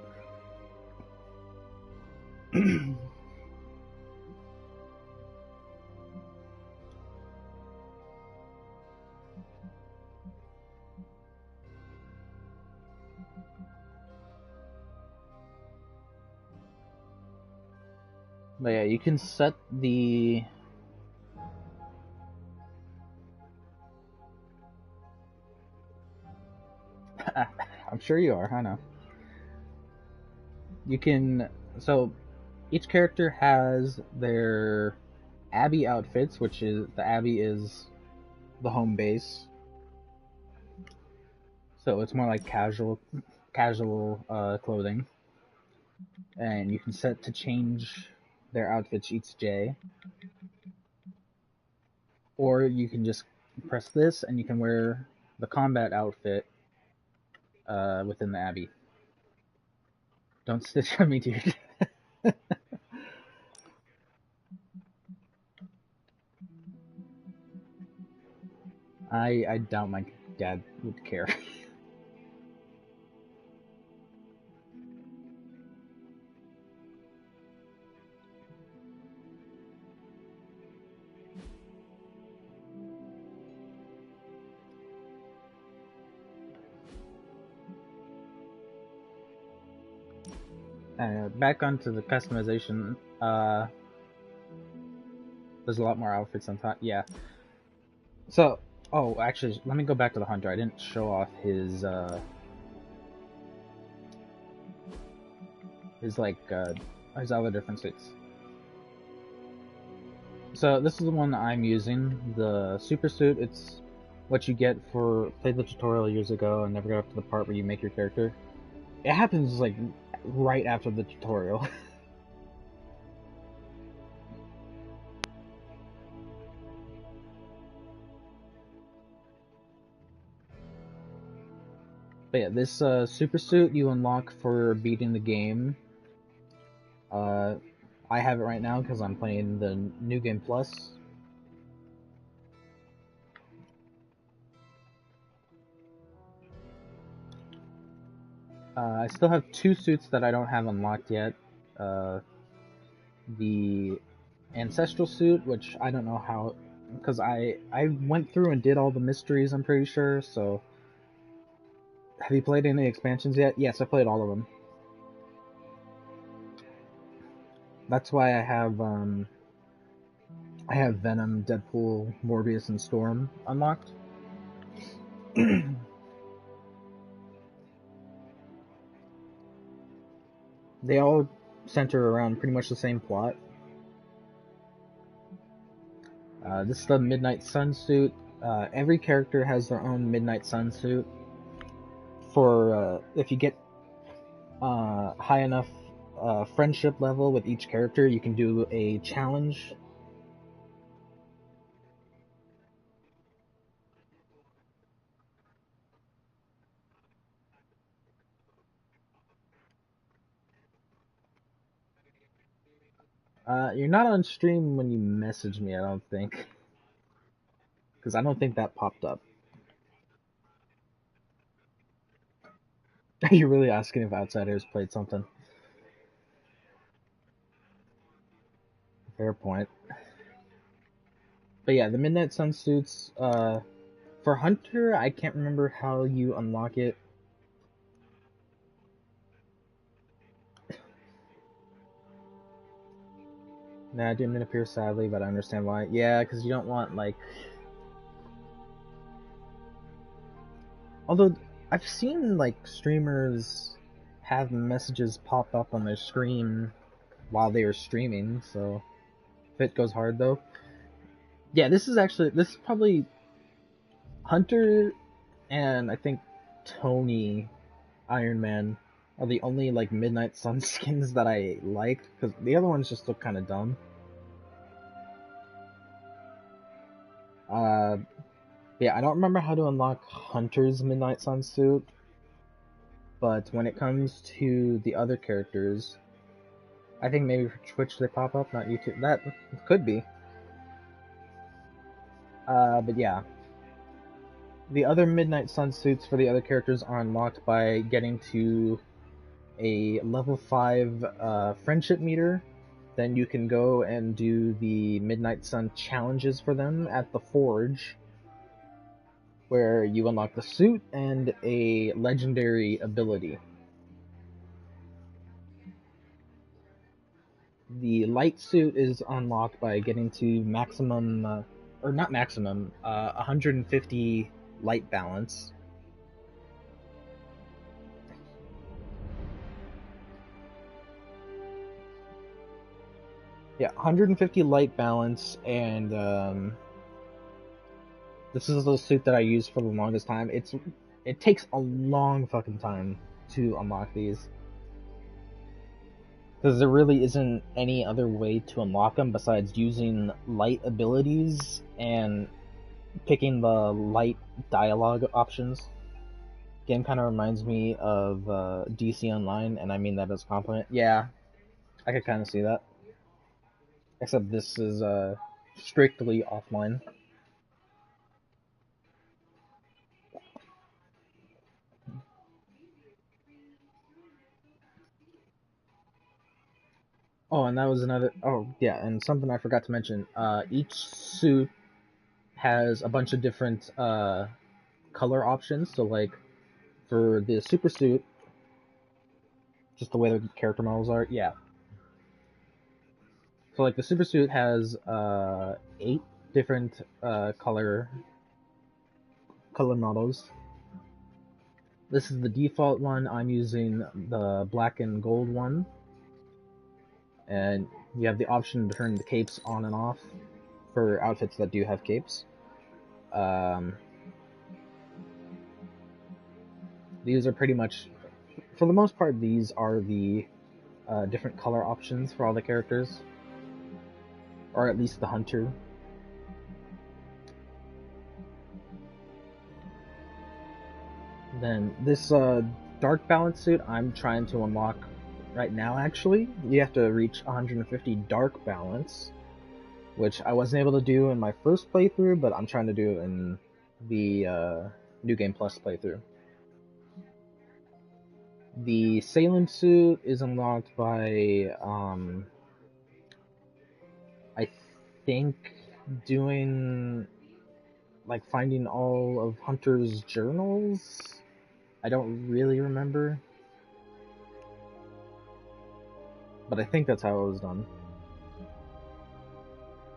But yeah, you can set the... I'm sure you are, I know. You can... So, each character has their Abbey outfits, which is... The Abbey is the home base. So it's more like casual clothing. And you can set to change their outfits each day. Or you can just press this and you can wear the combat outfit within the Abbey. Don't stitch on me, dude. I doubt my dad would care. Back onto the customization, there's a lot more outfits on top, yeah. So, oh, actually, let me go back to the hunter. I didn't show off his other different suits. So, this is the one that I'm using, the super suit. It's what you get for, played the tutorial years ago and never got up to the part where you make your character. It happens, like, right after the tutorial. But yeah, this super suit you unlock for beating the game. I have it right now because I'm playing the New Game Plus. I still have two suits that I don't have unlocked yet. The Ancestral suit, which I don't know how, because I went through and did all the mysteries, I'm pretty sure, so... Have you played any expansions yet? Yes, I played all of them. That's why I have Venom, Deadpool, Morbius, and Storm unlocked. They all center around pretty much the same plot. This is the Midnight Sun suit. Every character has their own Midnight Sun suit. For if you get high enough friendship level with each character, you can do a challenge. You're not on stream when you message me, I don't think. Because I don't think that popped up. Are you really asking if Outsiders played something? Fair point. But yeah, the Midnight Sun suits, for Hunter, I can't remember how you unlock it. Nah, it didn't appear sadly, but I understand why. Yeah, because you don't want, like... Although, I've seen, like, streamers have messages pop up on their screen while they are streaming, so... If it goes hard, though. Yeah, this is probably Hunter and I think Tony Iron Man are the only like Midnight Sun skins that I liked, because the other ones just look kind of dumb. Yeah, I don't remember how to unlock Hunter's Midnight Sun suit, but when it comes to the other characters, I think maybe for Twitch they pop up, not YouTube. That could be. But yeah. The other Midnight Sun suits for the other characters are unlocked by getting to a level 5 friendship meter. Then you can go and do the Midnight Sun challenges for them at the Forge, where you unlock the suit and a legendary ability. The light suit is unlocked by getting to maximum, or not maximum, 150 light balance. Yeah, 150 light balance, and this is the suit that I used for the longest time. It takes a long fucking time to unlock these, because there really isn't any other way to unlock them besides using light abilities and picking the light dialogue options. Game kind of reminds me of DC Online, and I mean that as a compliment. Yeah, I could kind of see that. Except this is strictly offline. Oh, and that was another... Oh, yeah, and something I forgot to mention. Each suit has a bunch of different color options. So, like, for the super suit, just the way the character models are, yeah. So, like, the super suit has 8 different color models. This is the default one. I'm using the black and gold one. And you have the option to turn the capes on and off for outfits that do have capes. These are pretty much, for the most part, these are the different color options for all the characters. Or at least the hunter. Then this dark balance suit I'm trying to unlock right now, actually. You have to reach 150 dark balance, which I wasn't able to do in my first playthrough, but I'm trying to do in the New Game Plus playthrough. The Salem suit is unlocked by, I think, doing, like, finding all of Hunter's journals? I don't really remember. But I think that's how it was done.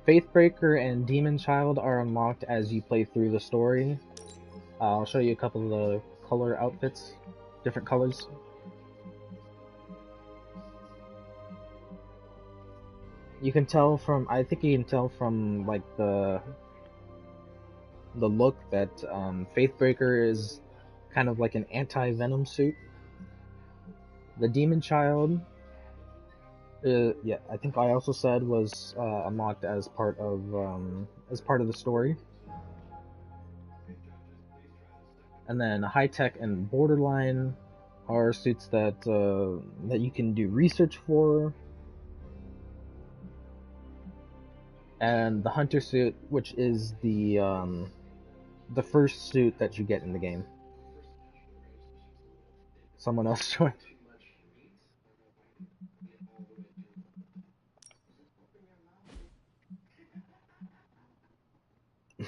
Faithbreaker and Demon Child are unlocked as you play through the story. I'll show you a couple of the color outfits, different colors. You can tell from, I think you can tell from like the look that Faithbreaker is kind of like an anti-venom suit. The Demon Child, yeah, I think I also said was unlocked as part of the story. And then High Tech and Borderline are suits that that you can do research for. And the Hunter suit, which is the first suit that you get in the game. Someone else joined.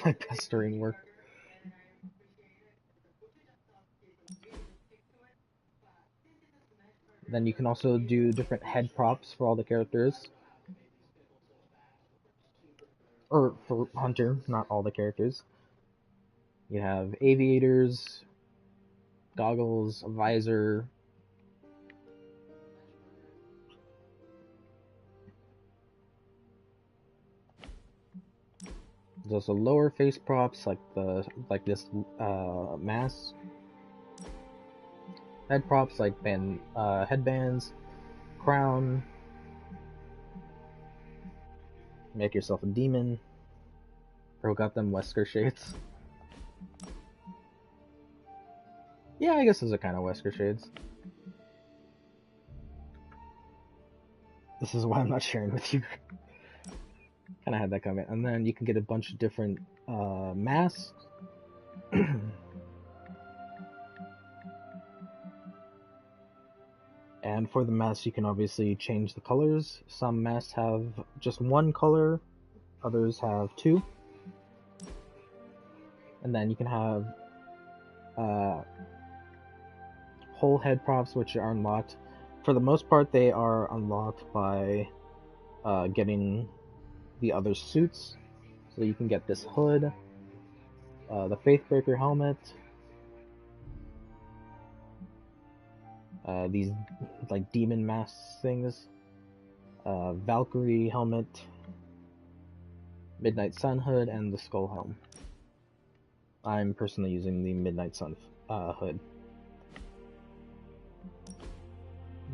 My pestering work. Then you can also do different head props for all the characters. Or for Hunter, not all the characters. You have aviators, goggles, a visor. There's also lower face props like this mask. Head props like headbands, crown. Make yourself a demon. Bro got them Wesker shades. Yeah, I guess those are kind of Wesker shades. This is why I'm not sharing with you. Kind of had that comment. And then you can get a bunch of different masks. And for the masks, you can obviously change the colors. Some masks have just one color, others have two. And then you can have whole head props, which are unlocked. For the most part, they are unlocked by getting the other suits. So you can get this hood, the Faithbreaker helmet, these like demon mask things, Valkyrie helmet, Midnight Sun hood, and the Skull helm. I'm personally using the Midnight Sun hood.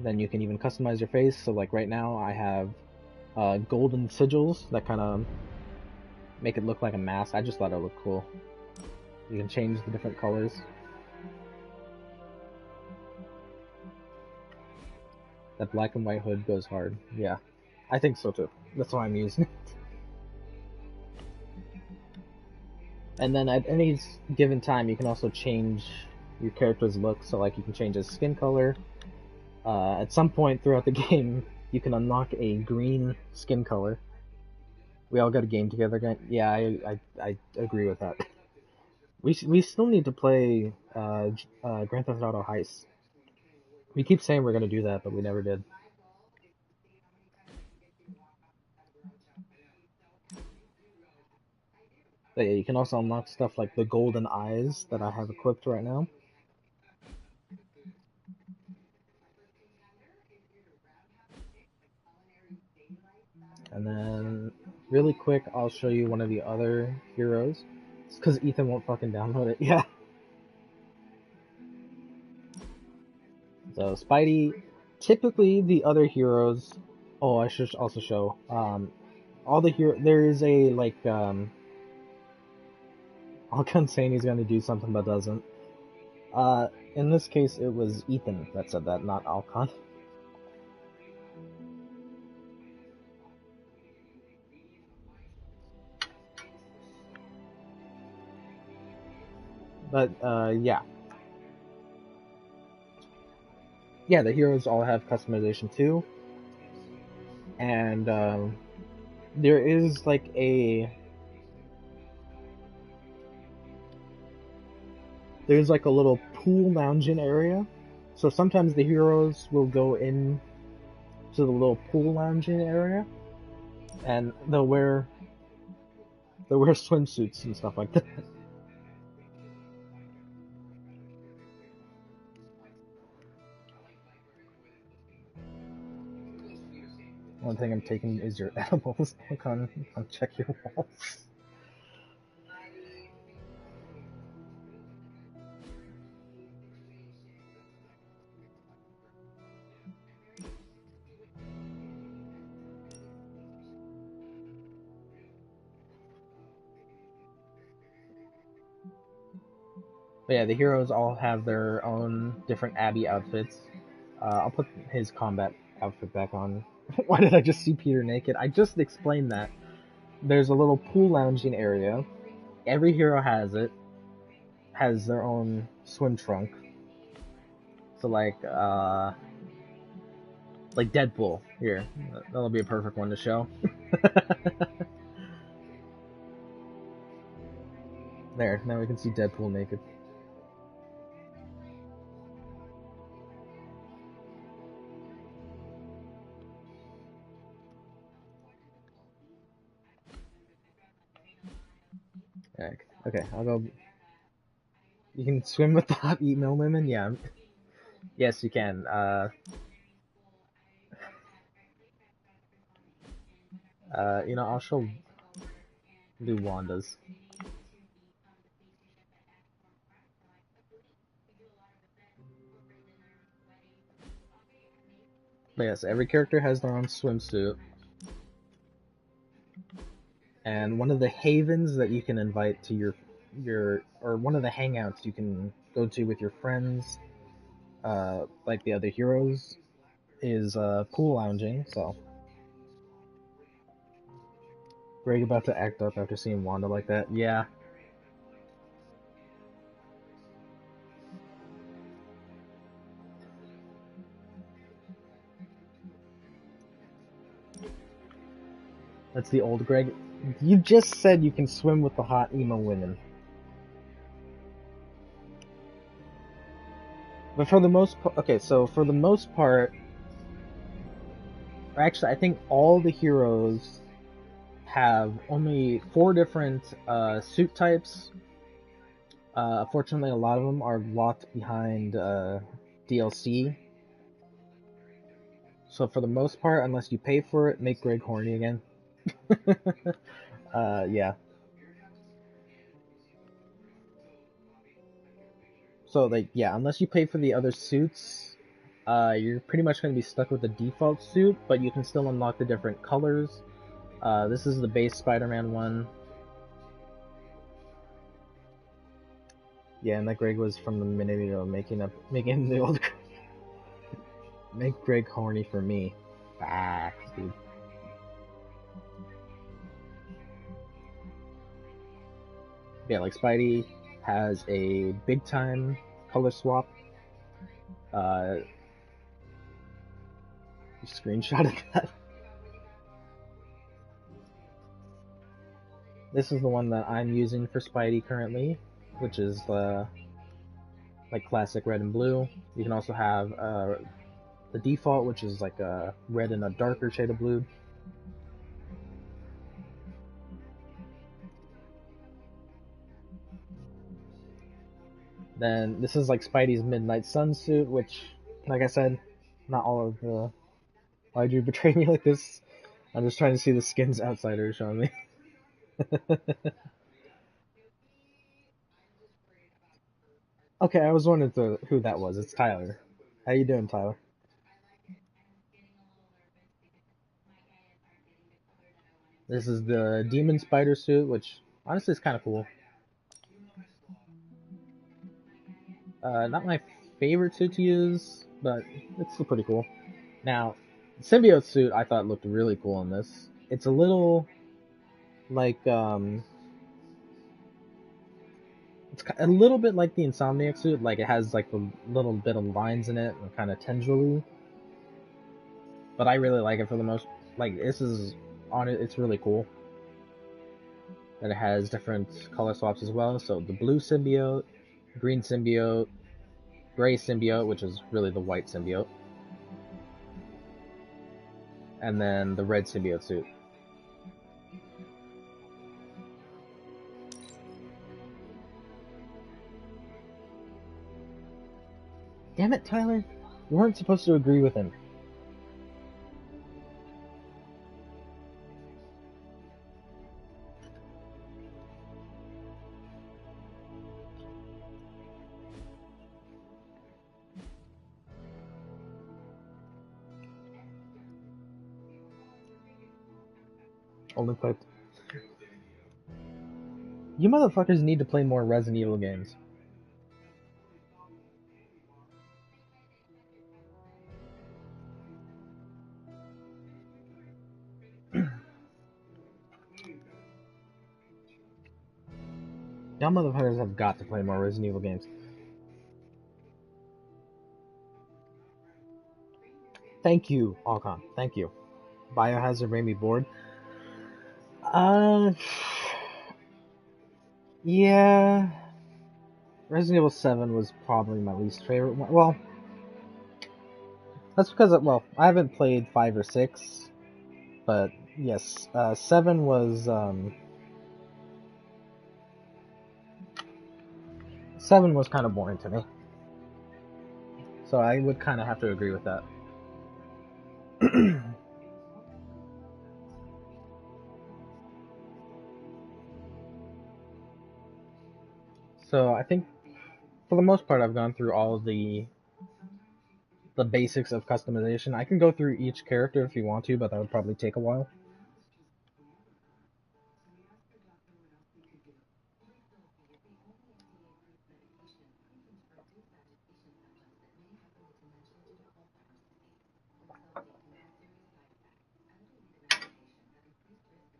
Then you can even customize your face. So like right now I have golden sigils that kind of make it look like a mask. I just thought it looked cool. You can change the different colors. That black and white hood goes hard. Yeah, I think so too. That's why I'm using it. And then at any given time, you can also change your character's look. So like you can change his skin color. At some point throughout the game, you can unlock a green skin color. We all got a game together again. Yeah, I agree with that. We still need to play Grand Theft Auto Heist. We keep saying we're gonna do that, but we never did. But yeah, you can also unlock stuff like the golden eyes that I have equipped right now. And then, really quick, I'll show you one of the other heroes. It's because Ethan won't fucking download it. Yeah. So, Spidey, typically the other heroes... Oh, I should also show. All the there is a, like, Alcon saying he's gonna do something but doesn't. In this case, it was Ethan that said that, not Alcon. But, yeah. Yeah, the heroes all have customization too. And, there is, like, there's, like, a little pool lounging area. So sometimes the heroes will go in to the little pool lounging area. And they'll wear swimsuits and stuff like that. One thing I'm taking is your edibles. Come check your walls. But yeah, the heroes all have their own different Abby outfits. I'll put his combat outfit back on. Why did I just see Peter naked? I just explained that. There's a little pool lounging area. Every hero has it. Has their own swim trunk. So like Deadpool. Here. That'll be a perfect one to show. There, now we can see Deadpool naked. Okay, I'll go. You can swim with the hot email women? Yeah. Yes, you can. You know, I'll show. Do Wanda's. But yes, every character has their own swimsuit. And one of the havens that you can invite to your or one of the hangouts you can go to with your friends, like the other heroes, is pool lounging. So Greg about to act up after seeing Wanda like that. Yeah. That's the old Greg. You just said you can swim with the hot emo women. But for the most part, okay, so for the most part, actually, I think all the heroes have only 4 different suit types. Fortunately, a lot of them are locked behind DLC. So for the most part, unless you pay for it, make Greg horny again. Yeah. So like, yeah, unless you pay for the other suits, you're pretty much going to be stuck with the default suit, but you can still unlock the different colors. This is the base Spider-Man one. Yeah, and that Greg was from the minute ago making the old make Greg horny for me. Facts, dude. Yeah, like Spidey has a big time color swap. You screenshotted that. This is the one that I'm using for Spidey currently, which is like classic red and blue. You can also have the default, which is like a red and a darker shade of blue. Then this is like Spidey's Midnight Sun suit, which, like I said, not all of the... Why'd you betray me like this? I'm just trying to see the skins Outsiders showing me. Okay, I was wondering who that was. It's Tyler. How you doing, Tyler? This is the Demon Spider suit, which honestly is kind of cool. Not my favorite suit to use, but it's still pretty cool. Now, the symbiote suit I thought looked really cool in this. It's a little like it's a little bit like the Insomniac suit. Like it has like a little bit of lines in it and kind of tendrily. But I really like it for the most. Like this is on it. It's really cool. And it has different color swaps as well. So the blue symbiote, green symbiote, gray symbiote, which is really the white symbiote, and then the red symbiote suit. Damn it, Tyler! You weren't supposed to agree with him. Only played. You motherfuckers need to play more Resident Evil games. Y'all motherfuckers have got to play more Resident Evil games. Thank you, Alcon. Thank you. Biohazard made me bored. Yeah. Resident Evil 7 was probably my least favorite one. Well, that's because, I haven't played 5 or 6. But, yes, 7 was, 7 was kind of boring to me. So I would kind of have to agree with that. So I think, for the most part, I've gone through all of the basics of customization. I can go through each character if you want to, but that would probably take a while.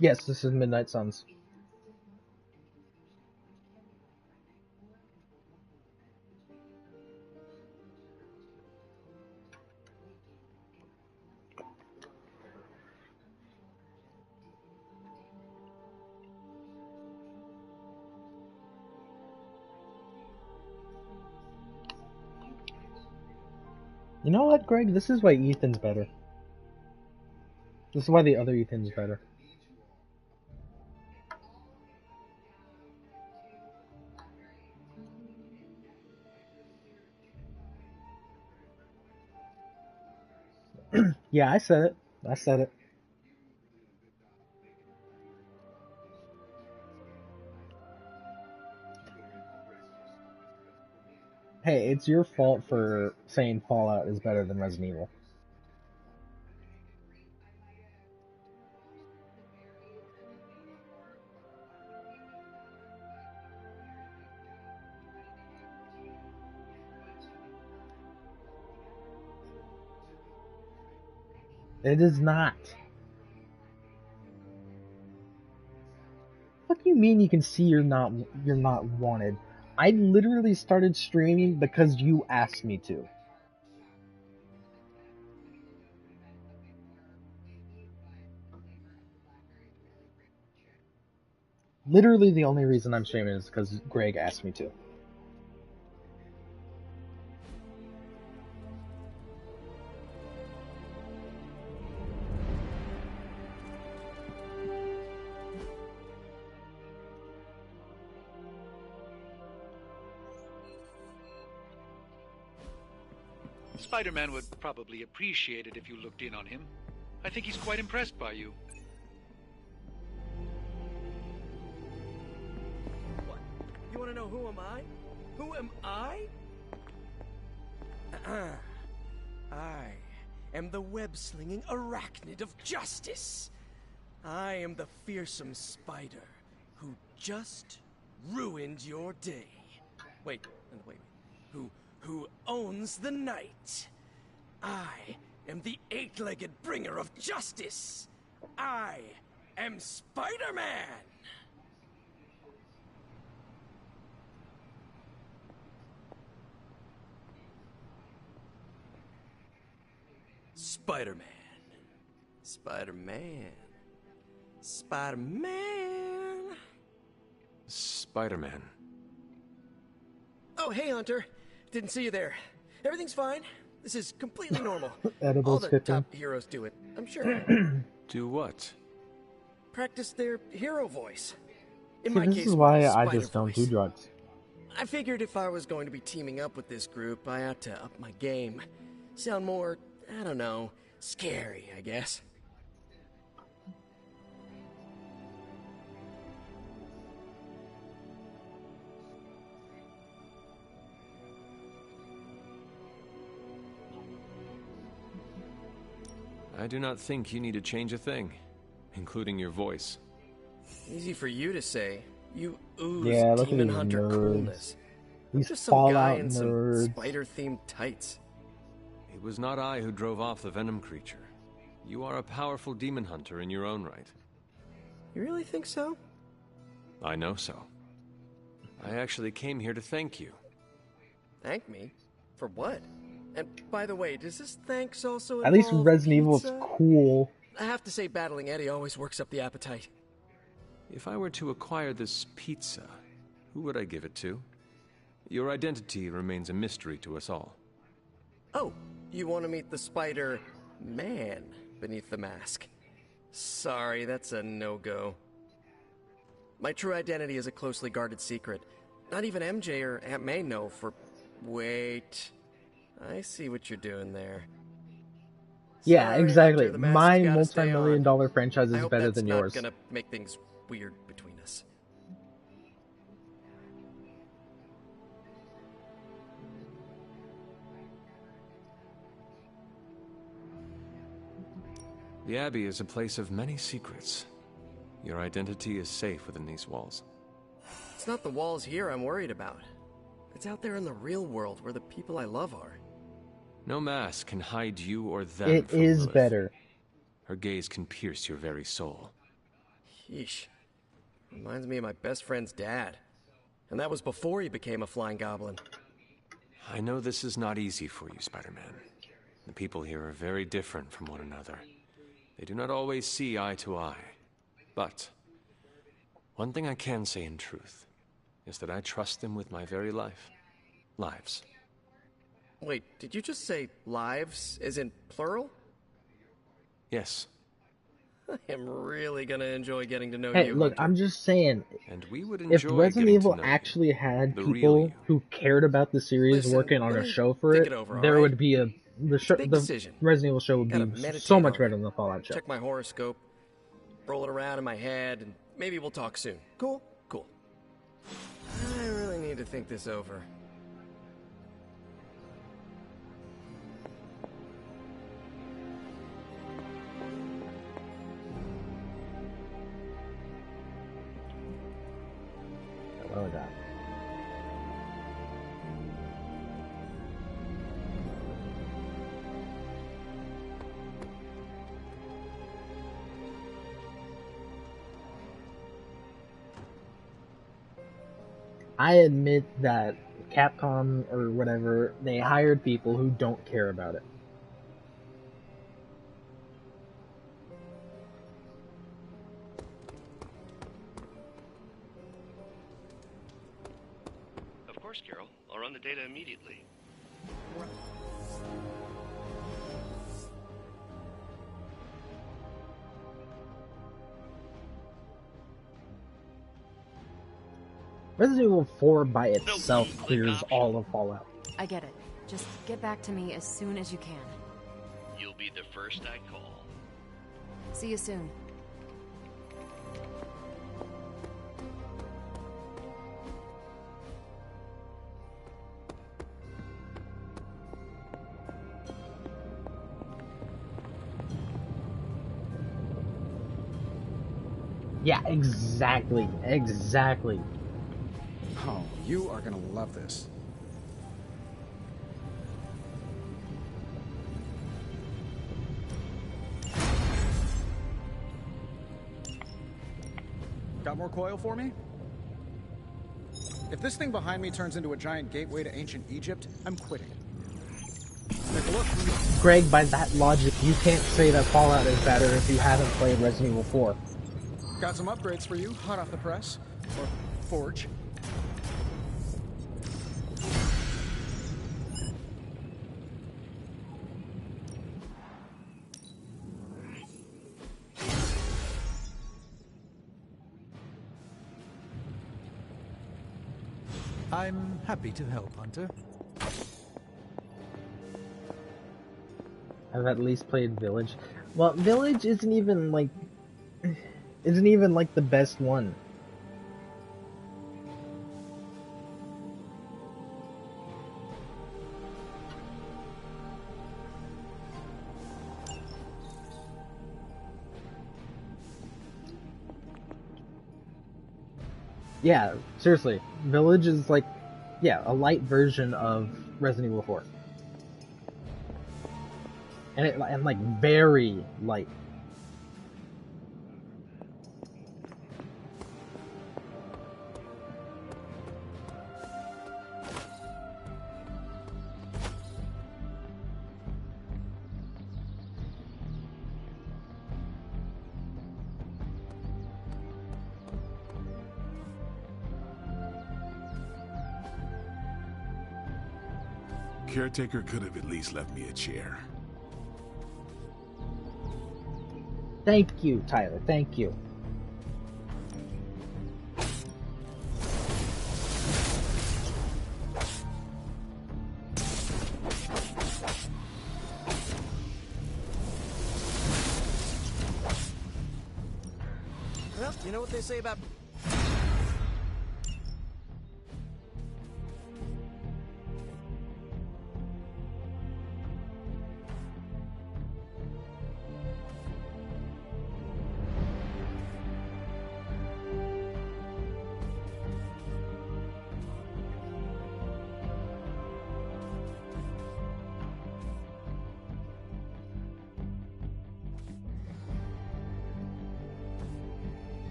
Yes, this is Midnight Suns. You know what, Greg? This is why Ethan's better. This is why the other Ethan's better. Yeah, I said it. I said it. Hey, it's your fault for saying Fallout is better than Resident Evil. It is not. What do you mean you can see you're not wanted? I literally started streaming because you asked me to. Literally the only reason I'm streaming is because Greg asked me to. Spider-Man would probably appreciate it if you looked in on him. I think he's quite impressed by you. What? You want to know who am I? Who am I? I am the web-slinging arachnid of justice. I am the fearsome spider who just ruined your day. Wait. Who owns the night. I am the eight-legged bringer of justice. I am Spider-Man. Spider-Man. Spider-Man. Spider-Man. Spider-Man. Oh, hey, Hunter. Didn't see you there. Everything's fine. This is completely normal. Edibles All the kicking. top heroes do it, I'm sure. Do what? Practice their hero voice. In See, my this case, is why I spider just don't voice. do drugs. I figured if I was going to be teaming up with this group, I ought to up my game. Sound more, I don't know, scary, I guess. I do not think you need to change a thing, including your voice. Easy for you to say. You ooze Yeah, look at Demon these Hunter nerds. coolness. I'm These just some guy Fallout in some nerds. spider-themed tights. It was not I who drove off the Venom creature. You are a powerful demon hunter in your own right. You really think so? I know so. I actually came here to thank you. Thank me? For what? And by the way, does this thanks also At least involve Resident Evil is pizza? cool. I have to say, battling Eddie always works up the appetite. If I were to acquire this pizza, who would I give it to? Your identity remains a mystery to us all. Oh, you want to meet the Spider-Man beneath the mask? Sorry, that's a no-go. My true identity is a closely guarded secret. Not even MJ or Aunt May know for... Wait... I see what you're doing there. Yeah, Sorry, exactly. Hunter, the mask My gotta stay multi-million-dollar franchise I is hope better that's than not yours. gonna make things weird between us. The Abbey is a place of many secrets. Your identity is safe within these walls. It's not the walls here I'm worried about. It's out there in the real world where the people I love are. No mask can hide you or them. It from is Lilith. better. Her gaze can pierce your very soul. Yeesh. Reminds me of my best friend's dad. And that was before he became a flying goblin. I know this is not easy for you, Spider-Man. The people here are very different from one another. They do not always see eye to eye. But one thing I can say in truth is that I trust them with my very life. Lives. Wait, did you just say lives, as in plural? Yes. I am really gonna enjoy getting to know Hey, you. look, Hunter. I'm just saying, And we would if enjoy Resident getting to Evil know actually had the real people you. who cared about the series Listen, working on let a me show for think it, it over, there alright? would be a the big the decision. Resident Evil show would Gotta be meditate so much on better it. than the Fallout show. Check my horoscope, roll it around in my head, and maybe we'll talk soon. Cool? Cool. I really need to think this over. What was that? I admit that Capcom or whatever, they hired people who don't care about it. Of course, Carol. I'll run the data immediately. Resident Evil 4 by itself clears all of Fallout. I get it. Just get back to me as soon as you can. You'll be the first I call. See you soon. Yeah, exactly. Exactly. Oh, you are gonna love this. Got more coil for me? If this thing behind me turns into a giant gateway to ancient Egypt, I'm quitting. Take a look. Greg, by that logic, you can't say that Fallout is better if you haven't played Resident Evil 4. Got some upgrades for you, hot off the press. Or forge. I'm happy to help, Hunter. I've at least played Village. Well, Village isn't even like the best one. Yeah, seriously. Village is like, yeah, a light version of Resident Evil 4. And like very light. Caretaker could have at least left me a chair. Thank you, Tyler. Thank you. Well, you know what they say about...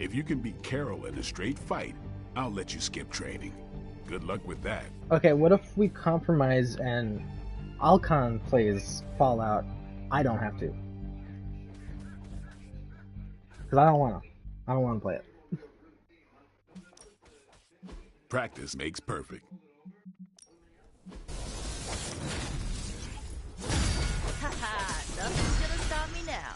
If you can beat Carol in a straight fight, I'll let you skip training. Good luck with that. Okay, what if we compromise and Alcon plays Fallout? I don't have to. Because I don't want to play it. Practice makes perfect. Haha, nothing's gonna stop me now.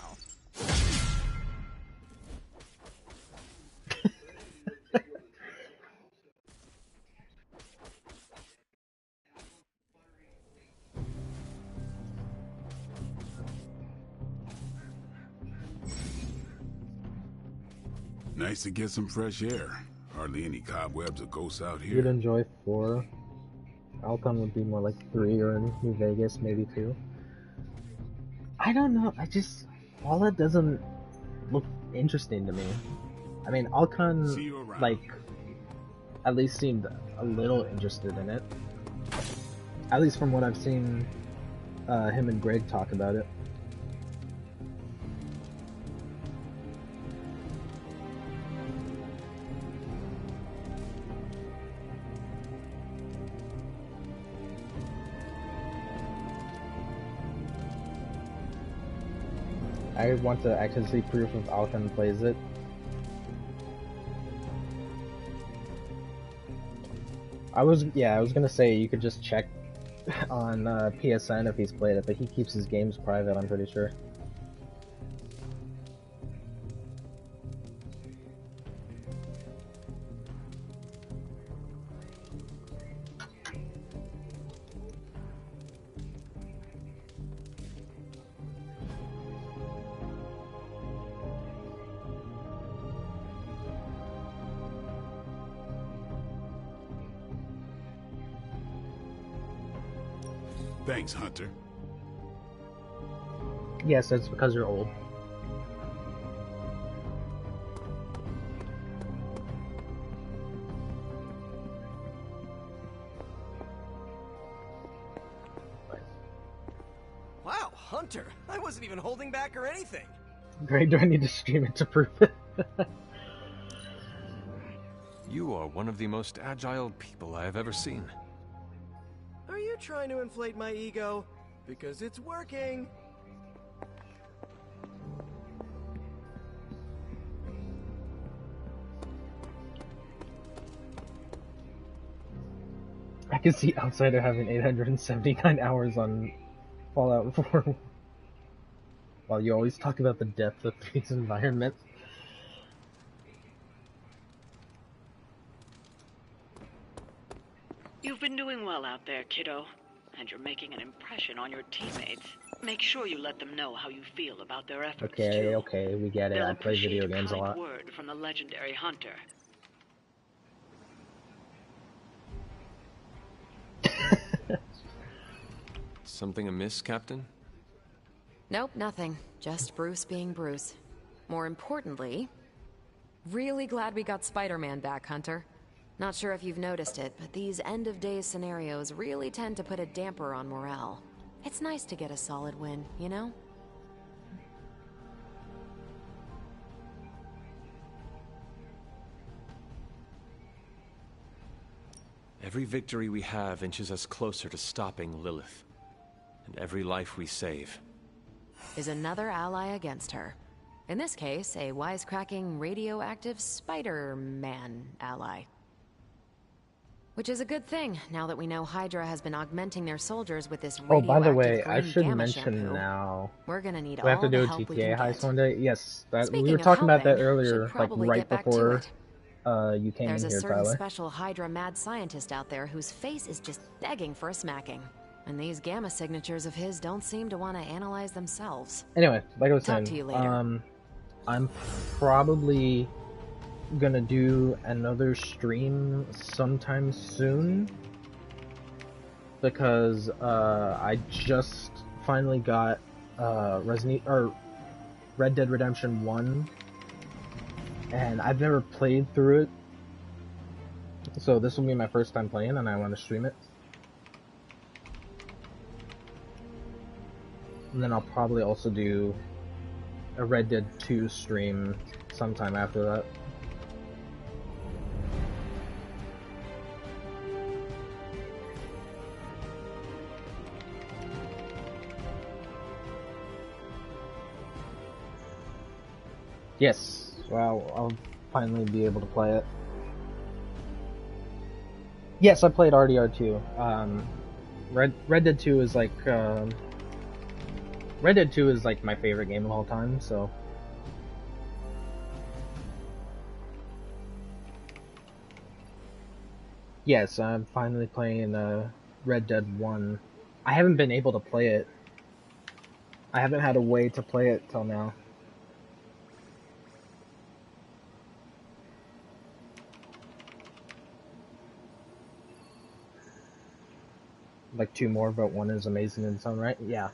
Nice to get some fresh air. Hardly any cobwebs or ghosts out here. You'd enjoy 4. Alcon would be more like 3, or New Vegas, maybe 2. I don't know, Fallout doesn't look interesting to me. I mean, Alcon, like, at least seemed a little interested in it. At least from what I've seen him and Greg talk about it. I want to actually see proof if Alcon plays it. I was gonna say you could just check on PSN if he's played it, but he keeps his games private, I'm pretty sure. Thanks, Hunter. Yes, it's because you're old. Wow, Hunter! I wasn't even holding back or anything. Great, do I need to stream it to prove it? You are one of the most agile people I have ever seen. Are you trying to inflate my ego? Because it's working. I can see Outsider having 879 hours on Fallout 4. While you always talk about the depth of these environments. You've been doing well out there, kiddo. And you're making an impression on your teammates. Make sure you let them know how you feel about their efforts, too. Okay, we get it. They'll I play video games a appreciate lot. kind word from the legendary Hunter. Something amiss, Captain? Nope, nothing. Just Bruce being Bruce. More importantly, really glad we got Spider-Man back, Hunter. Not sure if you've noticed it, but these end-of-days scenarios really tend to put a damper on morale. It's nice to get a solid win, you know? Every victory we have inches us closer to stopping Lilith. And every life we save is another ally against her. In this case, a wisecracking, radioactive Spider-Man ally. Which is a good thing, now that we know Hydra has been augmenting their soldiers with this radioactive by the way, I green should gamma mention shampoo. now. We're gonna need We have all to do the a help we GTA can heist get. one day. Yes, we Speaking were of talking about that helping, earlier, should like probably right get back to before it. you came There's in a here, certain Tyler. special Hydra mad scientist out there whose face is just begging for a smacking. And these gamma signatures of his don't seem to want to analyze themselves. Anyway, like I was Talk saying, to you later. I'm probably gonna do another stream sometime soon because I just finally got Red Dead Redemption 1, and I've never played through it, so this will be my first time playing, and I want to stream it. And then I'll probably also do a Red Dead 2 stream sometime after that. Yes. Well, I'll finally be able to play it. Yes, I played RDR2. Red Dead 2 is like Red Dead 2 is like my favorite game of all time. So. Yes, I'm finally playing Red Dead 1. I haven't been able to play it. I haven't had a way to play it till now. Like 2 more, but 1 is amazing in its own right. Yeah.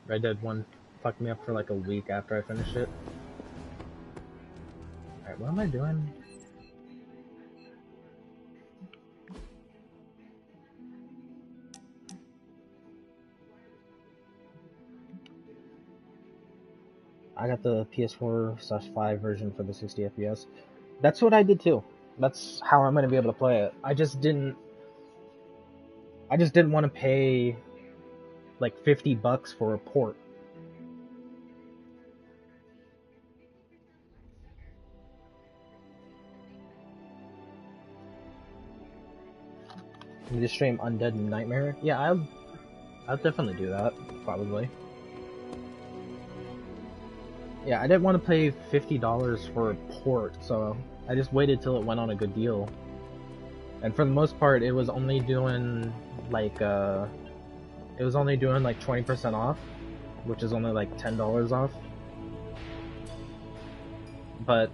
Red Dead 1 fucked me up for like a week after I finished it. Alright, what am I doing? I got the PS4/5 version for the 60 FPS. That's what I did too. That's how I'm gonna be able to play it. I just didn't want to pay like $50 for a port. You just stream Undead Nightmare? Yeah, I'll definitely do that, probably. Yeah, I didn't want to pay $50 for a port, so I just waited till it went on a good deal. And for the most part, it was only doing like 20% off, which is only like $10 off. But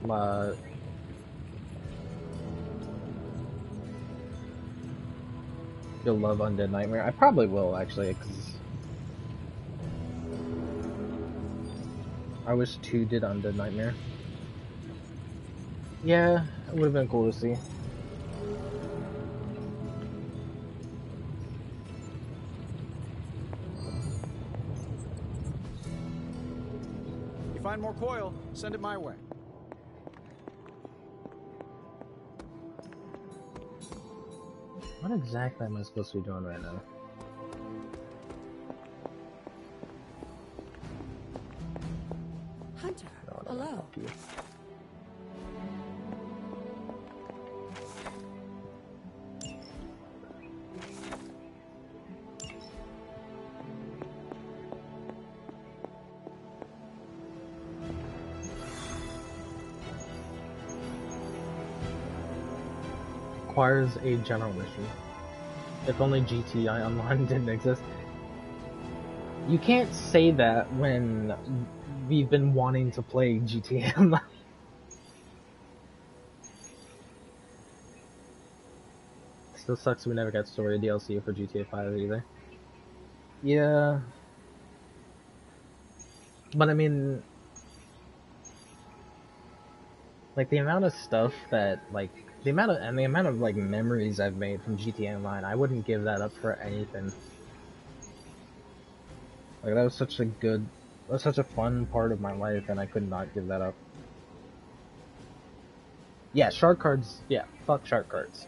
you'll love Undead Nightmare. I probably will, actually, because I wish 2 did Undead Nightmare. Yeah, it would have been cool to see. You find more coil, send it my way. What exactly am I supposed to be doing right now? Hunter, hello. Requires a general issue. If only GTI Online didn't exist. You can't say that when we've been wanting to play GTA Online. Still sucks we never got story DLC for GTA 5 either. Yeah. But I mean, like the amount of stuff that like the amount of like memories I've made from GTA Online, I wouldn't give that up for anything. Like that was such a fun part of my life, and I could not give that up. Yeah, shark cards. Yeah, fuck shark cards.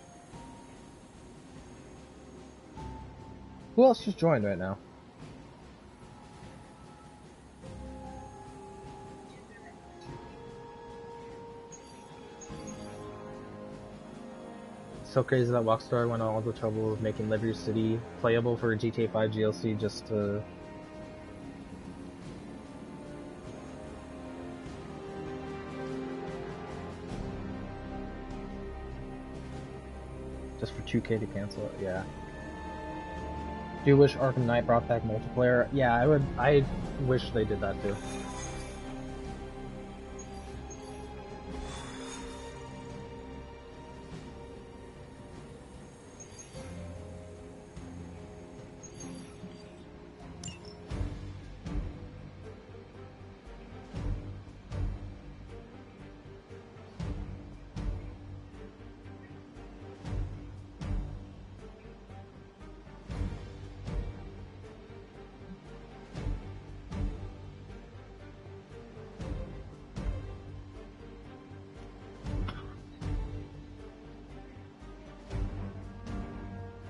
Who else just joined right now? So crazy that Rockstar went on all the trouble of making Liberty City playable for GTA 5 DLC just for 2K to cancel it. Yeah. Do you wish Arkham Knight brought back multiplayer? Yeah, I wish they did that too.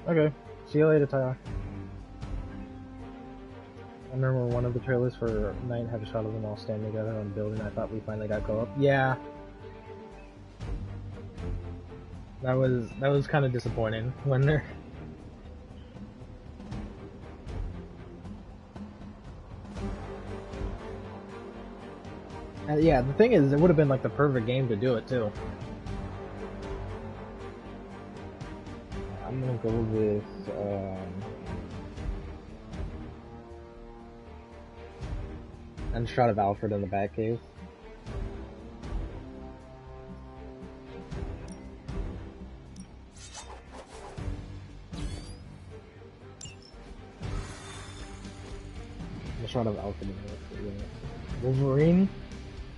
Okay. See you later, Tyler. remember one of the trailers for Night had a shot of them all standing together on a building. I thought we finally got co-op. Yeah. That was kind of disappointing when they're... yeah, the thing is, it would have been like the perfect game to do it too. I'm gonna go with and shot of Alfred in the Batcave. The shot of Alfred in the Wolverine.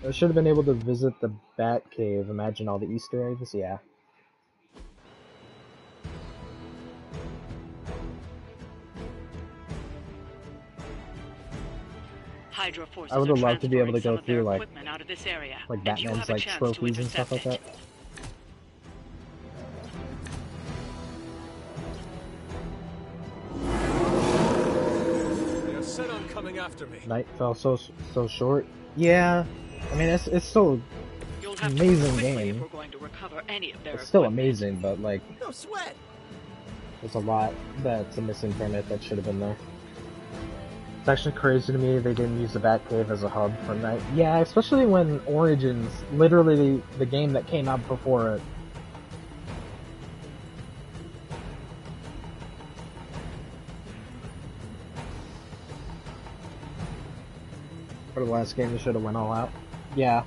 I should have been able to visit the Batcave. Imagine all the Easter eggs. Yeah. Hydra forces I would have loved to be able to some go of their through like equipment out of this area, and you Batman's have a like chance to trophies and stuff like intercept that. They are set on coming after me. Night fell so short. Yeah, I mean it's still You'll have amazing to quickly game. if we're going to recover any of their It's still equipment. amazing, but like No sweat. there's a lot that's missing from it that should have been there. It's actually crazy to me they didn't use the Batcave as a hub for Night. Yeah, especially when Origins, literally the game that came out before it. For the last game, they should have went all out. Yeah.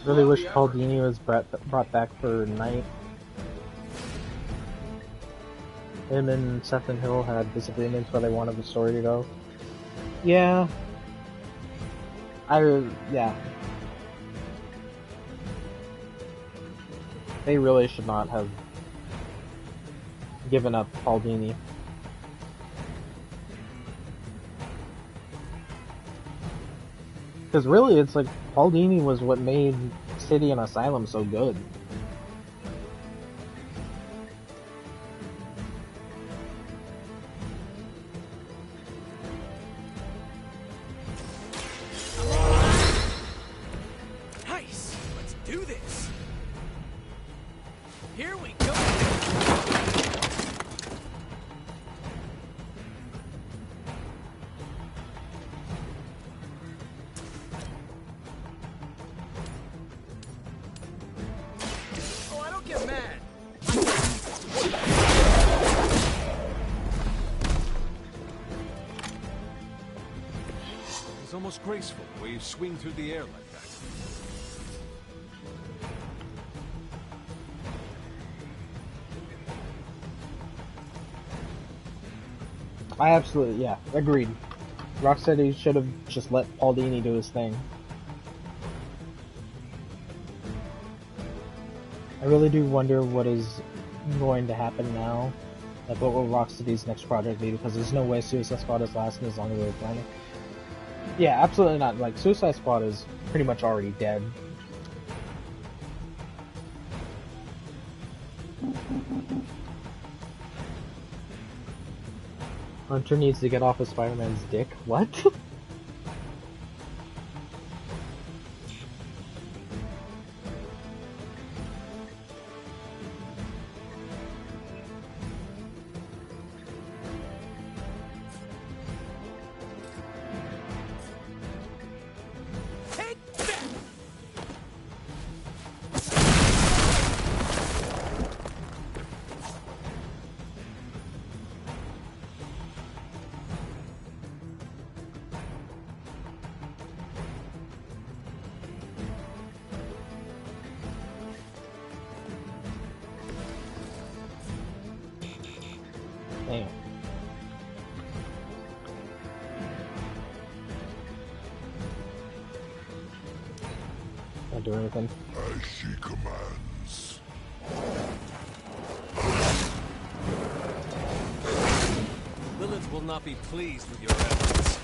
Really wish Paul Dini was brought back for Night. Him and Seth and Hill had disagreements where they wanted the story to go. Yeah. Yeah. They really should not have given up Paul Dini. Because really, it's like, Paul Dini was what made City and Asylum so good. Nice. Let's do this. Here we go. Oh, I don't get mad. It's almost graceful the way you swing through the air like that. I absolutely, yeah, agreed. Rocksteady should have just let Paul Dini do his thing. I really do wonder what is going to happen now. Like, what will Rocksteady's next project be? Because there's no way Suicide Squad is lasting as long as they were planning. Yeah, absolutely not. Like, Suicide Squad is pretty much already dead. Hunter needs to get off of Spider-Man's dick. What? Take Can't do anything. As she commands. Lilith will not be pleased with your efforts.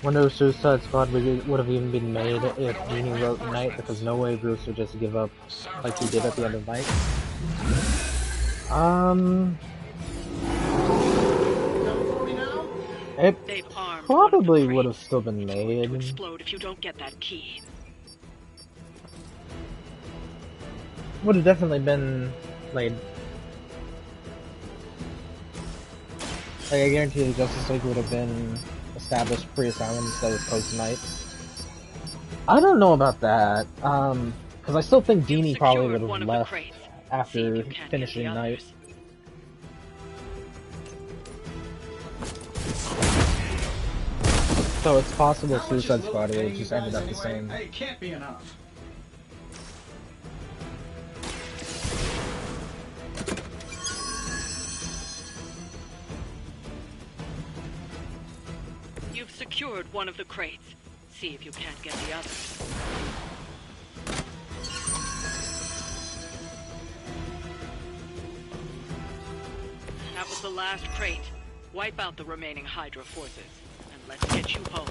Wonder if Suicide Squad would have even been made if Genie wrote Night, because no way Bruce would just give up like he did at the end of Night. It probably would have still been made. Explode if you don't get that key. Would have definitely been like I guarantee the Justice League would have been established pre-Asylum instead of post-Night. I don't know about that, because I still think Dini probably would have left after finishing Night. So it's possible Suicide Squad would have just ended up the same. Hey, can't be enough. You've secured one of the crates. See if you can't get the others. That was the last crate. Wipe out the remaining Hydra forces, and let's get you home.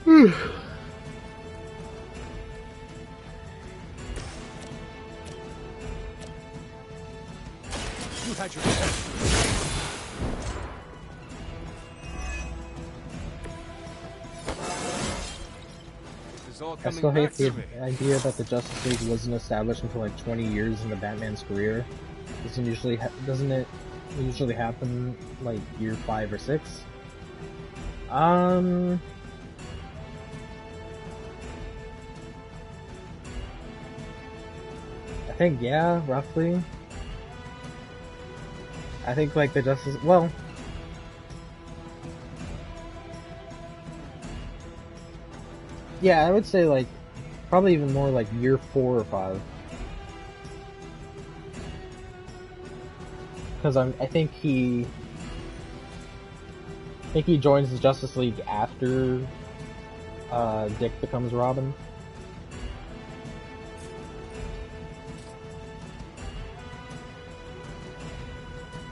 You had your chance. I still hate the idea that the Justice League wasn't established until like 20 years into Batman's career. Doesn't it usually happen like year 5 or 6? I think, yeah, roughly. I think like the Justice, well, yeah, I would say like probably even more like year 4 or 5. Because I think he joins the Justice League after Dick becomes Robin.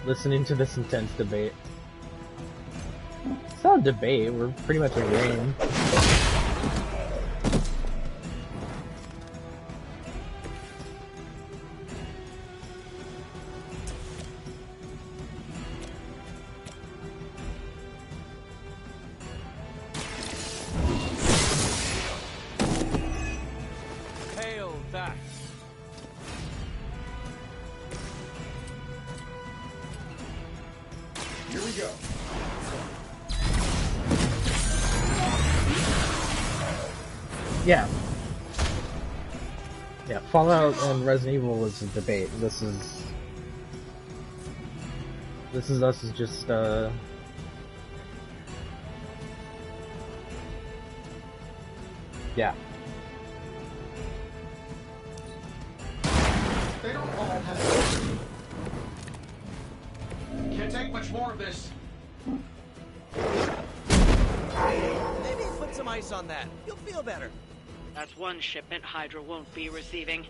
Listening to this intense debate. It's not a debate, we're pretty much agreeing. Hail that! Here we go. Yeah. Yeah, Fallout and Resident Evil was a debate. This is us as just, yeah. They don't all have. Can't take much more of this. Maybe put some ice on that. You'll feel better. That's one shipment Hydra won't be receiving.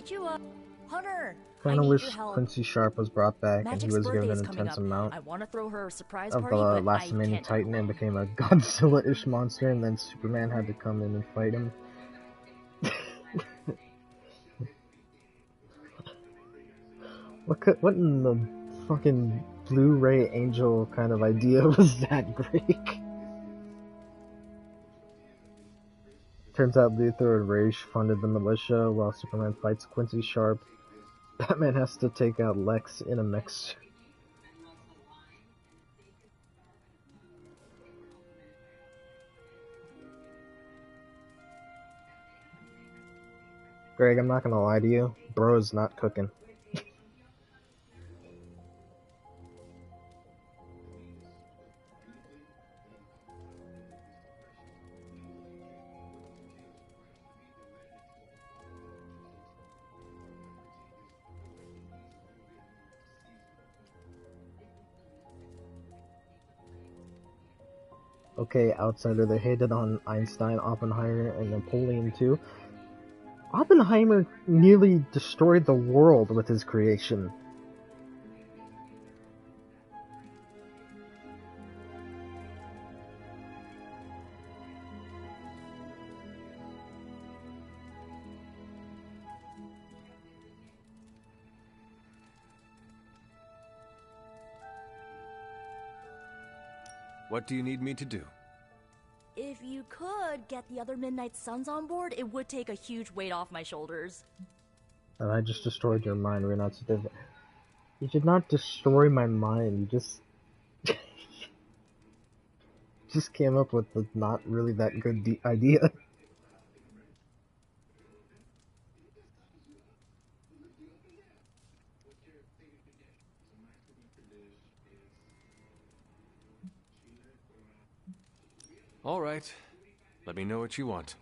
beat you up. Hunter, I Kinda need wish your help. Quincy Sharp was brought back and he Magic's was birthday given is an coming intense up. amount I want to throw her a surprise of party, the but last I remaining can't. Titan and became a Godzilla-ish monster, and then Superman had to come in and fight him. What in the fucking Blu-ray Angel kind of idea was that, Greg? Turns out Luthor and Raish funded the militia while Superman fights Quincy Sharp. Batman has to take out Lex in a mech. Greg, I'm not gonna lie to you. Bro's not cooking. Okay, outsider, they hated on Einstein, Oppenheimer, and Napoleon too. Oppenheimer nearly destroyed the world with his creation. What do you need me to do? If you could get the other Midnight Suns on board, it would take a huge weight off my shoulders. And I just destroyed your mind, Renatsudev. You did not destroy my mind, you just... just came up with a not really that good idea. All right. Let me know what you want.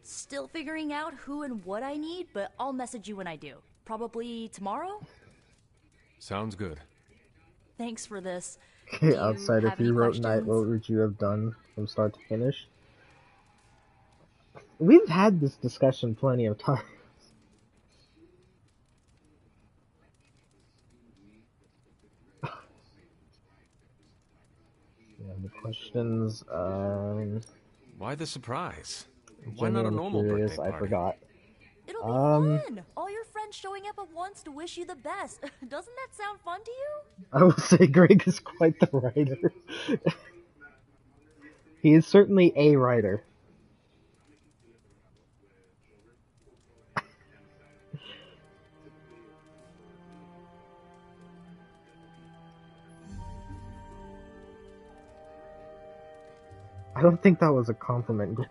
Still figuring out who and what I need, but I'll message you when I do. Probably tomorrow? Sounds good. Thanks for this. Okay, outside, if you wrote Night, what would you have done from start to finish? We've had this discussion plenty of times. Any questions? Why the surprise? Why not a normal birthday party? I forgot. It'll be fun! All your friends showing up at once to wish you the best. Doesn't that sound fun to you? I will say Greg is quite the writer. He is certainly a writer. I don't think that was a compliment, Greg.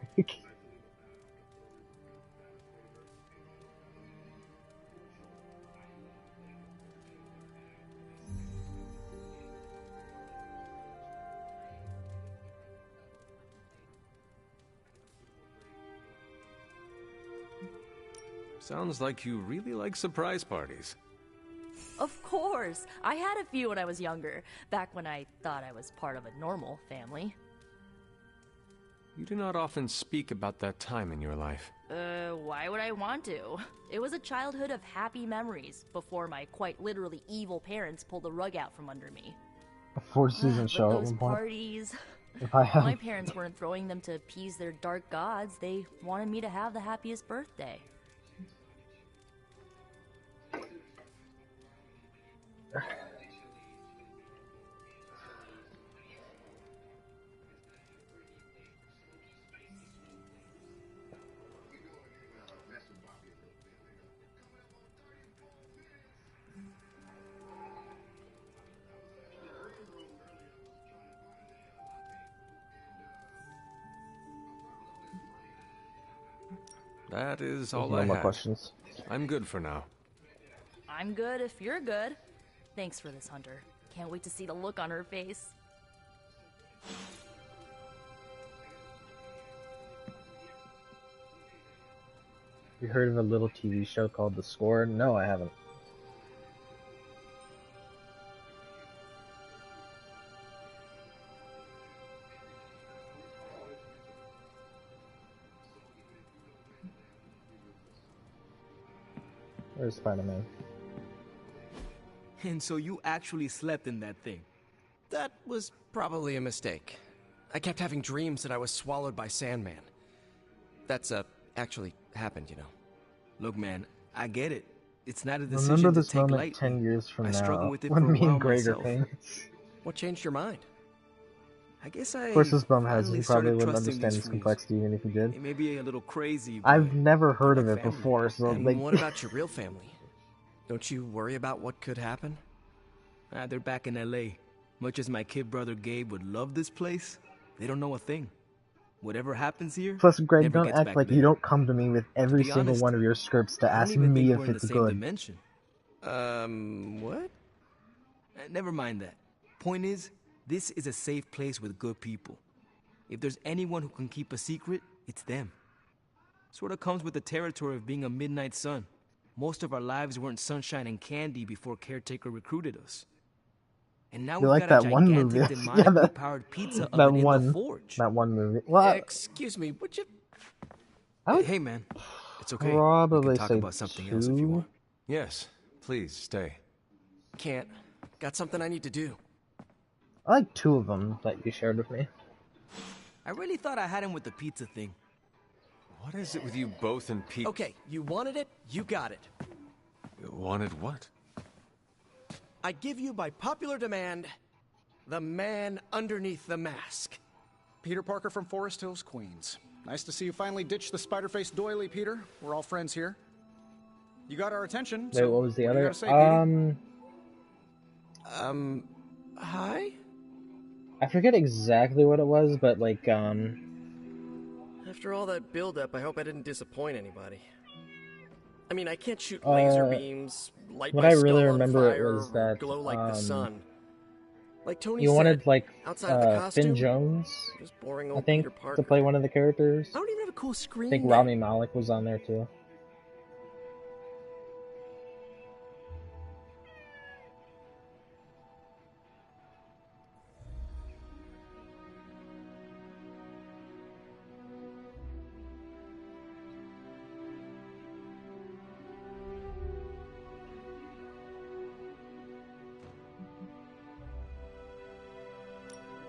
Sounds like you really like surprise parties. Of course! I had a few when I was younger, back when I thought I was part of a normal family. You do not often speak about that time in your life. Why would I want to? It was a childhood of happy memories, before my quite literally evil parents pulled the rug out from under me. A 4-season show at those one point. parties... If I have... My parents weren't throwing them to appease their dark gods, they wanted me to have the happiest birthday. That is all No I more have. questions. I'm good for now. I'm good if you're good. Thanks for this, Hunter. Can't wait to see the look on her face. You heard of a little TV show called The Score? No, I haven't. Where's Spider-Man? And so you actually slept in that thing? That was probably a mistake. I kept having dreams that I was swallowed by Sandman. That's, actually happened, you know. Look, man, I get it. It's not a decision Remember to this take moment lightly. 10 years from I now, struggled with it when for a me while and Greg are myself. famous. What changed your mind? I guess I Of course, this bum has. finally He probably started wouldn't trusting understand these its fools. complexity even if he did. It may be a little crazy, but I've never heard of my it family. before, so And like. what about your real family? Don't you worry about what could happen? They're back in LA. Much as my kid brother Gabe would love this place, they don't know a thing. Whatever happens here, Plus, Greg, never don't gets act back like there. you don't come to me with every be single honest, one of your scripts to I don't ask even me think if we're in it's the same good. dimension. What? Never mind that. Point is, this is a safe place with good people. If there's anyone who can keep a secret, it's them. Sort of comes with the territory of being a Midnight Sun. Most of our lives weren't sunshine and candy before Caretaker recruited us. And now You we've like got a that one gigantic movie? demonically powered pizza that oven in one, the forge. that one movie. Well, Excuse me, would you... I would Hey, man. It's okay. probably We can talk say about something else if you 2. want. Yes, please stay. Can't. Got something I need to do. I like 2 of them that you shared with me. I really thought I had him with the pizza thing. What is it with you both and pizza? Okay, you wanted it, you got it. Wanted what? I give you by popular demand, the man underneath the mask. Peter Parker from Forest Hills, Queens. Nice to see you finally ditched the spider-faced doily, Peter. We're all friends here. You got our attention. Wait, So what was the do you other? gotta say, Hi? I forget exactly what it was, but like, After all that build-up, I hope I didn't disappoint anybody. I mean, I can't shoot laser beams, light what my I skull really on remember it fire, was or that, glow like the sun. Like Tony you said, wanted like outside of the costume, Finn Jones, just boring I old think, Peter Parker. to play one of the characters. I don't even have a cool screen I think name. Rami Malek was on there too.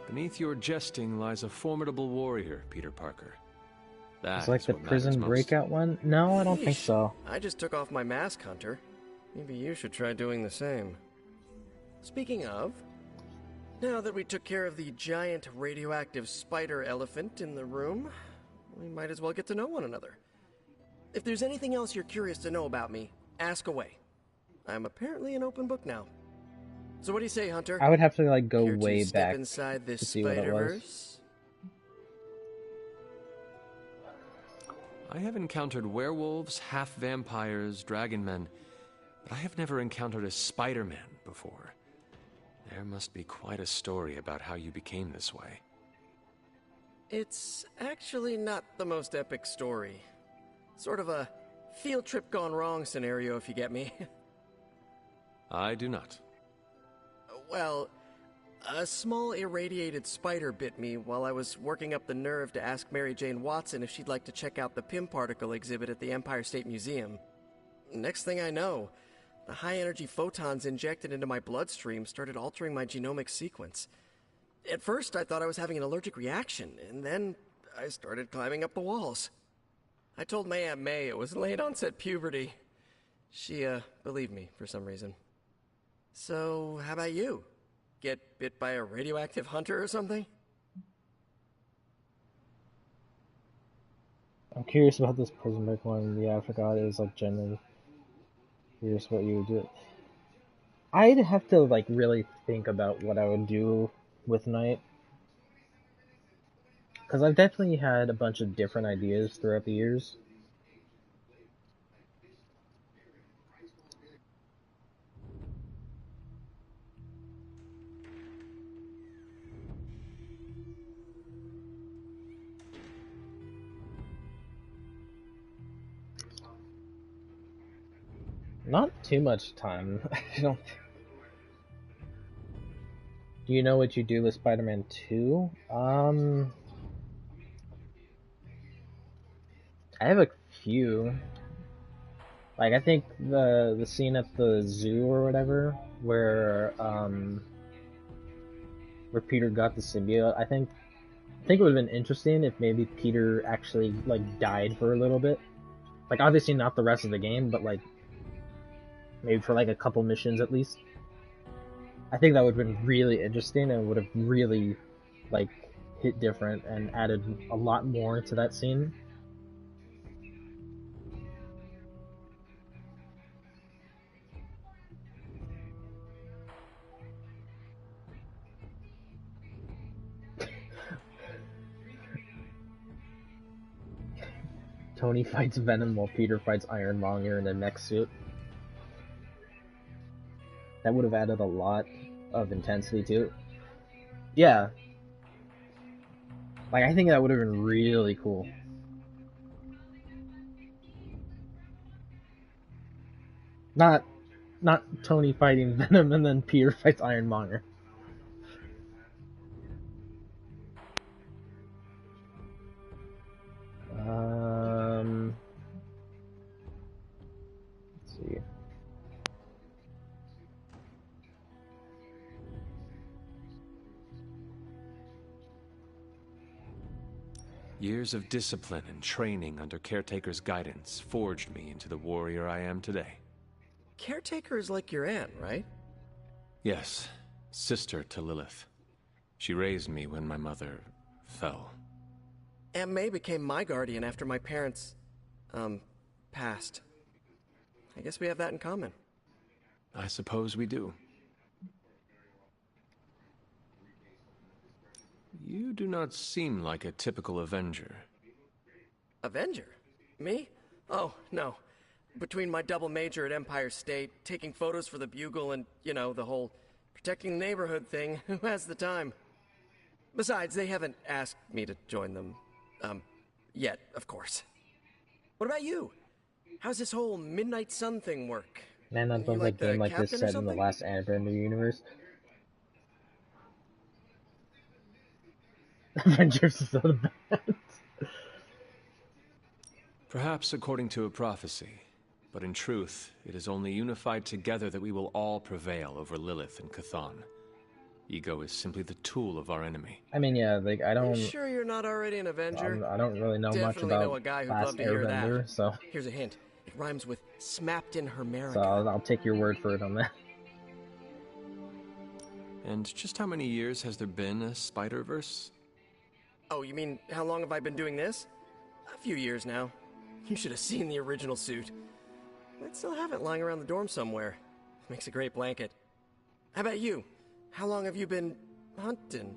Beneath your jesting lies a formidable warrior, Peter Parker. That It's like is the what matters prison most. breakout one? No, I don't think Yeesh. so. I just took off my mask, Hunter. Maybe you should try doing the same. Speaking of, now that we took care of the giant radioactive spider elephant in the room, we might as well get to know one another. If there's anything else you're curious to know about me, ask away. I'm apparently an open book now. So what do you say, Hunter? I would have to like go Care to way step back inside this to see what it was. Spider-Verse? I have encountered werewolves, half-vampires, dragon men, but I have never encountered a Spider-Man before. There must be quite a story about how you became this way. It's actually not the most epic story. Sort of a field trip gone wrong scenario, if you get me. I do not. Well, a small irradiated spider bit me while I was working up the nerve to ask Mary Jane Watson if she'd like to check out the Pym particle exhibit at the Empire State Museum. Next thing I know, the high-energy photons injected into my bloodstream started altering my genomic sequence. At first, I thought I was having an allergic reaction, and then I started climbing up the walls. I told my Aunt May it was late-onset puberty. She, believed me for some reason. So, how about you? Get bit by a radioactive hunter or something? I'm curious about this prison break one. Yeah, I forgot it was like generally curious what you would do. I'd have to like really think about what I would do with Night. Because I've definitely had a bunch of different ideas throughout the years. Not too much time. I don't. Do you know what you do with Spider-Man 2? I have a few. Like, I think the scene at the zoo or whatever, where Peter got the symbiote, I think it would have been interesting if maybe Peter actually, like, died for a little bit. Like, obviously not the rest of the game, but, like, maybe for, like, a couple missions at least. I think that would have been really interesting and would have really, like, hit different and added a lot more to that scene. Tony fights Venom while Peter fights Ironmonger in a mech suit. That would have added a lot of intensity to it. Yeah. Like, I think that would have been really cool. Not Tony fighting Venom and then Peter fights Ironmonger. Let's see. Years of discipline and training under Caretaker's guidance forged me into the warrior I am today. Caretaker is like your aunt, right? Yes, sister to Lilith. She raised me when my mother fell. Aunt May became my guardian after my parents, passed. I guess we have that in common. I suppose we do. You do not seem like a typical Avenger. Avenger? Me? Oh, no. Between my double major at Empire State, taking photos for the Bugle, and, you know, the whole protecting the neighborhood thing, who has the time? Besides, they haven't asked me to join them, yet, of course. What about you? How's this whole Midnight Sun thing work? Man, I've done like a game like this set in the last Avenger universe. Avengers is so bad. Perhaps according to a prophecy, but in truth, it is only unified together that we will all prevail over Lilith and Chthon. Ego is simply the tool of our enemy. I mean, yeah, like, I don't... Are you sure you're not already an Avenger? I don't really know much about know a guy who'd last love to hear Airbender, that. so... Here's a hint. It rhymes with smapped in Hermerica. So I'll take your word for it on that. And just how many years has there been a Spider-Verse? Oh, you mean, how long have I been doing this? A few years now. You should have seen the original suit. I'd still have it lying around the dorm somewhere. Makes a great blanket. How about you? How long have you been hunting?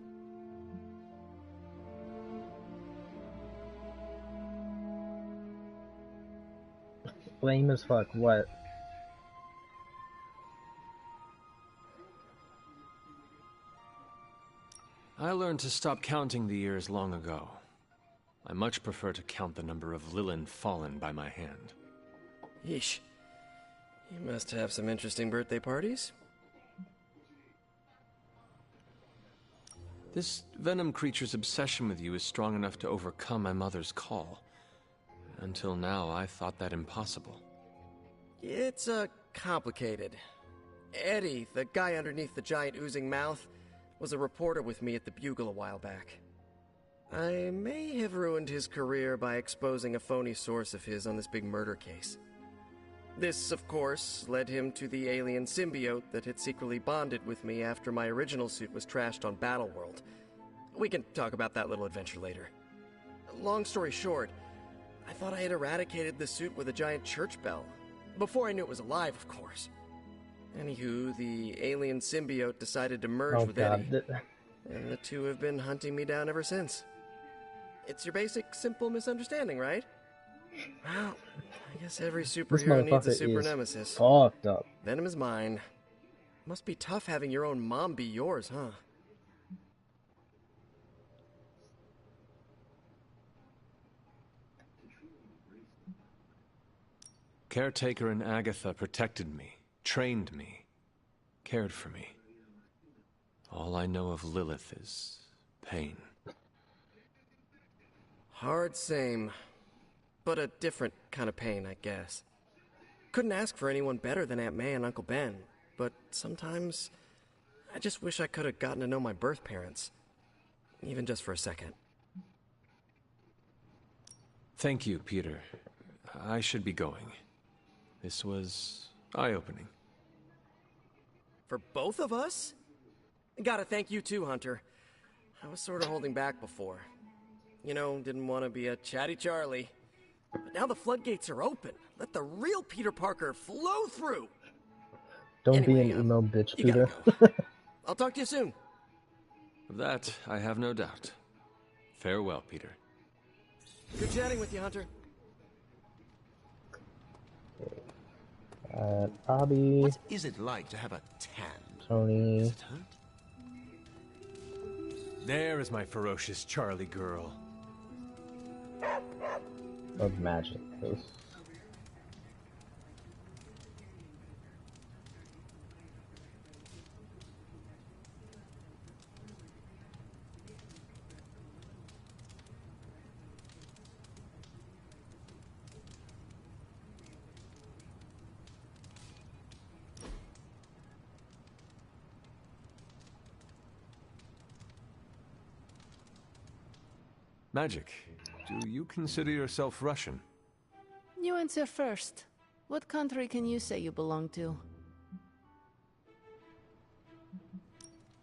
Lame as fuck, what? I learned to stop counting the years long ago. I much prefer to count the number of Lilin fallen by my hand. Yeesh. You must have some interesting birthday parties. This Venom creature's obsession with you is strong enough to overcome my mother's call. Until now, I thought that impossible. It's, complicated. Eddie, the guy underneath the giant oozing mouth, was a reporter with me at the Bugle a while back. I may have ruined his career by exposing a phony source of his on this big murder case. This, of course, led him to the alien symbiote that had secretly bonded with me after my original suit was trashed on Battleworld. We can talk about that little adventure later. Long story short, I thought I had eradicated the suit with a giant church bell. Before I knew it was alive, of course. Anywho, the alien symbiote decided to merge with Eddie, and the two have been hunting me down ever since. It's your basic, simple misunderstanding, right? Well, I guess every superhero needs a super nemesis. Fucked up. Venom is mine. Must be tough having your own mom be yours, huh? Caretaker and Agatha protected me, trained me, cared for me. All I know of Lilith is pain. Hard same, but a different kind of pain, I guess. couldn't ask for anyone better than Aunt May and Uncle Ben, but sometimes I just wish I could have gotten to know my birth parents, even just for a second. Thank you, Peter. I should be going. This was eye-opening. For both of us? Gotta thank you too, Hunter. I was sort of holding back before. You know, didn't want to be a chatty Charlie. But now the floodgates are open. Let the real Peter Parker flow through. Don't be an emo bitch, Peter. Go. I'll talk to you soon. Of that, I have no doubt. Farewell, Peter. Good chatting with you, Hunter. Bobby. What is it like to have a tan? Tony. Does it hurt? There is my ferocious Charlie girl. Of magic. Magic, do you consider yourself Russian? You answer first. What country can you say you belong to?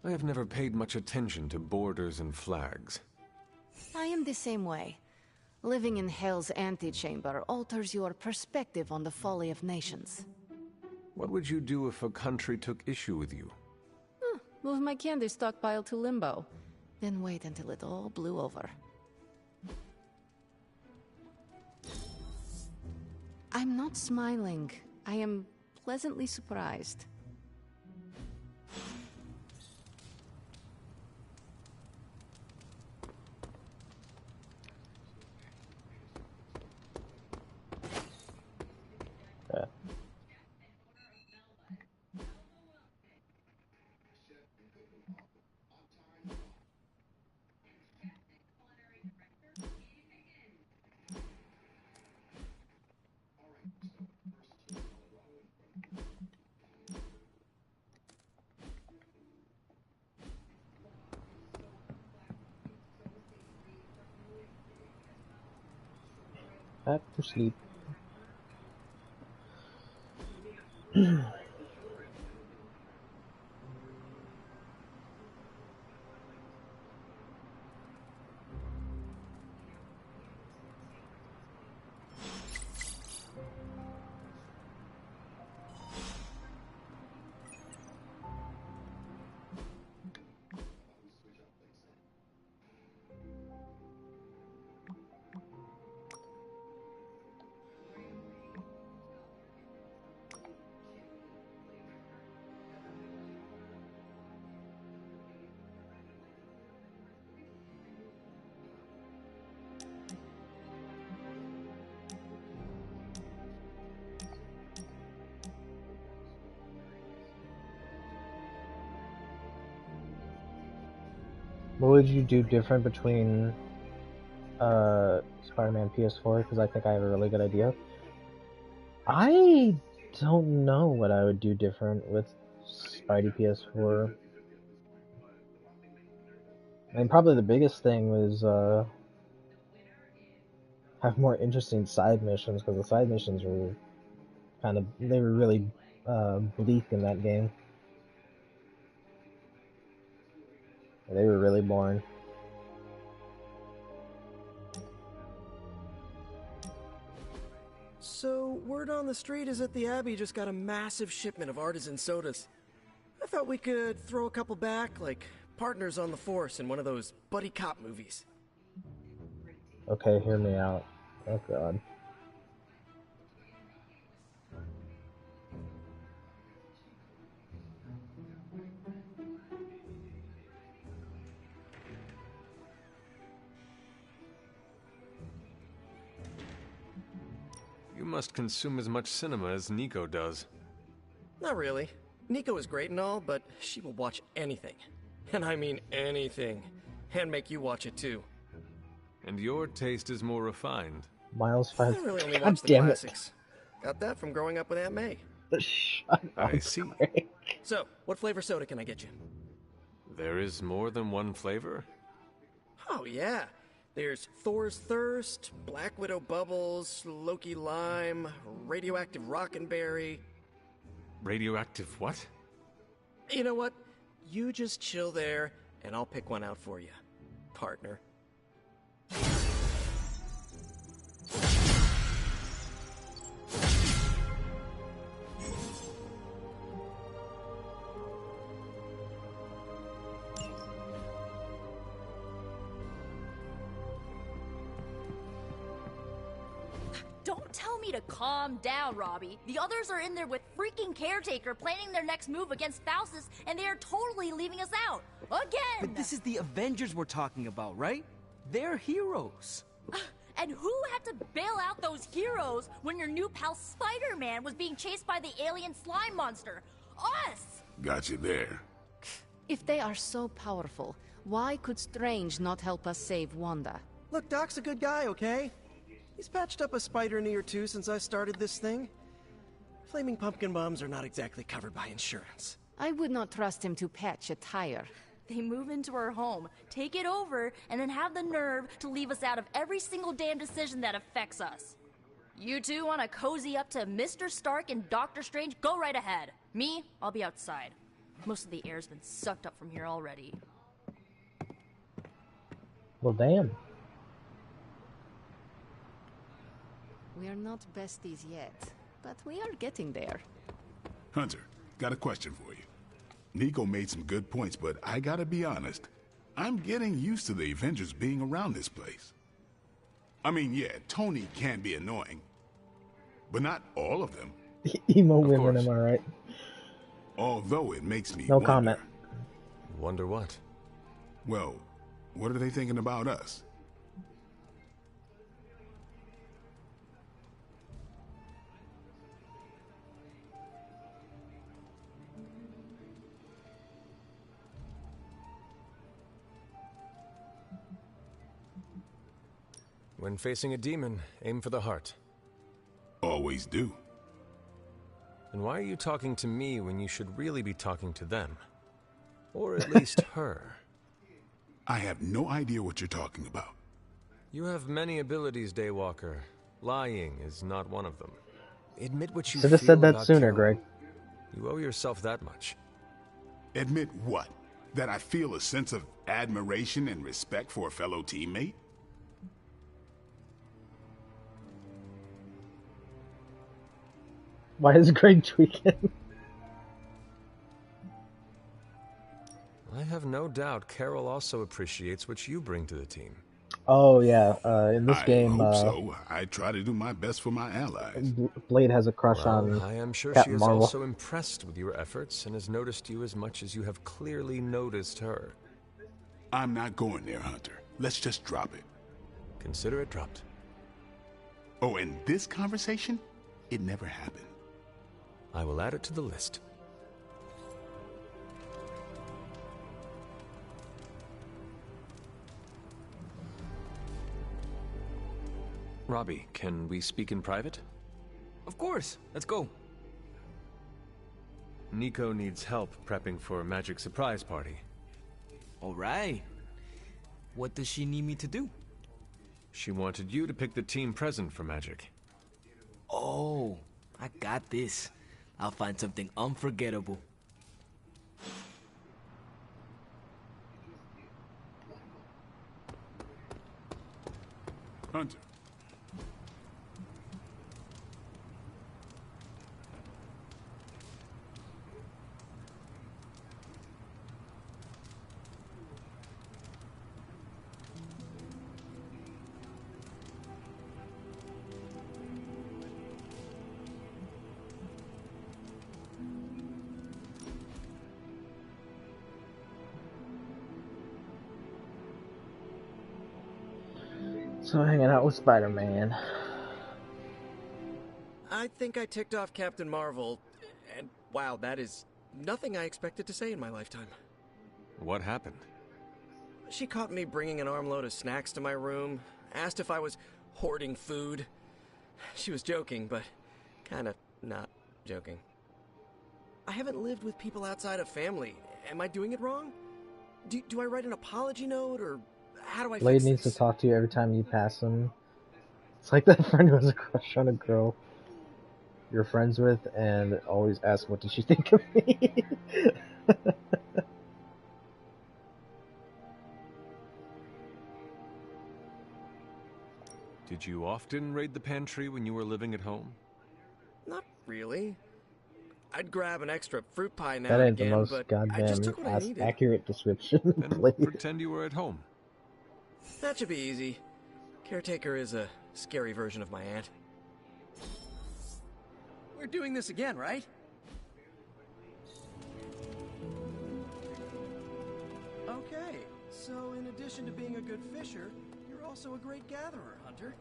I have never paid much attention to borders and flags. I am the same way. Living in Hell's antechamber alters your perspective on the folly of nations. What would you do if a country took issue with you? Move my candy stockpile to Limbo. Then wait until it all blew over. I'm not smiling. I am pleasantly surprised. Back to sleep. What would you do different between Spider-Man PS4? Because I think I have a really good idea. I don't know what I would do different with Spidey PS4. And probably the biggest thing was have more interesting side missions, because the side missions were they were really bleak in that game. They were really boring. So, word on the street is that the Abbey just got a massive shipment of artisan sodas. I thought we could throw a couple back, like partners on the force in one of those buddy cop movies. Okay, hear me out. Oh god. You must consume as much cinema as Nico does. Not really. Nico is great and all, but she will watch anything. And I mean anything. And make you watch it too. And your taste is more refined. Miles 5. I really only God watch the damn classics. Got that from growing up with Aunt May. I see. So, what flavor soda can I get you? There is more than one flavor? Oh, yeah. There's Thor's Thirst, Black Widow Bubbles, Loki Lime, Radioactive Rockenberry. Radioactive what? You know what? You just chill there, and I'll pick one out for you, partner. Don't tell me to calm down, Robbie. The others are in there with freaking Caretaker planning their next move against Faustus, and they are totally leaving us out. Again! But this is the Avengers we're talking about, right? They're heroes. And who had to bail out those heroes when your new pal Spider-Man was being chased by the alien slime monster? Us! Got you there. If they are so powerful, why could Strange not help us save Wanda? Look, Doc's a good guy, okay? He's patched up a spider knee or two since I started this thing. Flaming pumpkin bombs are not exactly covered by insurance. I would not trust him to patch a tire. They move into our home, take it over, and then have the nerve to leave us out of every single damn decision that affects us. You two want to cozy up to Mr. Stark and Doctor Strange? Go right ahead. Me, I'll be outside. Most of the air's been sucked up from here already. Well, damn. We are not besties yet, but we are getting there. Hunter, got a question for you. Nico made some good points, but I gotta be honest. I'm getting used to the Avengers being around this place. I mean, yeah, Tony can be annoying, but not all of them. Emo women, am I right? Although it makes me No wonder. comment. Wonder what? Well, what are they thinking about us? When facing a demon, aim for the heart. Always do. And why are you talking to me when you should really be talking to them? Or at least her? I have no idea what you're talking about. You have many abilities, Daywalker. Lying is not one of them. Admit what you Should feel have said that about sooner, Carol. Greg. You owe yourself that much. Admit what? That I feel a sense of admiration and respect for a fellow teammate? Why is Greg tweaking? I have no doubt Carol also appreciates what you bring to the team. Oh yeah, in this game, I hope so. I try to do my best for my allies. Blade has a crush on I am sure Captain she is Marvel. also impressed with your efforts and has noticed you as much as you have clearly noticed her. I'm not going there, Hunter. Let's just drop it. Consider it dropped. Oh, and this conversation? It never happened. I will add it to the list. Robbie, can we speak in private? Of course. Let's go. Nico needs help prepping for a magic surprise party. All right. What does she need me to do? She wanted you to pick the team present for magic. Oh, I got this. I'll find something unforgettable. Hunter. So hanging out with Spider-Man. I think I ticked off Captain Marvel, and wow, that is nothing I expected to say in my lifetime. What happened? She caught me bringing an armload of snacks to my room, asked if I was hoarding food. She was joking, but Kinda not joking. I haven't lived with people outside of family. Am I doing it wrong? Do I write an apology note, or how do I Blade fix needs this? to talk to you every time you pass him. It's like that friend who has a crush on a girl you're friends with and always asks, what did she think of me? Did you often raid the pantry when you were living at home? Not really. I'd grab an extra fruit pie now That and ain't the again, most but I goddamn just took what I needed. accurate description. Blade. Pretend you were at home. That should be easy. Caretaker is a scary version of my aunt. We're doing this again, right? Okay, so in addition to being a good fisher, you're also a great gatherer, Hunter.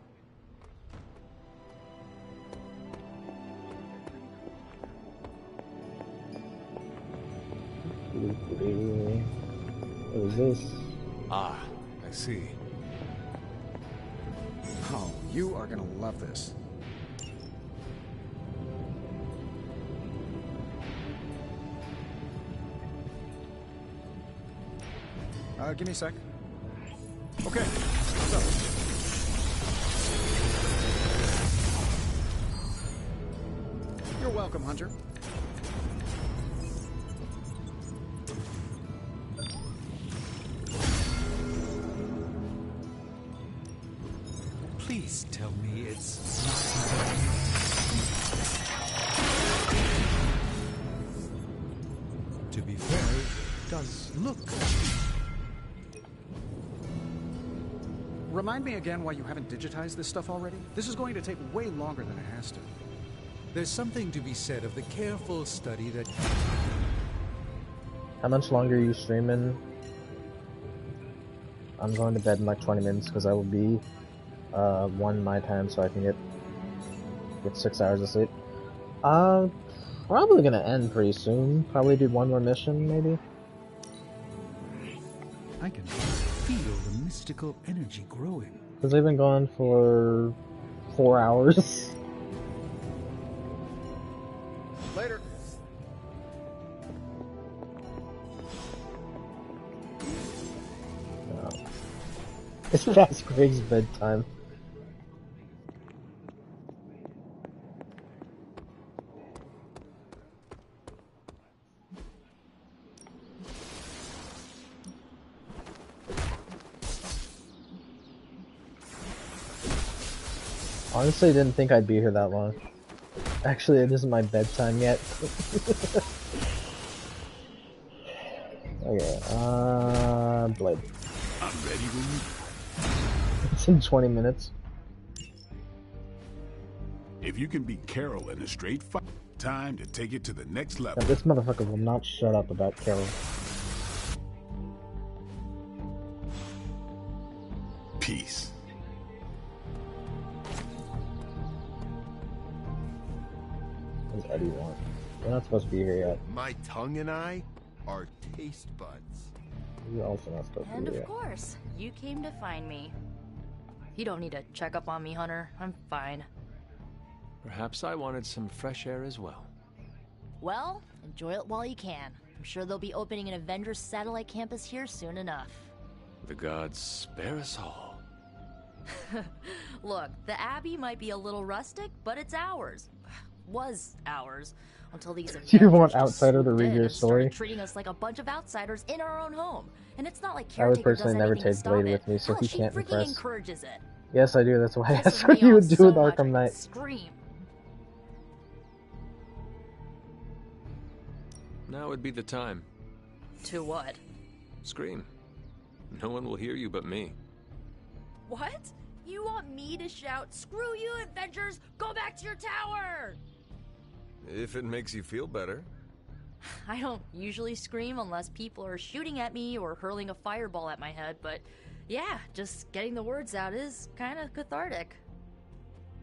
What is this? Ah, I see. Oh, you are gonna love this. Give me a sec. Okay, so. You're welcome, Hunter. Please tell me it's not. To be fair, it does look. Remind me again why you haven't digitized this stuff already? This is going to take way longer than it has to. There's something to be said of the careful study that. How much longer are you streaming? I'm going to bed in like 20 minutes because I will be 1 my time so I can get 6 hours of sleep. Probably gonna end pretty soon. Probably do one more mission, maybe. I can feel the mystical energy growing. Because they've been going for 4 hours. Later. No. It's past Greg's bedtime. Honestly, I didn't think I'd be here that long. Actually, it isn't my bedtime yet. Okay, Blade. I'm ready when you... It's in 20 minutes. If you can beat Carol in a straight fight, time to take it to the next level. Now, this motherfucker will not shut up about Carol. Peace. What does Eddie want? We're not supposed to be here yet. My tongue and I are taste buds. You're also not supposed to And be here of yet. course, you came to find me. You don't need to check up on me, Hunter. I'm fine. Perhaps I wanted some fresh air as well. Well, enjoy it while you can. I'm sure they'll be opening an Avengers satellite campus here soon enough. The gods spare us all. Look, the Abbey might be a little rustic, but it's ours. Was ours. Until these You want Avengers just Outsider to read swooped in your and started story? treating us like a bunch of outsiders in our own home. And it's not like I would Caretaker personally does never anything to take stop Blade it. with me, so Hell, he she can't freaking impress. encourages it. Yes, I do. That's why I Pisses asked what me you off would do so with much, Arkham I Knight. scream. Now would be the time. To what? Scream. No one will hear you but me. What? You want me to shout, "Screw you, Avengers! Go back to your tower!" If it makes you feel better. I don't usually scream unless people are shooting at me or hurling a fireball at my head, but yeah, just getting the words out is kind of cathartic.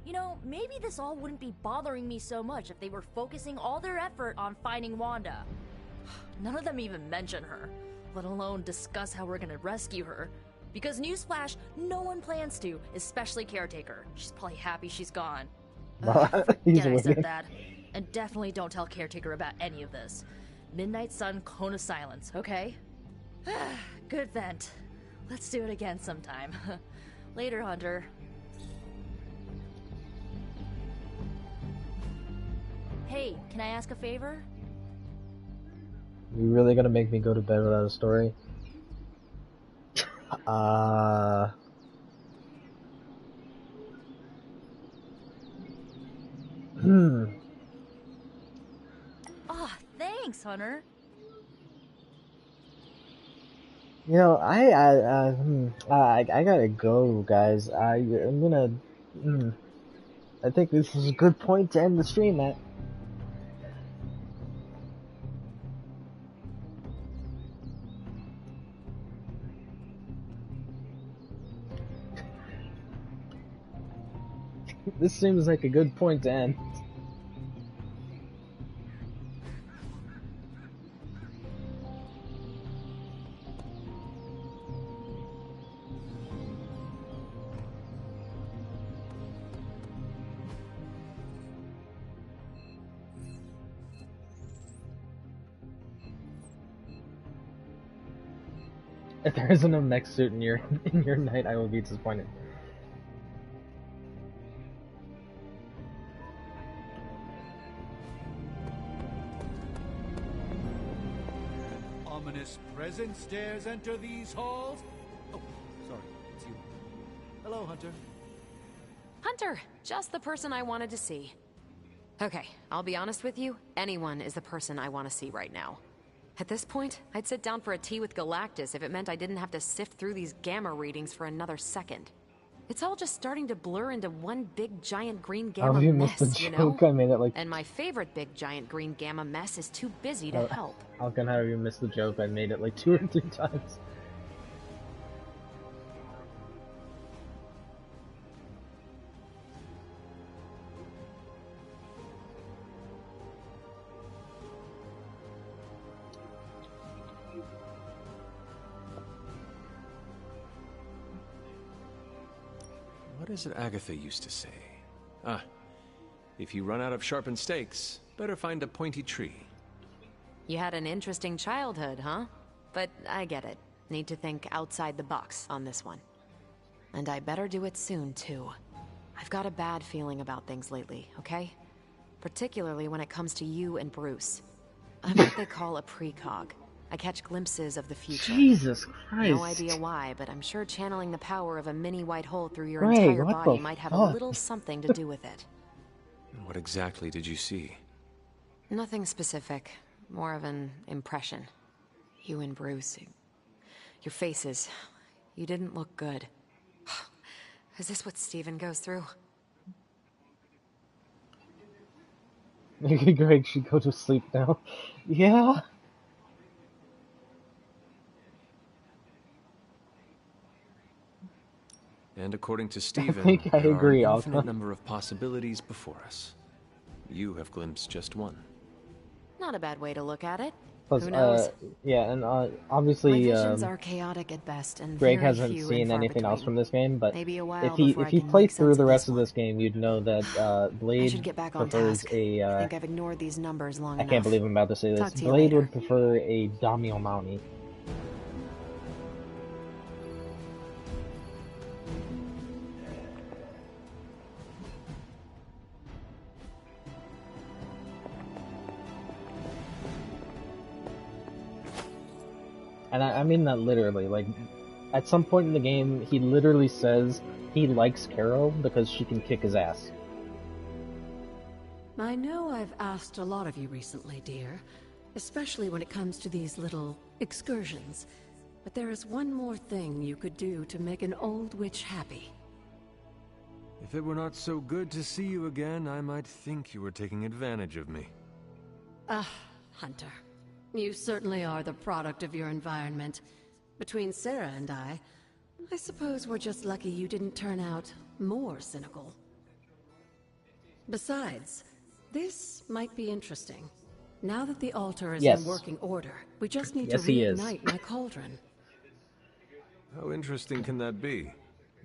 You know, maybe this all wouldn't be bothering me so much if they were focusing all their effort on finding Wanda. None of them even mention her, let alone discuss how we're gonna rescue her. Because newsflash, no one plans to, especially Caretaker. She's probably happy she's gone. He's Yeah, I said waiting. that. And definitely don't tell Caretaker about any of this. Midnight Sun, Cone of Silence, okay? Good vent. Let's do it again sometime. Later, Hunter. Hey, can I ask a favor? You really gonna make me go to bed without a story? Ah, thanks, Hunter. You know, I gotta go, guys. I'm gonna. I think this is a good point to end the stream at. This seems like a good point to end. If there isn't a mech suit in your night, I will be disappointed. Ominous presence dares enter these halls? Oh, sorry, it's you. Hello, Hunter. Hunter, just the person I wanted to see. Okay, I'll be honest with you, anyone is the person I want to see right now. At this point, I'd sit down for a tea with Galactus if it meant I didn't have to sift through these gamma readings for another second. It's all just starting to blur into one big giant green gamma How have you missed mess, the you joke? know? I made it like. And my favorite big giant green gamma mess is too busy to help. How can I have you missed the joke? I made it like 2 or 3 times. What is it Agatha used to say? Ah, if you run out of sharpened stakes, better find a pointy tree. You had an interesting childhood, huh? But I get it. Need to think outside the box on this one. And I better do it soon, too. I've got a bad feeling about things lately, okay? Particularly when it comes to you and Bruce. I'm what they call a precog. I catch glimpses of the future. Jesus Christ. No idea why, but I'm sure channeling the power of a mini white hole through your Greg, entire what body the might have a fuck? little something to do with it. What exactly did you see? Nothing specific. More of an impression. You and Bruce. Your faces. You didn't look good. Is this what Steven goes through? Maybe Greg should go to sleep now. Yeah. And according to Steven, think I there agree, are an Alpha. infinite number of possibilities before us. You have glimpsed just one. Not a bad way to look at it. Plus, Who knows? yeah, and My obviously, visions are chaotic at best, and Greg very hasn't few and seen far anything else between. from this game, but Maybe a while if you before I can played make through sense the of rest this of this game, you'd know that I Blade should get back on prefers task. a. I think I've ignored these numbers long I enough. can't believe I'm about to say this. Talk to you Blade later. would prefer a Damiel Mountie. And I mean that literally. Like, at some point in the game, he literally says he likes Carol because she can kick his ass. I know I've asked a lot of you recently, dear, especially when it comes to these little excursions. But there is one more thing you could do to make an old witch happy. If it were not so good to see you again, I might think you were taking advantage of me. Ah, Hunter. You certainly are the product of your environment. Between Sarah and I suppose we're just lucky you didn't turn out more cynical. Besides, this might be interesting. Now that the altar is Yes. in working order, we just need Yes, to he is. reignite my cauldron. How interesting can that be?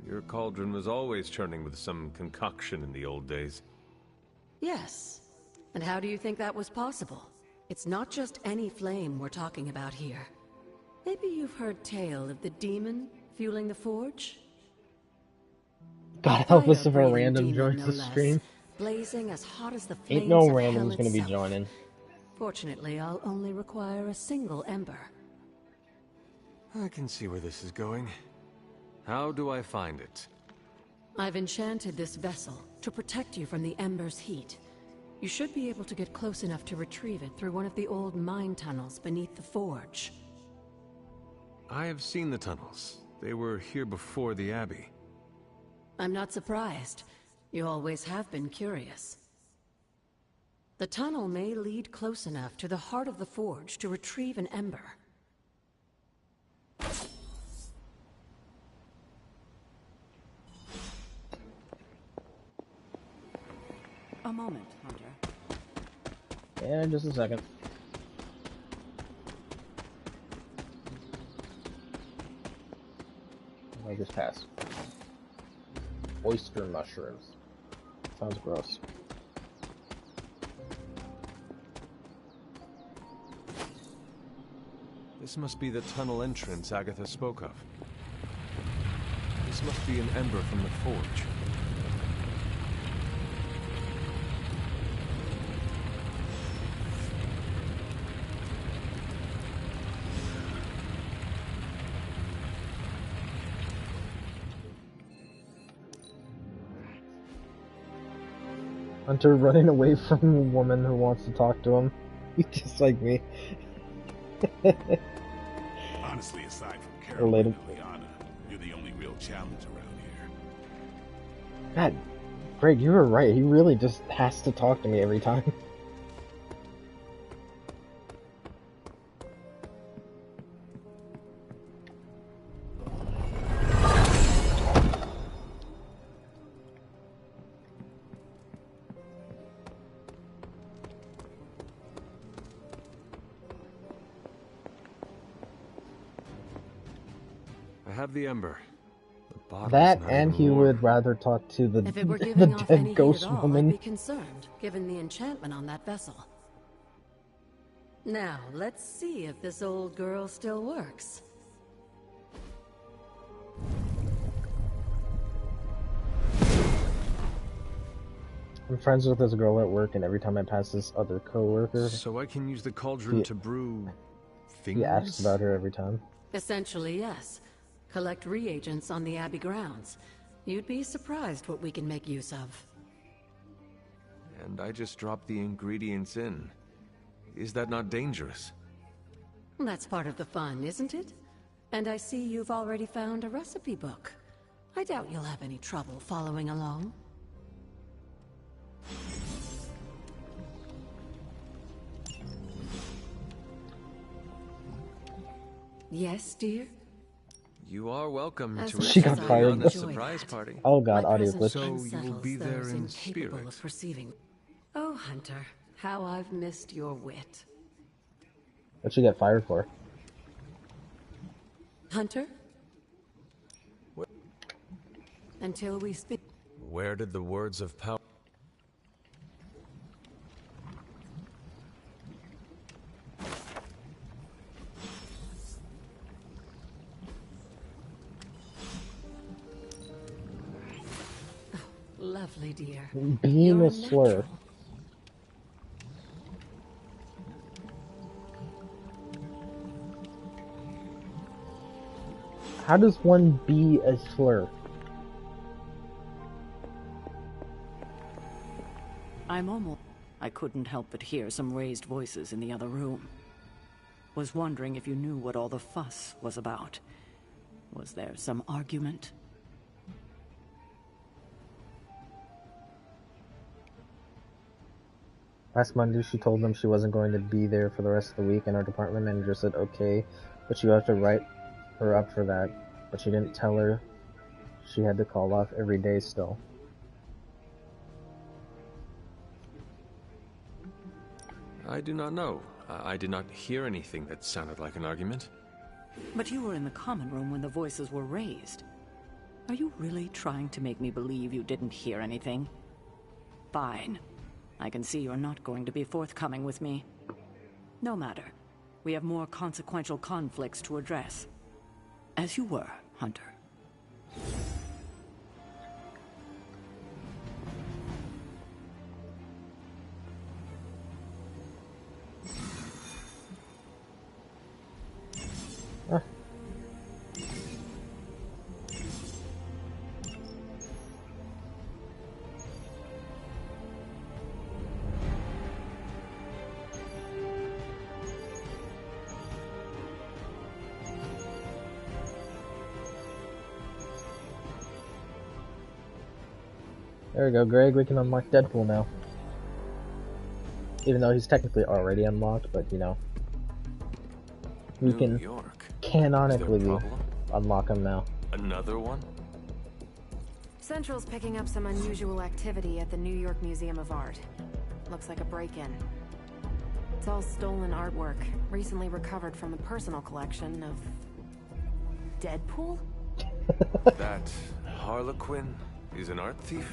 Your cauldron was always churning with some concoction in the old days. Yes. And how do you think that was possible? It's not just any flame we're talking about here. Maybe you've heard tale of the demon fueling the forge? God help us if a Fire-breathing random demon, joins no the less, stream. blazing as hot as the flames Ain't no of hell randoms gonna be itself. joining. Fortunately, I'll only require a single ember. I can see where this is going. How do I find it? I've enchanted this vessel to protect you from the ember's heat. You should be able to get close enough to retrieve it through one of the old mine tunnels beneath the forge. I have seen the tunnels. They were here before the Abbey. I'm not surprised. You always have been curious. The tunnel may lead close enough to the heart of the forge to retrieve an ember. A moment, Hunter. Yeah, just a second. I just passed. Oyster mushrooms. Sounds gross. This must be the tunnel entrance Agatha spoke of. This must be an ember from the forge. Hunter running away from a woman who wants to talk to him. He's just like me. Honestly, aside from Carol and Liliana, you're the only real challenge around here. God, Greg, you were right. He really just has to talk to me every time. I have the ember. The bottle's That not and even he warm. would rather talk to the, If it were the giving off any dead heat ghost at all, I'd woman. be concerned, given the enchantment on that vessel. Now, let's see if this old girl still works. I'm friends with this girl at work, and every time I pass this other coworker, So I can use the cauldron He- to brew things? he asks about her every time. Essentially, yes. Collect reagents on the Abbey grounds. You'd be surprised what we can make use of. And I just dropped the ingredients in. Is that not dangerous? That's part of the fun, isn't it? And I see you've already found a recipe book. I doubt you'll have any trouble following along. Yes, dear? You are welcome As to much She as got I fired. enjoy surprise that, party. Oh god, my audio presence glitch. So you will unsettles be there those in incapable spirit. of perceiving. Oh, Hunter, how I've missed your wit. What'd she get fired for? Hunter? Until we speak. Where did the words of power... Lovely, dear. Being You're a slur. natural. How does one be a slur? I'm almost... I couldn't help but hear some raised voices in the other room. Was wondering if you knew what all the fuss was about. Was there some argument? Last Monday, she told them she wasn't going to be there for the rest of the week, and our department manager said okay, but she would have to write her up for that. But she didn't tell her she had to call off every day still. I do not know. I did not hear anything that sounded like an argument. But you were in the common room when the voices were raised. Are you really trying to make me believe you didn't hear anything? Fine. I can see you're not going to be forthcoming with me. No matter. We have more consequential conflicts to address. As you were, Hunter. There we go, Greg. We can unlock Deadpool now. Even though he's technically already unlocked, but you know, we can canonically unlock him now. Another one? Central's picking up some unusual activity at the New York Museum of Art. Looks like a break-in. It's all stolen artwork, recently recovered from the personal collection of... Deadpool? That Harlequin is an art thief?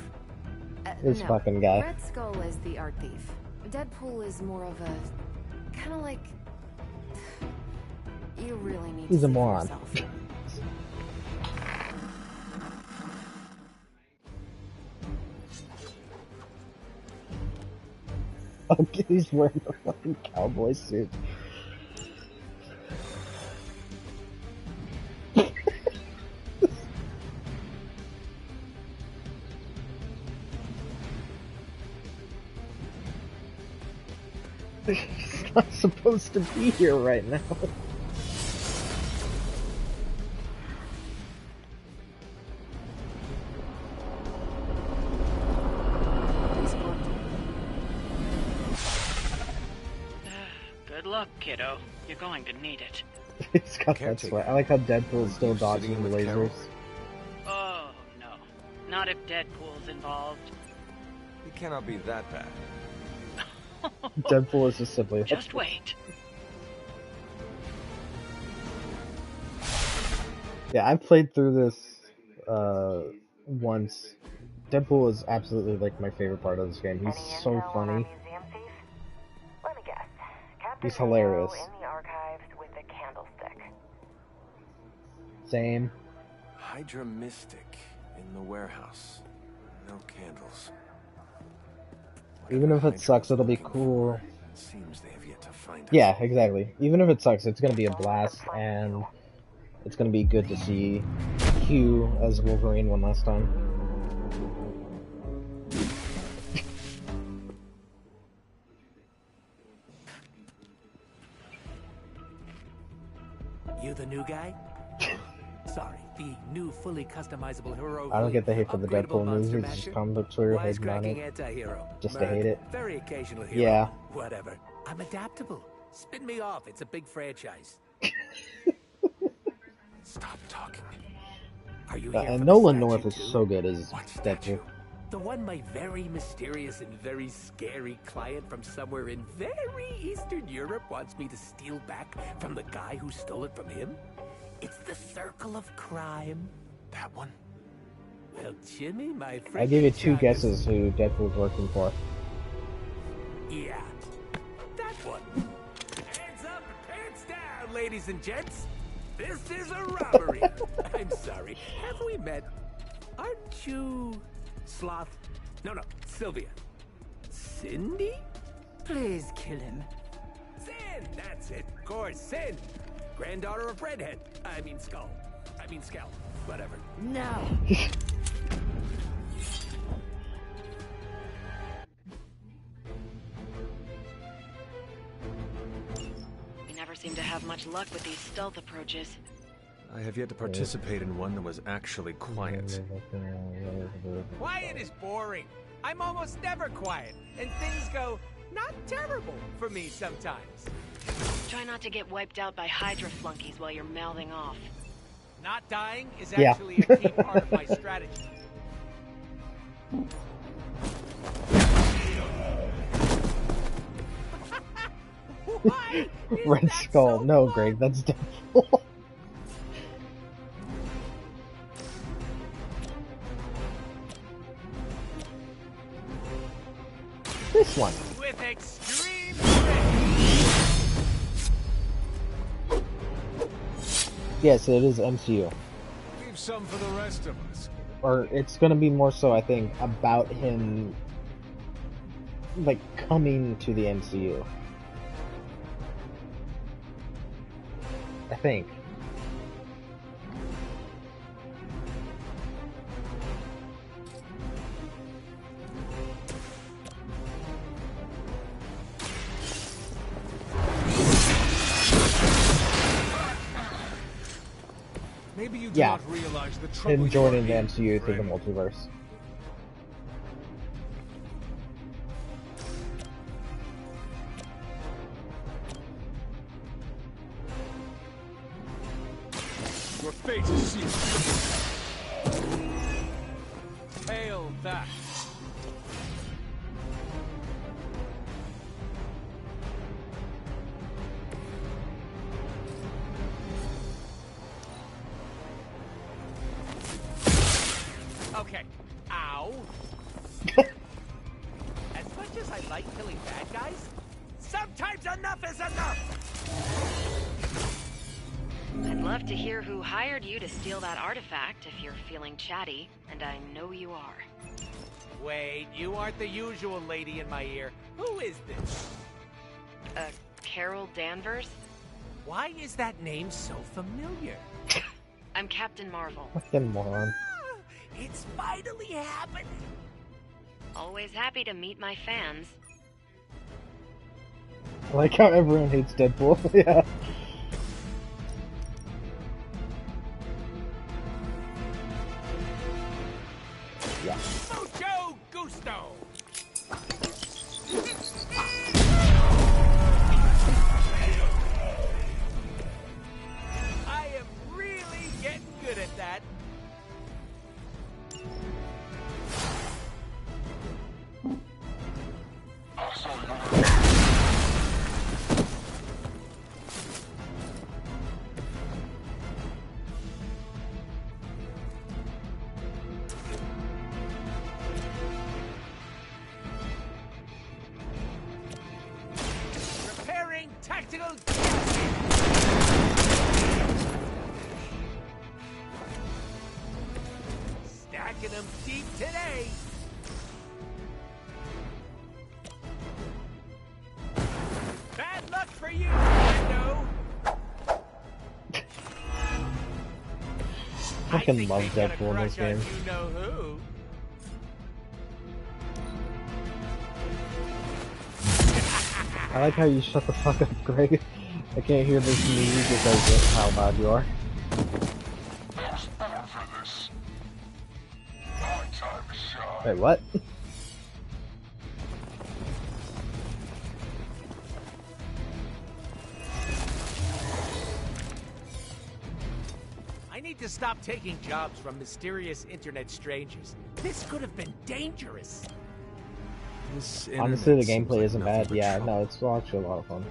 This no. fucking guy. Red Skull is the art thief. Deadpool is more of a... kind of like... You really need He's to a see for moron. yourself. Okay, he's wearing a fucking cowboy suit. He's not supposed to be here right now. Good luck, kiddo. You're going to need it. He's got that sweat. I like how Deadpool is still dodging the lasers. Oh, no. Not if Deadpool's involved. It cannot be that bad. Deadpool is just simply... Just wait. Yeah, I played through this once. Deadpool is absolutely like my favorite part of this game. He's so funny. He's hilarious. In the archives with a candlestick. Same. Hydra Mystic in the warehouse. No candles. Even if it sucks, it'll be cool. Seems they have yet to find us. Yeah, exactly. Even if it sucks, it's gonna be a blast, and it's gonna be good to see Hugh as Wolverine one last time. You the new guy? Sorry, the new fully customizable hero. I don't get the hate for the upgradable Deadpool monster movies. It's masher? just comic Twitter hating on Wisecracking it. anti-hero. Just to But hate it. Very occasional hero. Yeah. Whatever. I'm adaptable. Spin me off. It's a big franchise. Stop talking. Are you here And for Nolan the North statue is too? so good as Deadpool. The one my very mysterious and very scary client from somewhere in very Eastern Europe wants me to steal back from the guy who stole it from him? It's the Circle of Crime. That one? Well, Jimmy, my friend. I give you two guesses who Deadpool's working for. Yeah, that one. Hands up, pants down, ladies and gents. This is a robbery. I'm sorry. Have we met? Aren't you Sloth? No, Sylvia. Cindy? Please kill him. Sin! That's it. Of course, Sin. Granddaughter of Redhead. I mean Skull. I mean Scalp. Whatever. No. We never seem to have much luck with these stealth approaches. I have yet to participate in one that was actually quiet. Quiet is boring. I'm almost never quiet, and things go not terrible for me sometimes. Try not to get wiped out by Hydra flunkies while you're mouthing off. Not dying is Yeah. actually a key part of my strategy. Red Skull. No, Greg, that's Deadpool. this one? With extreme Yes, it is MCU. Leave some for the rest of us. Or it's gonna be more so, I think, about him, like, coming to the MCU. I think. Maybe you do Yeah. not realize the trouble Him joining you the are in, MCU through the friend. multiverse. Your fate is sealed. Hail that. Okay. Ow. As much as I like killing bad guys, sometimes enough is enough! I'd love to hear who hired you to steal that artifact if you're feeling chatty, and I know you are. Wait, you aren't the usual lady in my ear. Who is this? Carol Danvers? Why is that name so familiar? I'm Captain Marvel. Fucking moron. It's finally happening! Always happy to meet my fans. I like how everyone hates Deadpool. Yeah. Yeah. Mucho gusto! I am really getting good at that. Repairing tactical. Stacking them deep today. Bad luck for you, Nintendo. Fucking love Deadpool in this Crush on game. you know who. I like how you shut the fuck up, Greg. I can't hear this music because of how loud you are. There's more for this. My time is short. Wait, what? I need to stop taking jobs from mysterious internet strangers. This could have been dangerous. Honestly, the gameplay isn't bad. Yeah, no, it's actually a lot of fun.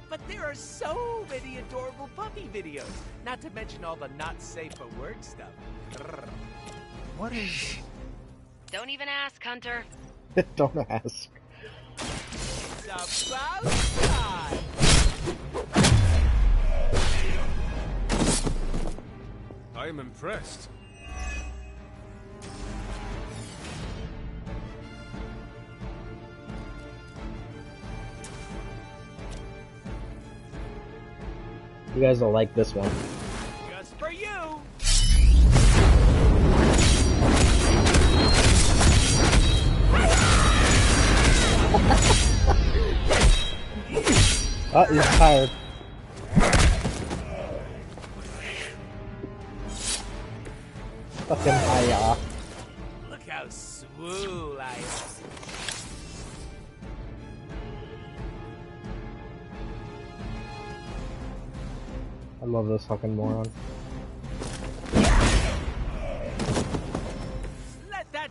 But there are so many adorable puppy videos. Not to mention all the not safe for work stuff. Grrr. What is... Don't even ask, Hunter. Don't ask. It's about time. I am impressed. You guys will like this one. Just for you. Oh, he's tired. Fucking hiya. Look how swole I am. I love this fucking moron.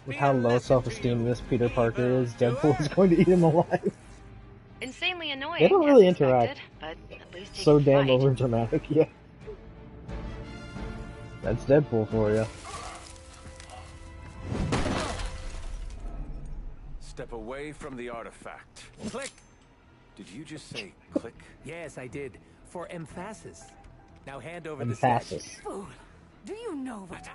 With how low self-esteem this Peter Parker is, Deadpool is going to eat him alive. Insanely annoying. They don't really as interact. expected, but at least he So can damn fight. over dramatic, yeah. That's Deadpool for you. Step away from the artifact. Click! Did you just say click? Yes, I did. For emphasis. Now hand over Emphasis. the statue. Fool! Do you know what?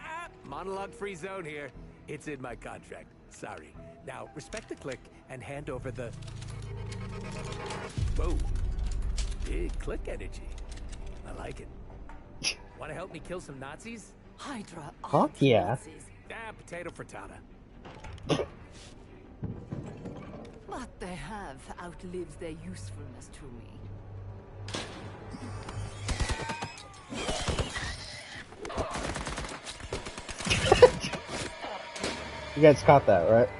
Monologue-free zone here. It's in my contract. Sorry. Now, respect the click and hand over the... Whoa. Big click energy. I like it. Want to help me kill some Nazis? Hydra. Fuck yeah. Potato frittata. What they have outlives their usefulness to me. You guys caught that, right?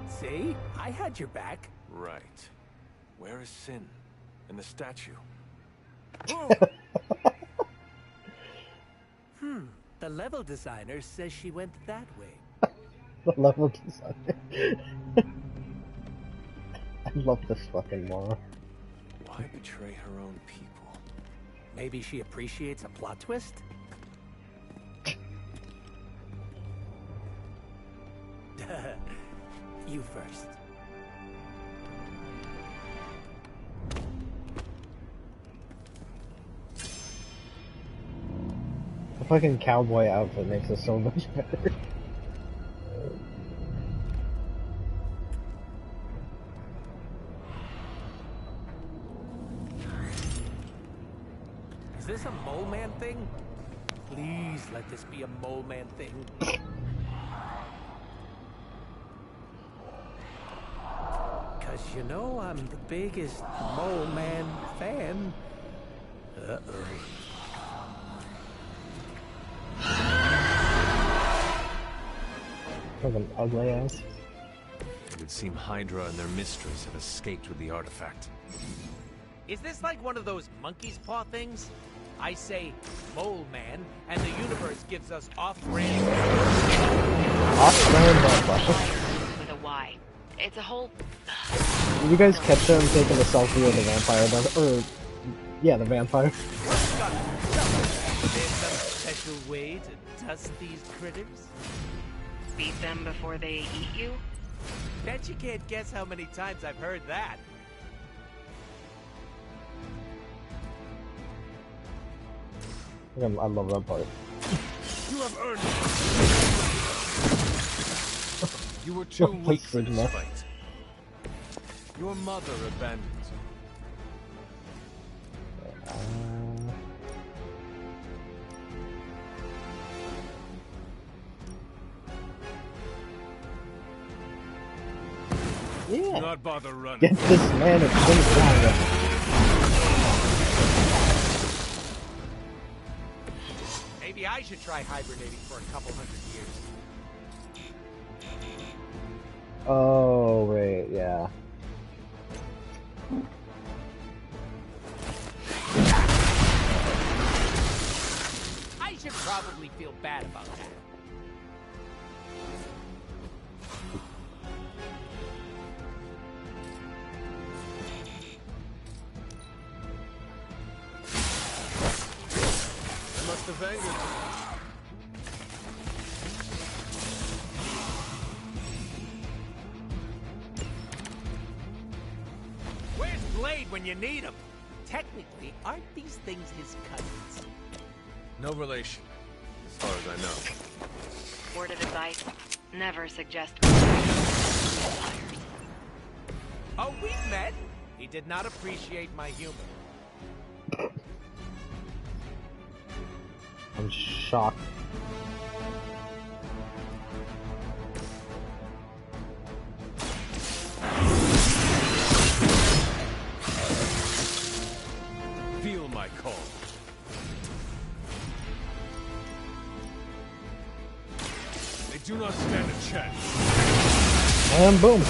See? I had your back. Right. Where is Sin? And the statue? The level designer says she went that way. The level designer. I love this fucking moron. Why betray her own people? Maybe she appreciates a plot twist? You first. The fucking cowboy outfit makes it so much better. Is this a mole man thing? Please let this be a mole man thing. Cause you know I'm the biggest mole man fan. Uh-oh. Fucking ugly ass. It would seem Hydra and their mistress have escaped with the artifact. Is this like one of those monkey's paw things? I say mole man, and the universe gives us off-brand. Off-brand motherfucker. With a Y. It's a whole... Did you guys catch them taking a selfie of the vampire? Or, yeah, the vampire. There's some special way to dust these critters? Beat them before they eat you? Bet you can't guess how many times I've heard that. I love that part. You have earned it. You were too weak for this fight. Your mother abandoned you. Yeah. Not bother running. Get this man a Chimichanga. Maybe I should try hibernating for a couple hundred years. Oh, wait, yeah. I should probably feel bad about that. Must have angered Where's Blade when you need him? Technically, aren't these things his cousins? No relation, as far as I know. Word of advice, never suggest... Oh, we met? He did not appreciate my humor. I'm shocked. Feel my call. They do not stand a chance. And boom.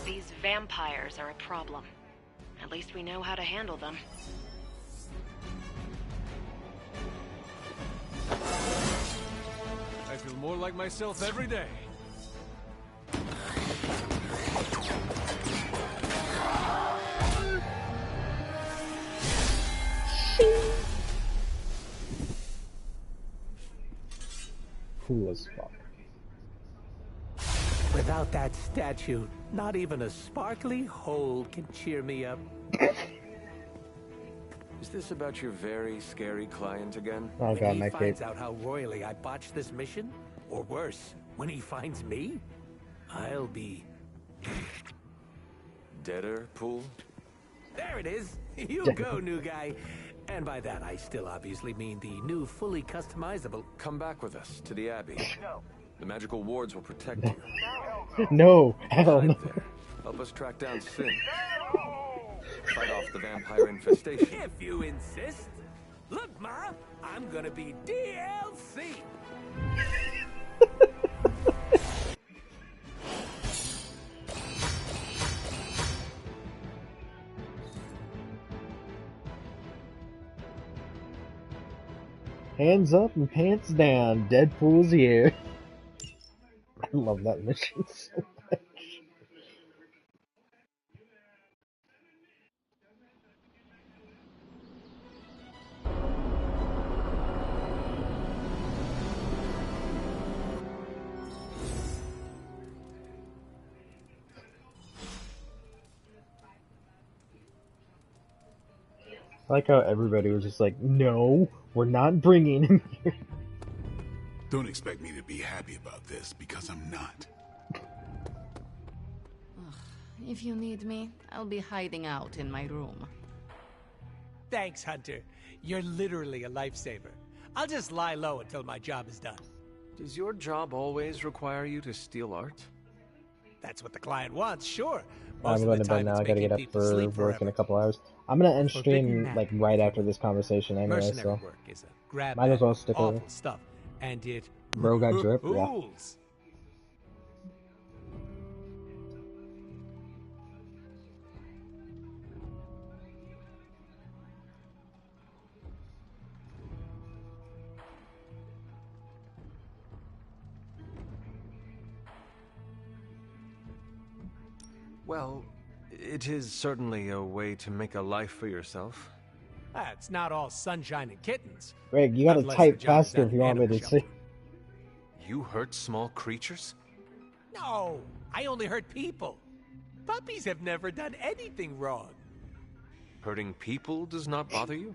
These vampires are a problem. At least we know how to handle them. I feel more like myself every day. cool as fuck. Without that statue, not even a sparkly hole can cheer me up. Is this about your very scary client again? Oh When god, he my finds cape. out how royally I botched this mission, or worse, when he finds me, I'll be... Deader, Pool? There it is! You go, new guy! And by that, I still obviously mean the new, fully customizable... Come back with us to the Abbey. No. The magical wards will protect you. No, hell no. Help us track down Sin. Fight off the vampire infestation. If you insist. Look, Ma, I'm gonna be DLC. Hands up and pants down. Deadpool's here. I love that mission so much. I like how everybody was just like, no, we're not bringing him here. Don't expect me to be happy about this, because I'm not. If you need me, I'll be hiding out in my room. Thanks, Hunter. You're literally a lifesaver. I'll just lie low until my job is done. Does your job always require you to steal art? That's what the client wants, sure. I'm going to bed now. I gotta get up for work in a couple hours. I'm gonna end stream like right after this conversation anyway, Mercenary so work is a grab might as well bag of stick awful around. stuff, and it Bro got drip, yeah. rules. Well, it is certainly a way to make a life for yourself. It's not all sunshine and kittens. Greg, you gotta Unless type your job is faster at if you an want me animal to shelter. see. You hurt small creatures? No, I only hurt people. Puppies have never done anything wrong. Hurting people does not bother you?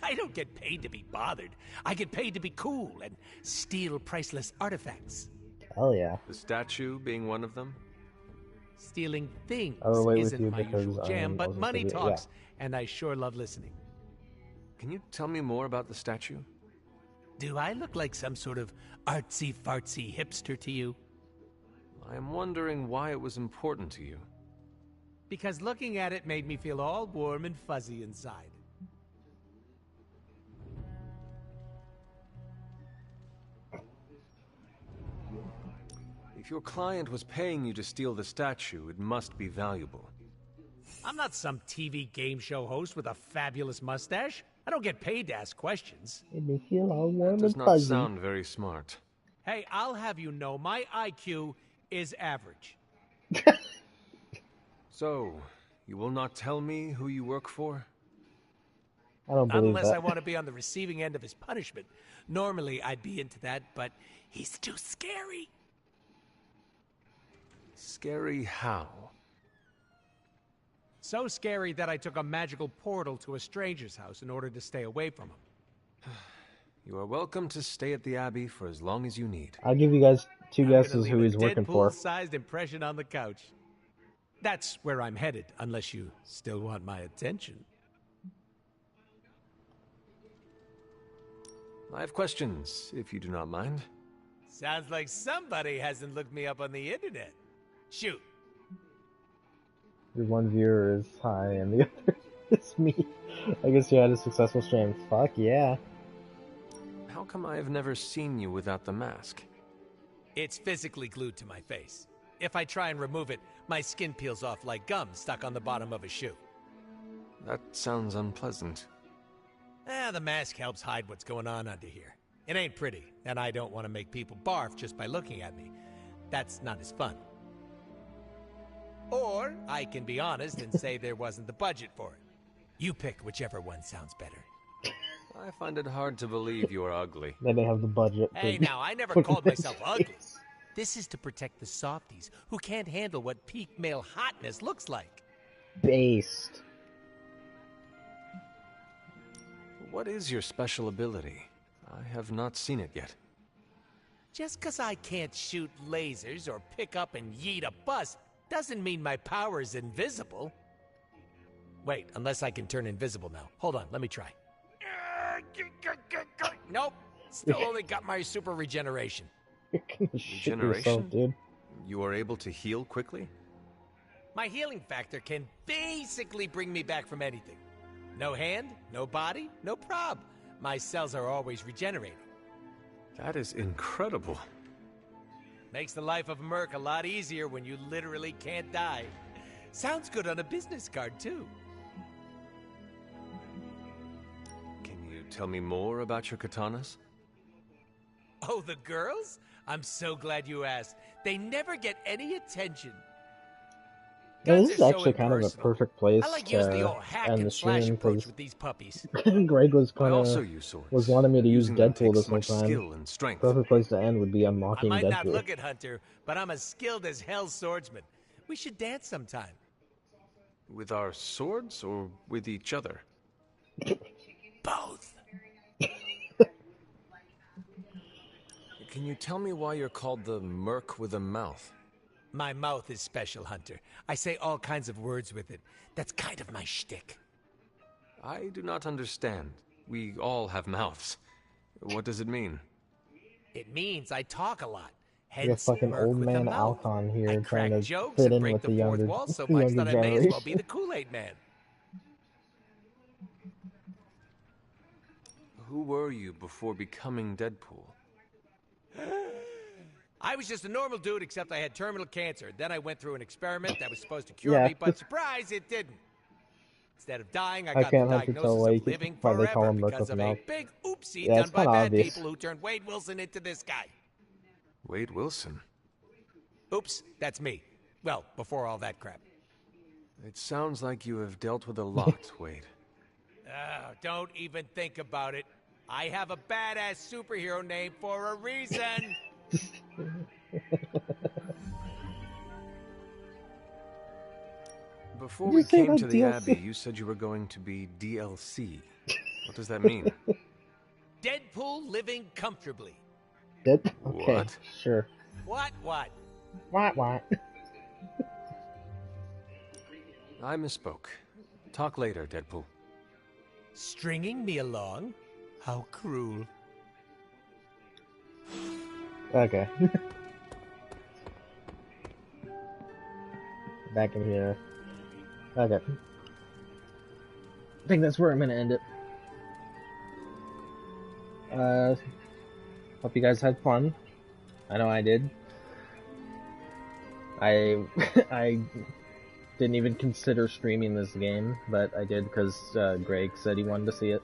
I don't get paid to be bothered. I get paid to be cool and steal priceless artifacts. Hell yeah. The statue being one of them? Stealing things I will wait with isn't you my because usual I jam, am but also money busy, yeah. talks, and I sure love listening. Can you tell me more about the statue? Do I look like some sort of artsy-fartsy hipster to you? I am wondering why it was important to you. Because looking at it made me feel all warm and fuzzy inside. If your client was paying you to steal the statue, it must be valuable. I'm not some TV game show host with a fabulous mustache. I don't get paid to ask questions. Made me feel all warm Does and not fuzzy. sound very smart. Hey, I'll have you know my IQ is average. So, you will not tell me who you work for? I don't believe Unless that. I want to be on the receiving end of his punishment. Normally, I'd be into that, but he's too scary. Scary how? So scary that I took a magical portal to a stranger's house in order to stay away from him. You are welcome to stay at the Abbey for as long as you need. I'll give you guys two I'm gonna guesses who leave he's a working for. Deadpool-sized impression on the couch. That's where I'm headed, unless you still want my attention. I have questions, if you do not mind. Sounds like somebody hasn't looked me up on the internet. Shoot. The one viewer is high and the other is me. I guess you had a successful stream. Fuck yeah. How come I have never seen you without the mask? It's physically glued to my face. If I try and remove it, my skin peels off like gum stuck on the bottom of a shoe. That sounds unpleasant. The mask helps hide what's going on under here. It ain't pretty, and I don't want to make people barf just by looking at me. That's not as fun. Or I can be honest and say there wasn't the budget for it. You pick whichever one sounds better. I find it hard to believe you are ugly. They didn't have the budget. Hey, to now, I never put called it in myself space. ugly. This is to protect the softies who can't handle what peak male hotness looks like. Based. What is your special ability? I have not seen it yet. Just 'cause I can't shoot lasers or pick up and yeet a bus doesn't mean my power is invisible. Wait, unless I can turn invisible now. Hold on, let me try. Nope, still only got my super regeneration. Shit yourself, dude. You are able to heal quickly? My healing factor can basically bring me back from anything. No hand, no body, no prob. My cells are always regenerating. That is incredible. Makes the life of a merc a lot easier when you literally can't die. Sounds good on a business card, too. Can you tell me more about your katanas? Oh, the girls? I'm so glad you asked. They never get any attention. Yeah, Guns this is are so actually kind of a impersonal. perfect place I like using the old hack end the and slash stream approach because with these puppies. Greg was I kind also of use swords. was wanting me to use Using them Deadpool takes this whole much time. skill and strength. Perfect place to end would be I unlocking might not Deadpool. look it, Hunter, but I'm as skilled as hell's swordsman. We should dance sometime. With our swords or with each other? Both. Can you tell me why you're called the Merc with a Mouth? My mouth is special, Hunter. I say all kinds of words with it. That's kind of my shtick. I do not understand. We all have mouths. What does it mean? It means I talk a lot. Like a Hence, fucking Merc old with a man mouth. Alcon I here trying crack to jokes fit and in break with the the fourth younger, wall so the much younger that I may as well be generation. the Kool-Aid man. Who were you before becoming Deadpool? I was just a normal dude, except I had terminal cancer. Then I went through an experiment that was supposed to cure Yeah. me, but surprise, it didn't. Instead of dying, I I got the can't help but tell diagnosis why of you keep- living why they call forever him Merc because with of a a mouth. big oopsie Yeah, done it's by kinda bad obvious. people who turned Wade Wilson into this guy. Wade Wilson. Oops, that's me. Well, before all that crap. It sounds like you have dealt with a lot, Wade. Don't even think about it. I have a badass superhero name for a reason. Before Did we you say came that to the DLC? Abbey, you said you were going to be DLC. What does that mean? Deadpool living comfortably. Dead? Okay, What? sure. What? What? I misspoke. Talk later, Deadpool. Stringing me along? How cruel. Okay. Back in here. Okay. I think that's where I'm gonna end it. Hope you guys had fun. I know I did. I didn't even consider streaming this game, but I did because Greg said he wanted to see it.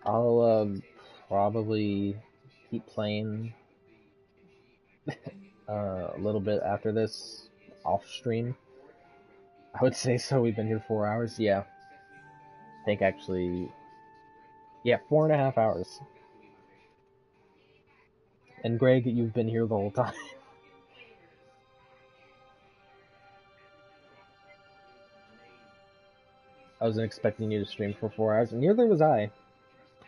I'll probably keep playing a little bit after this off stream. I would say so. We've been here 4 hours. Yeah. I think actually, yeah, 4.5 hours. And Greg, you've been here the whole time. I wasn't expecting you to stream for 4 hours, and neither was I.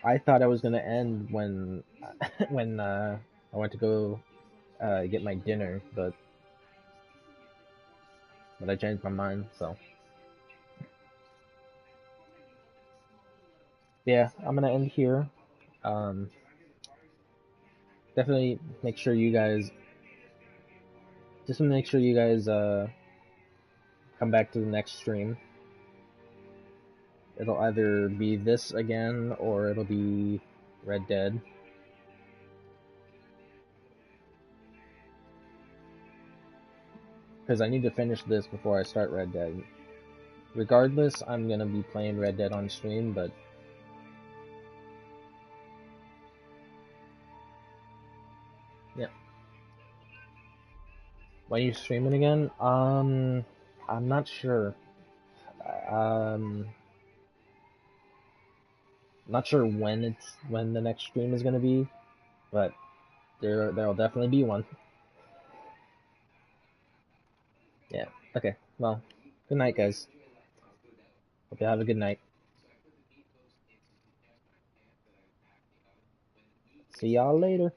I thought I was gonna end when I went to go get my dinner, but I changed my mind. So yeah, I'm gonna end here. Definitely make sure you guys come back to the next stream. It'll either be this again, or it'll be Red Dead. Because I need to finish this before I start Red Dead. Regardless, I'm gonna be playing Red Dead on stream, but Yeah. When are you streaming again? I'm not sure. Not sure when the next stream is gonna be, but there'll definitely be one. Yeah. Okay. Well, good night, guys. Hope you have a good night. See y'all later.